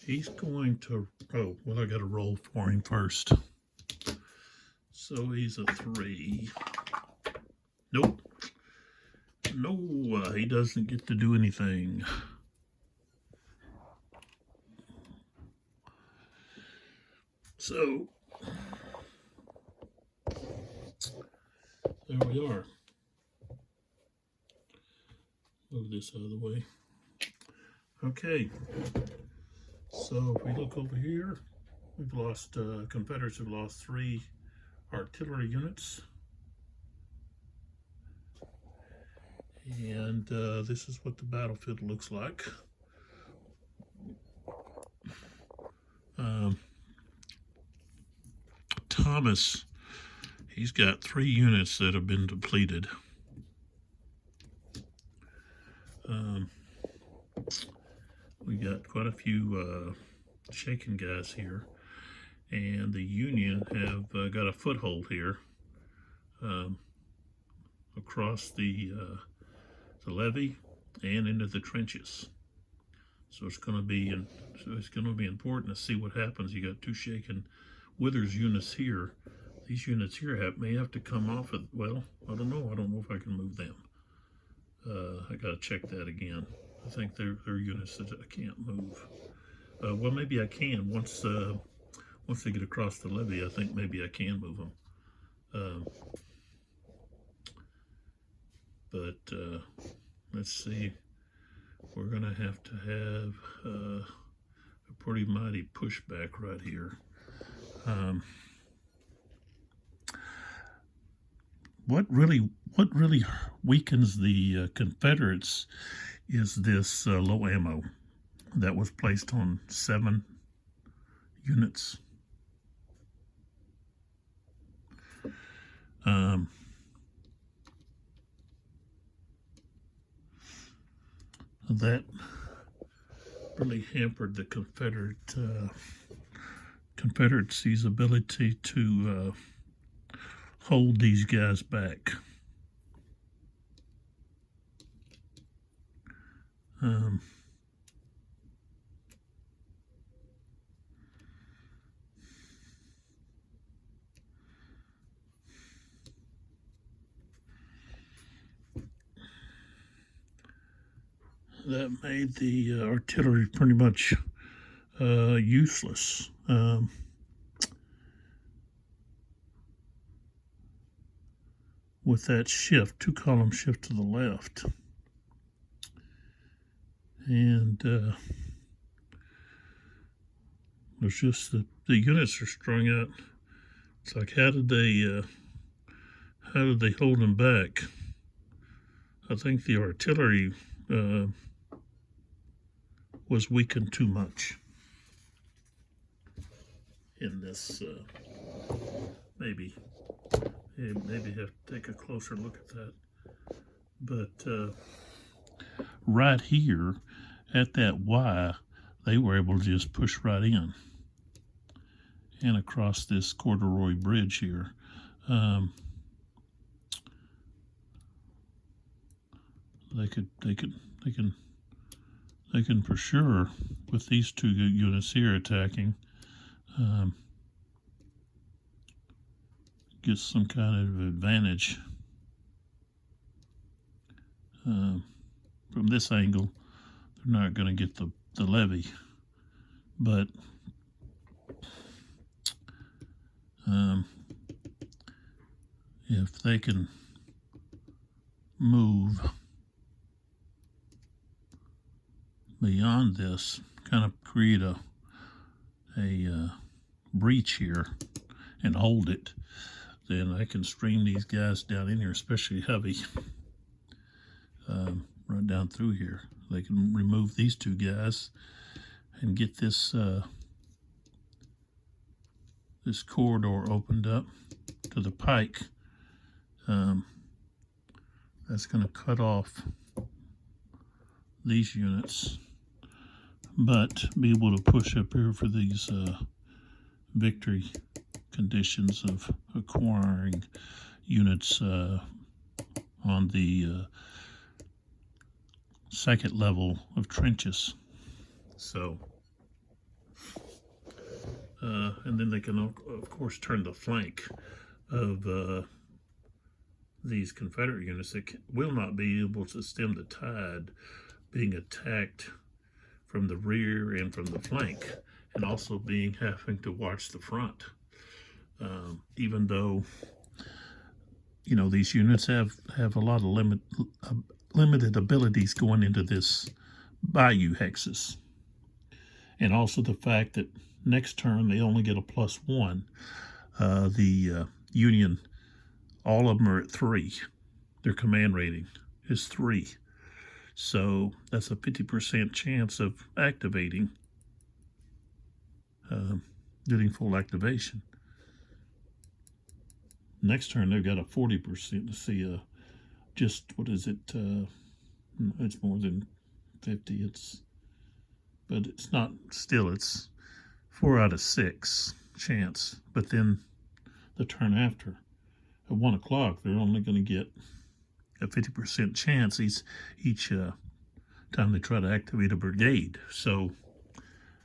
he's going to, oh, well, I got to roll for him first. So he's a 3. Nope. No, he doesn't get to do anything. So, there we are. Move this out of the way. Okay. So if we look over here, we've lost, Confederates have lost 3 artillery units. And this is what the battlefield looks like. Thomas, he's got 3 units that have been depleted. We got quite a few shaken guys here, and the Union have got a foothold here across the levee and into the trenches. So it's going to be important to see what happens. You got 2 shaken Withers units here. These units here may have to come off of, well, I don't know. I don't know if I can move them. I got to check that again. I think they're units that I can't move. Well, maybe I can once they get across the levee. I think maybe I can move them. But let's see. We're gonna have a pretty mighty pushback right here. What really weakens the Confederates is this low ammo that was placed on 7 units. That really hampered the Confederacy's ability to hold these guys back. That made the artillery pretty much useless. With that shift, 2-column shift to the left. And there's just the units are strung out. It's like, how did they hold them back? I think the artillery was weakened too much in this. Maybe have to take a closer look at that. But right here at that Y, they were able to just push right in and across this corduroy bridge here. They can for sure, with these two units here attacking, get some kind of advantage. From this angle, they're not going to get the levee, but if they can move beyond this, kind of create a breach here and hold it, then I can stream these guys down in here, especially heavy, right down through here. They can remove these two guys and get this this corridor opened up to the pike. That's going to cut off these units, but be able to push up here for these victory conditions of acquiring units on the second level of trenches. So, and then they can, of course, turn the flank of these Confederate units that will not be able to stem the tide, being attacked from the rear and from the flank, and also having to watch the front. Even though, you know, these units have a lot of limited abilities going into this Bayou hexes, and also the fact that next turn they only get a +1. The Union, all of them are at 3. Their command rating is 3. So that's a 50% chance of activating, getting full activation. Next turn they've got a 40% to see just, what is it, it's more than 50, but it's not, still it's 4 out of 6 chance. But then the turn after, at 1 o'clock, they're only going to get a 50% chance each time they try to activate a brigade. So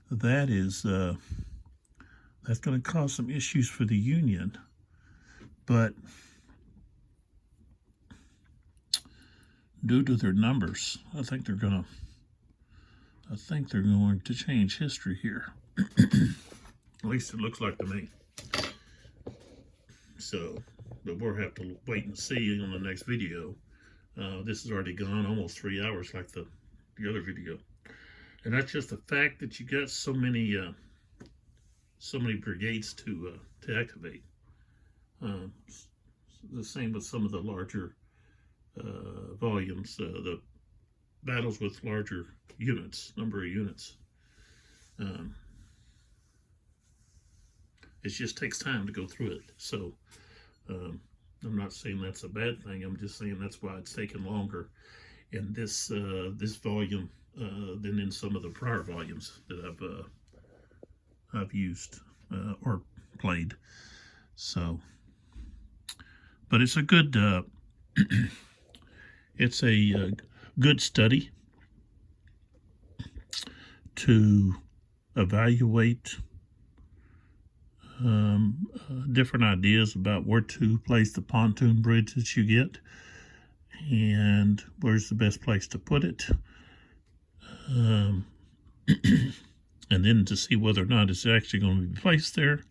that is that's going to cause some issues for the Union, but due to their numbers, I think they're going to change history here. At least it looks like to me. So, but we'll have to wait and see on the next video. This has already gone almost 3 hours, like the other video, and that's just the fact that you got so many brigades to activate. The same with some of the larger volumes, the battles with larger units, number of units. It just takes time to go through it. So I'm not saying that's a bad thing. I'm just saying that's why it's taken longer in this volume than in some of the prior volumes that I've used or played. So, but it's a good it's a good study to evaluate different ideas about where to place the pontoon bridge that you get and where's the best place to put it, and then to see whether or not it's actually going to be placed there,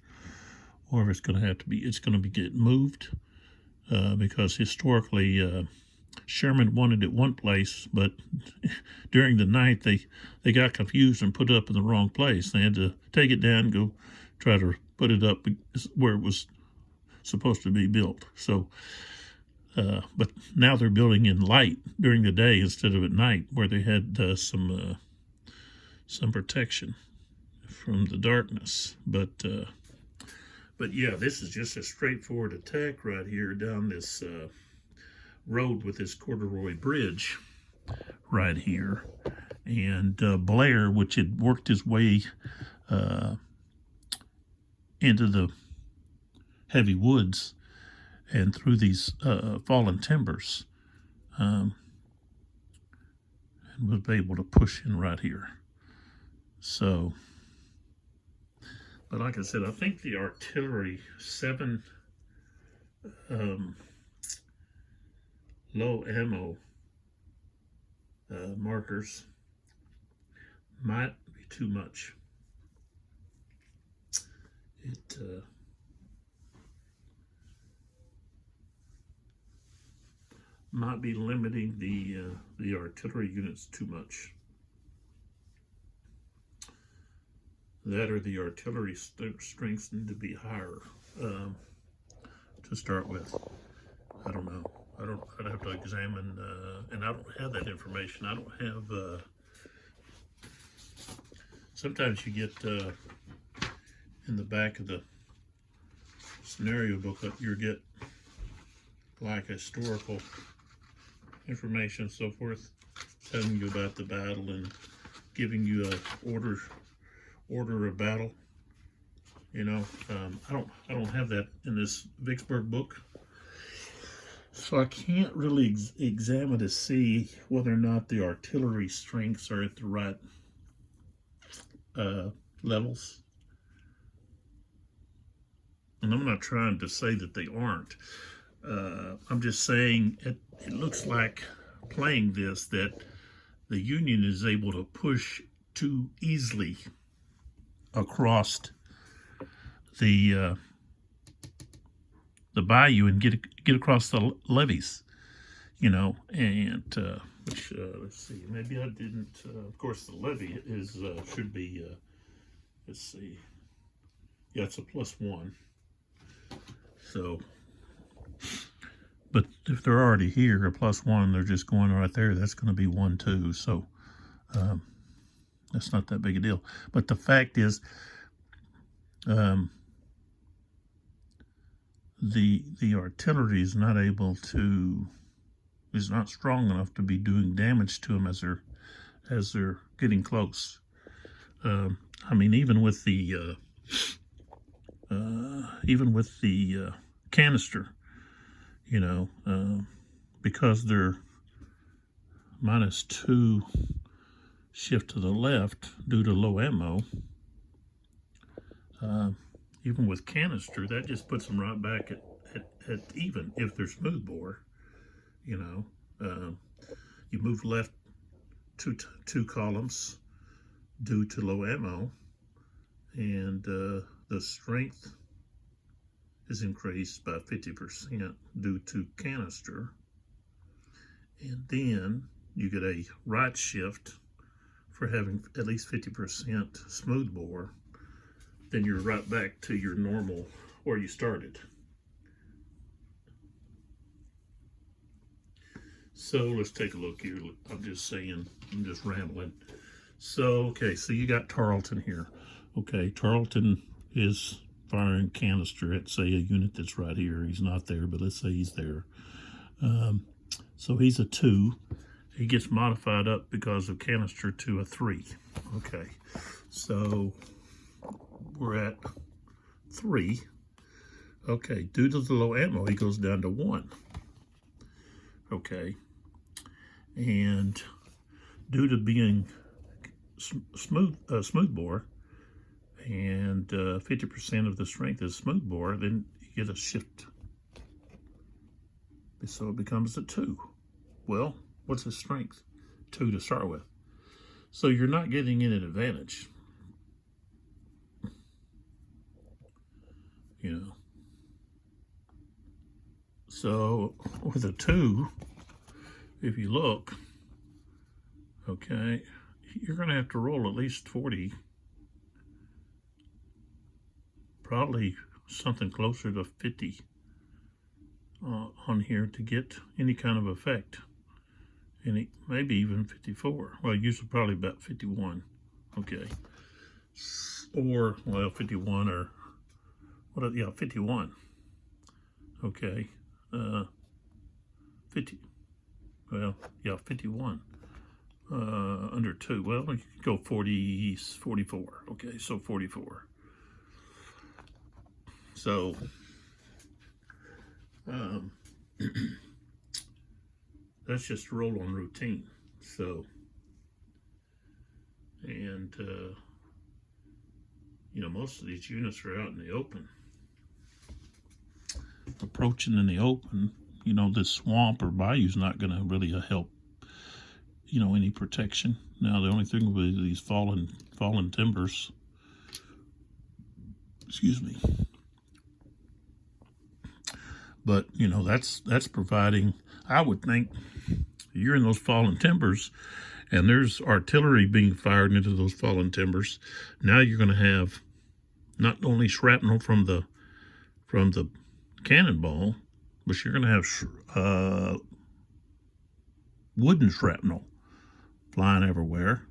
or if it's going to be get moved, because historically Sherman wanted it one place, but during the night they got confused and put it up in the wrong place. They had to take it down and go try to put it up where it was supposed to be built. So, but now they're building in light during the day instead of at night, where they had some protection from the darkness. But yeah, this is just a straightforward attack right here down this road with this corduroy bridge right here. And Blair, which had worked his way into the heavy woods and through these fallen timbers, and we'll be able to push in right here. So, but like I said, I think the artillery 7 low ammo markers might be too much. It might be limiting the artillery units too much. That or the artillery strengths need to be higher to start with. I don't know. I'd have to examine, and I don't have that information. I don't have. Sometimes you get in the back of the scenario booklet, you get like historical information and so forth, telling you about the battle and giving you a order of battle. You know, I don't have that in this Vicksburg book, so I can't really examine to see whether or not the artillery strengths are at the right levels. And I'm not trying to say that they aren't. I'm just saying it looks like playing this that the Union is able to push too easily across the bayou and get across the levees, you know, and which let's see, maybe I didn't. Of course, the levee is should be. Let's see, yeah, it's a +1. So, but if they're already here, a +1, they're just going right there. That's going to be 1, 2. So that's not that big a deal. But the fact is, the artillery is not able to, is not strong enough to be doing damage to them as they're getting close. I mean, even with the canister, you know, because they're -2 shift to the left due to low ammo. Even with canister, that just puts them right back at even if they're smoothbore. You know, you move left two columns due to low ammo, and the strength is increased by 50% due to canister. And then you get a right shift for having at least 50% smoothbore. Then you're right back to your normal where you started. So let's take a look here. I'm just saying, I'm just rambling. So, okay, so you got Tarleton here. Okay, Tarleton is firing canister at, say, a unit that's right here. He's not there, but let's say he's there. So he's a 2. He gets modified up because of canister to a 3. Okay, so we're at 3. Okay, due to the low ammo, he goes down to 1. Okay, and due to being smoothbore, and 50% of the strength is smoothbore, then you get a shift. So it becomes a 2. Well, what's his strength? 2 to start with. So you're not getting an advantage. You know. So with a 2, if you look, okay, you're going to have to roll at least 40. Probably something closer to 50 on here to get any kind of effect. And maybe even 54. Well, usually probably about 51. Okay. Or, well, 51 or, what? Yeah, 51. Okay. 50. Well, yeah, 51. Under 2. Well, you could go 44. Okay, so 44. So, that's just roll on routine. So, And, most of these units are out in the open. Approaching in the open, this swamp or bayou is not going to really help, any protection. Now, the only thing with these fallen timbers, excuse me, but, that's providing, I would think, you're in those fallen timbers, and there's artillery being fired into those fallen timbers. Now you're going to have not only shrapnel from the cannonball, but you're going to have wooden shrapnel flying everywhere.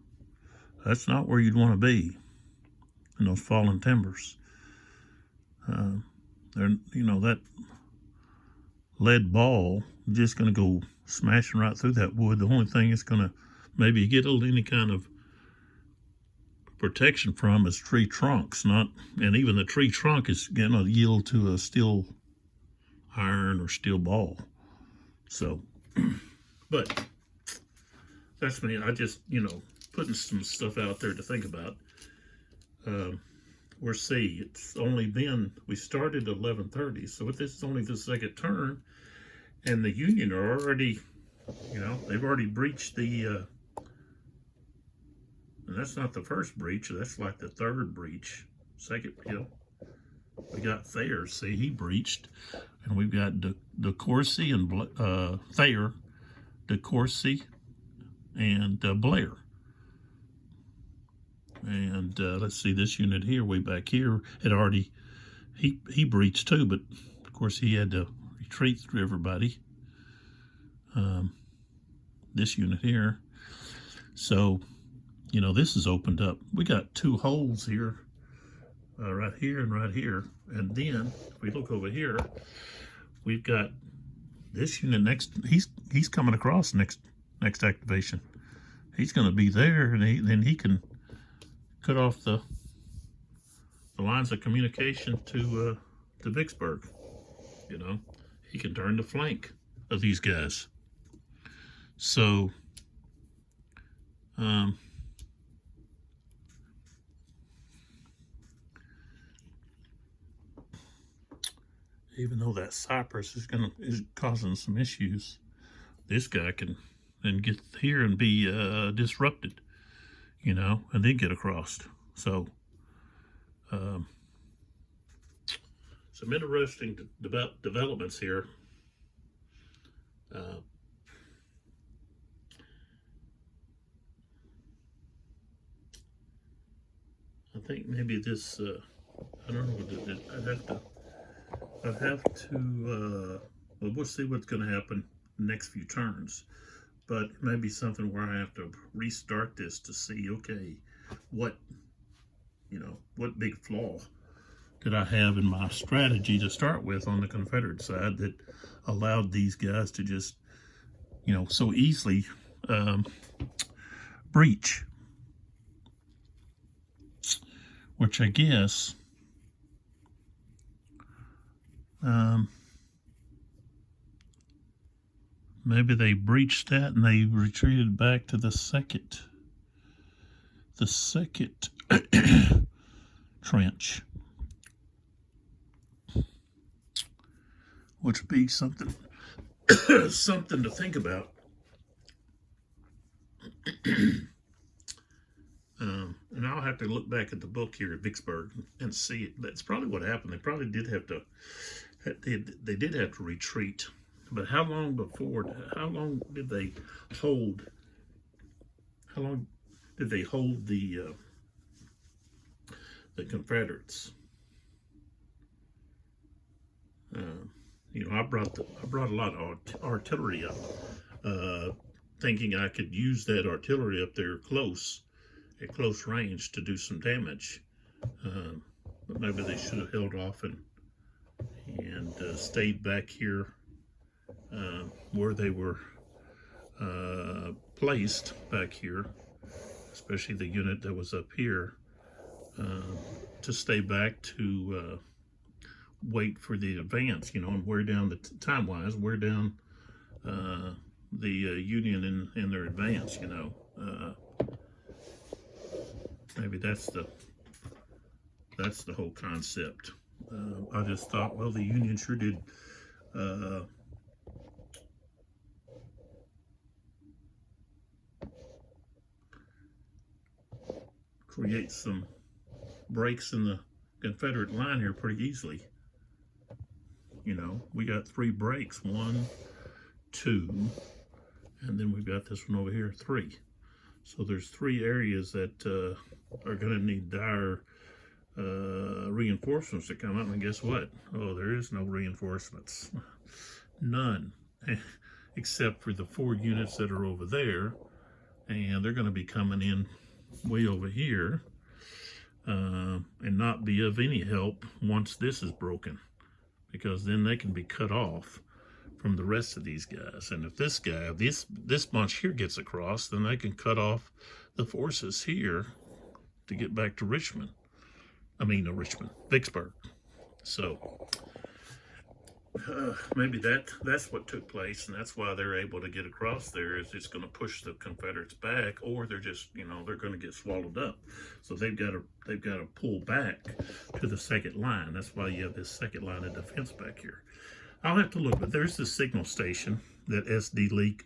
That's not where you'd want to be, in those fallen timbers. That lead ball is just going to go smashing right through that wood. The only thing it's going to maybe get any kind of protection from is tree trunks, and even the tree trunk is going to yield to a steel iron or steel ball. So, but that's me. I just, putting some stuff out there to think about. We're it's only been, we started at 11:30, so this is only the second turn, and the Union are already, they've already breached the, and that's not the first breach, that's like the third breach. Second, we got Thayer, see, he breached, and we've got DeCourcy and Thayer, DeCourcy, and Blair. And let's see, this unit here, way back here, had already, he breached too, but of course he had to retreat through everybody. This unit here. So, this is opened up. We got two holes here, right here and right here. And then, if we look over here, we've got this unit next, he's coming across next activation. He's going to be there, and then he can cut off the lines of communication to Vicksburg. He can turn the flank of these guys. So, even though that cypress is causing some issues, this guy can then get here and be disrupted, and then get across. So, some interesting developments here. I think maybe this, I don't know, I'd have to, well, we'll see what's going to happen next few turns. But it may be something where I have to restart this to see, okay, what big flaw did I have in my strategy to start with on the Confederate side that allowed these guys to just, so easily breach. Which I guess maybe they breached that and they retreated back to the second trench, which would be something something to think about. And I'll have to look back at the book here at Vicksburg and see it. That's probably what happened. They probably did have to. They did have to retreat. But how long did they hold? How long did they hold the Confederates? I brought a lot of artillery up, thinking I could use that artillery up there at close range to do some damage. But maybe they should have held off and stayed back here where they were placed back here, especially the unit that was up here, to stay back to wait for the advance, and wear down the time-wise, wear down the Union in their advance, maybe that's the whole concept. I just thought, well, the Union sure did create some breaks in the Confederate line here pretty easily. You know, we got 3 breaks, 1, 2, and then we've got this one over here, 3. So there's 3 areas that are going to need dire reinforcements to come up, and guess what? Oh, there is no reinforcements. None. Except for the 4 units that are over there, and they're going to be coming in way over here and not be of any help once this is broken, because then they can be cut off from the rest of these guys. And if this guy, this bunch here gets across, then they can cut off the forces here to get back to Richmond. Vicksburg. So maybe that's what took place, and that's why they're able to get across there. Is it's going to push the Confederates back, or they're just, you know, they're going to get swallowed up. So they've got to pull back to the second line. That's why you have this second line of defense back here. I'll have to look, but there's the signal station that SD Lee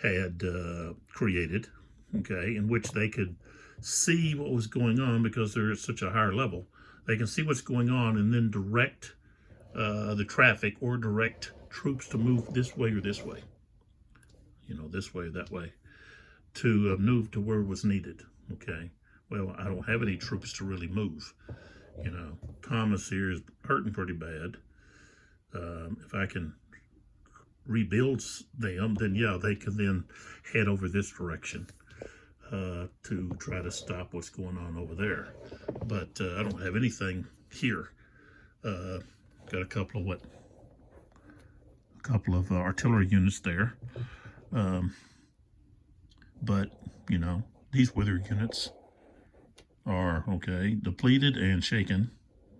had created, okay, in which they could see what was going on because they're at such a higher level. They can see what's going on and then direct the traffic or direct troops to move this way or this way. You know, this way or that way, to move to where it was needed, okay? Well, I don't have any troops to really move. You know, Thomas here is hurting pretty bad. If I can rebuild them, then yeah, they can then head over this direction to try to stop what's going on over there. But I don't have anything here. Got a couple of artillery units there. But, you know, these weather units are, okay, depleted and shaken.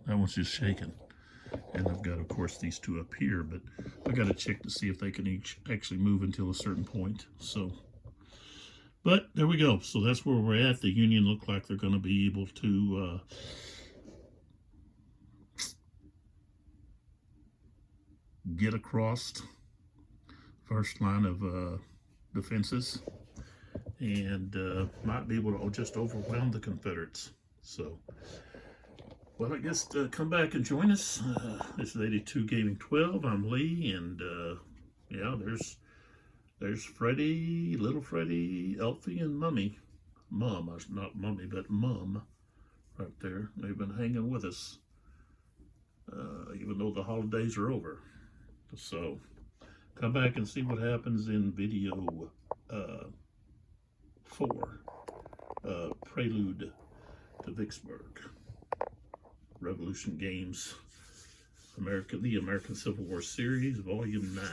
That one's just shaken. And I've got, of course, these 2 up here, but I got to check to see if they can each actually move until a certain point. So, but there we go. So that's where we're at. The Union look like they're going to be able to get across first line of defenses and might be able to just overwhelm the Confederates. So, well, I guess come back and join us. This is 82 Gaming 12. I'm Lee, and yeah, there's Freddie, little Freddie, Elfie, and Mummy. Mom, not Mummy, but Mum, right there. They've been hanging with us, even though the holidays are over. So, come back and see what happens in video 4, Prelude to Vicksburg. Revolution Games, the American Civil War Series, Volume 9.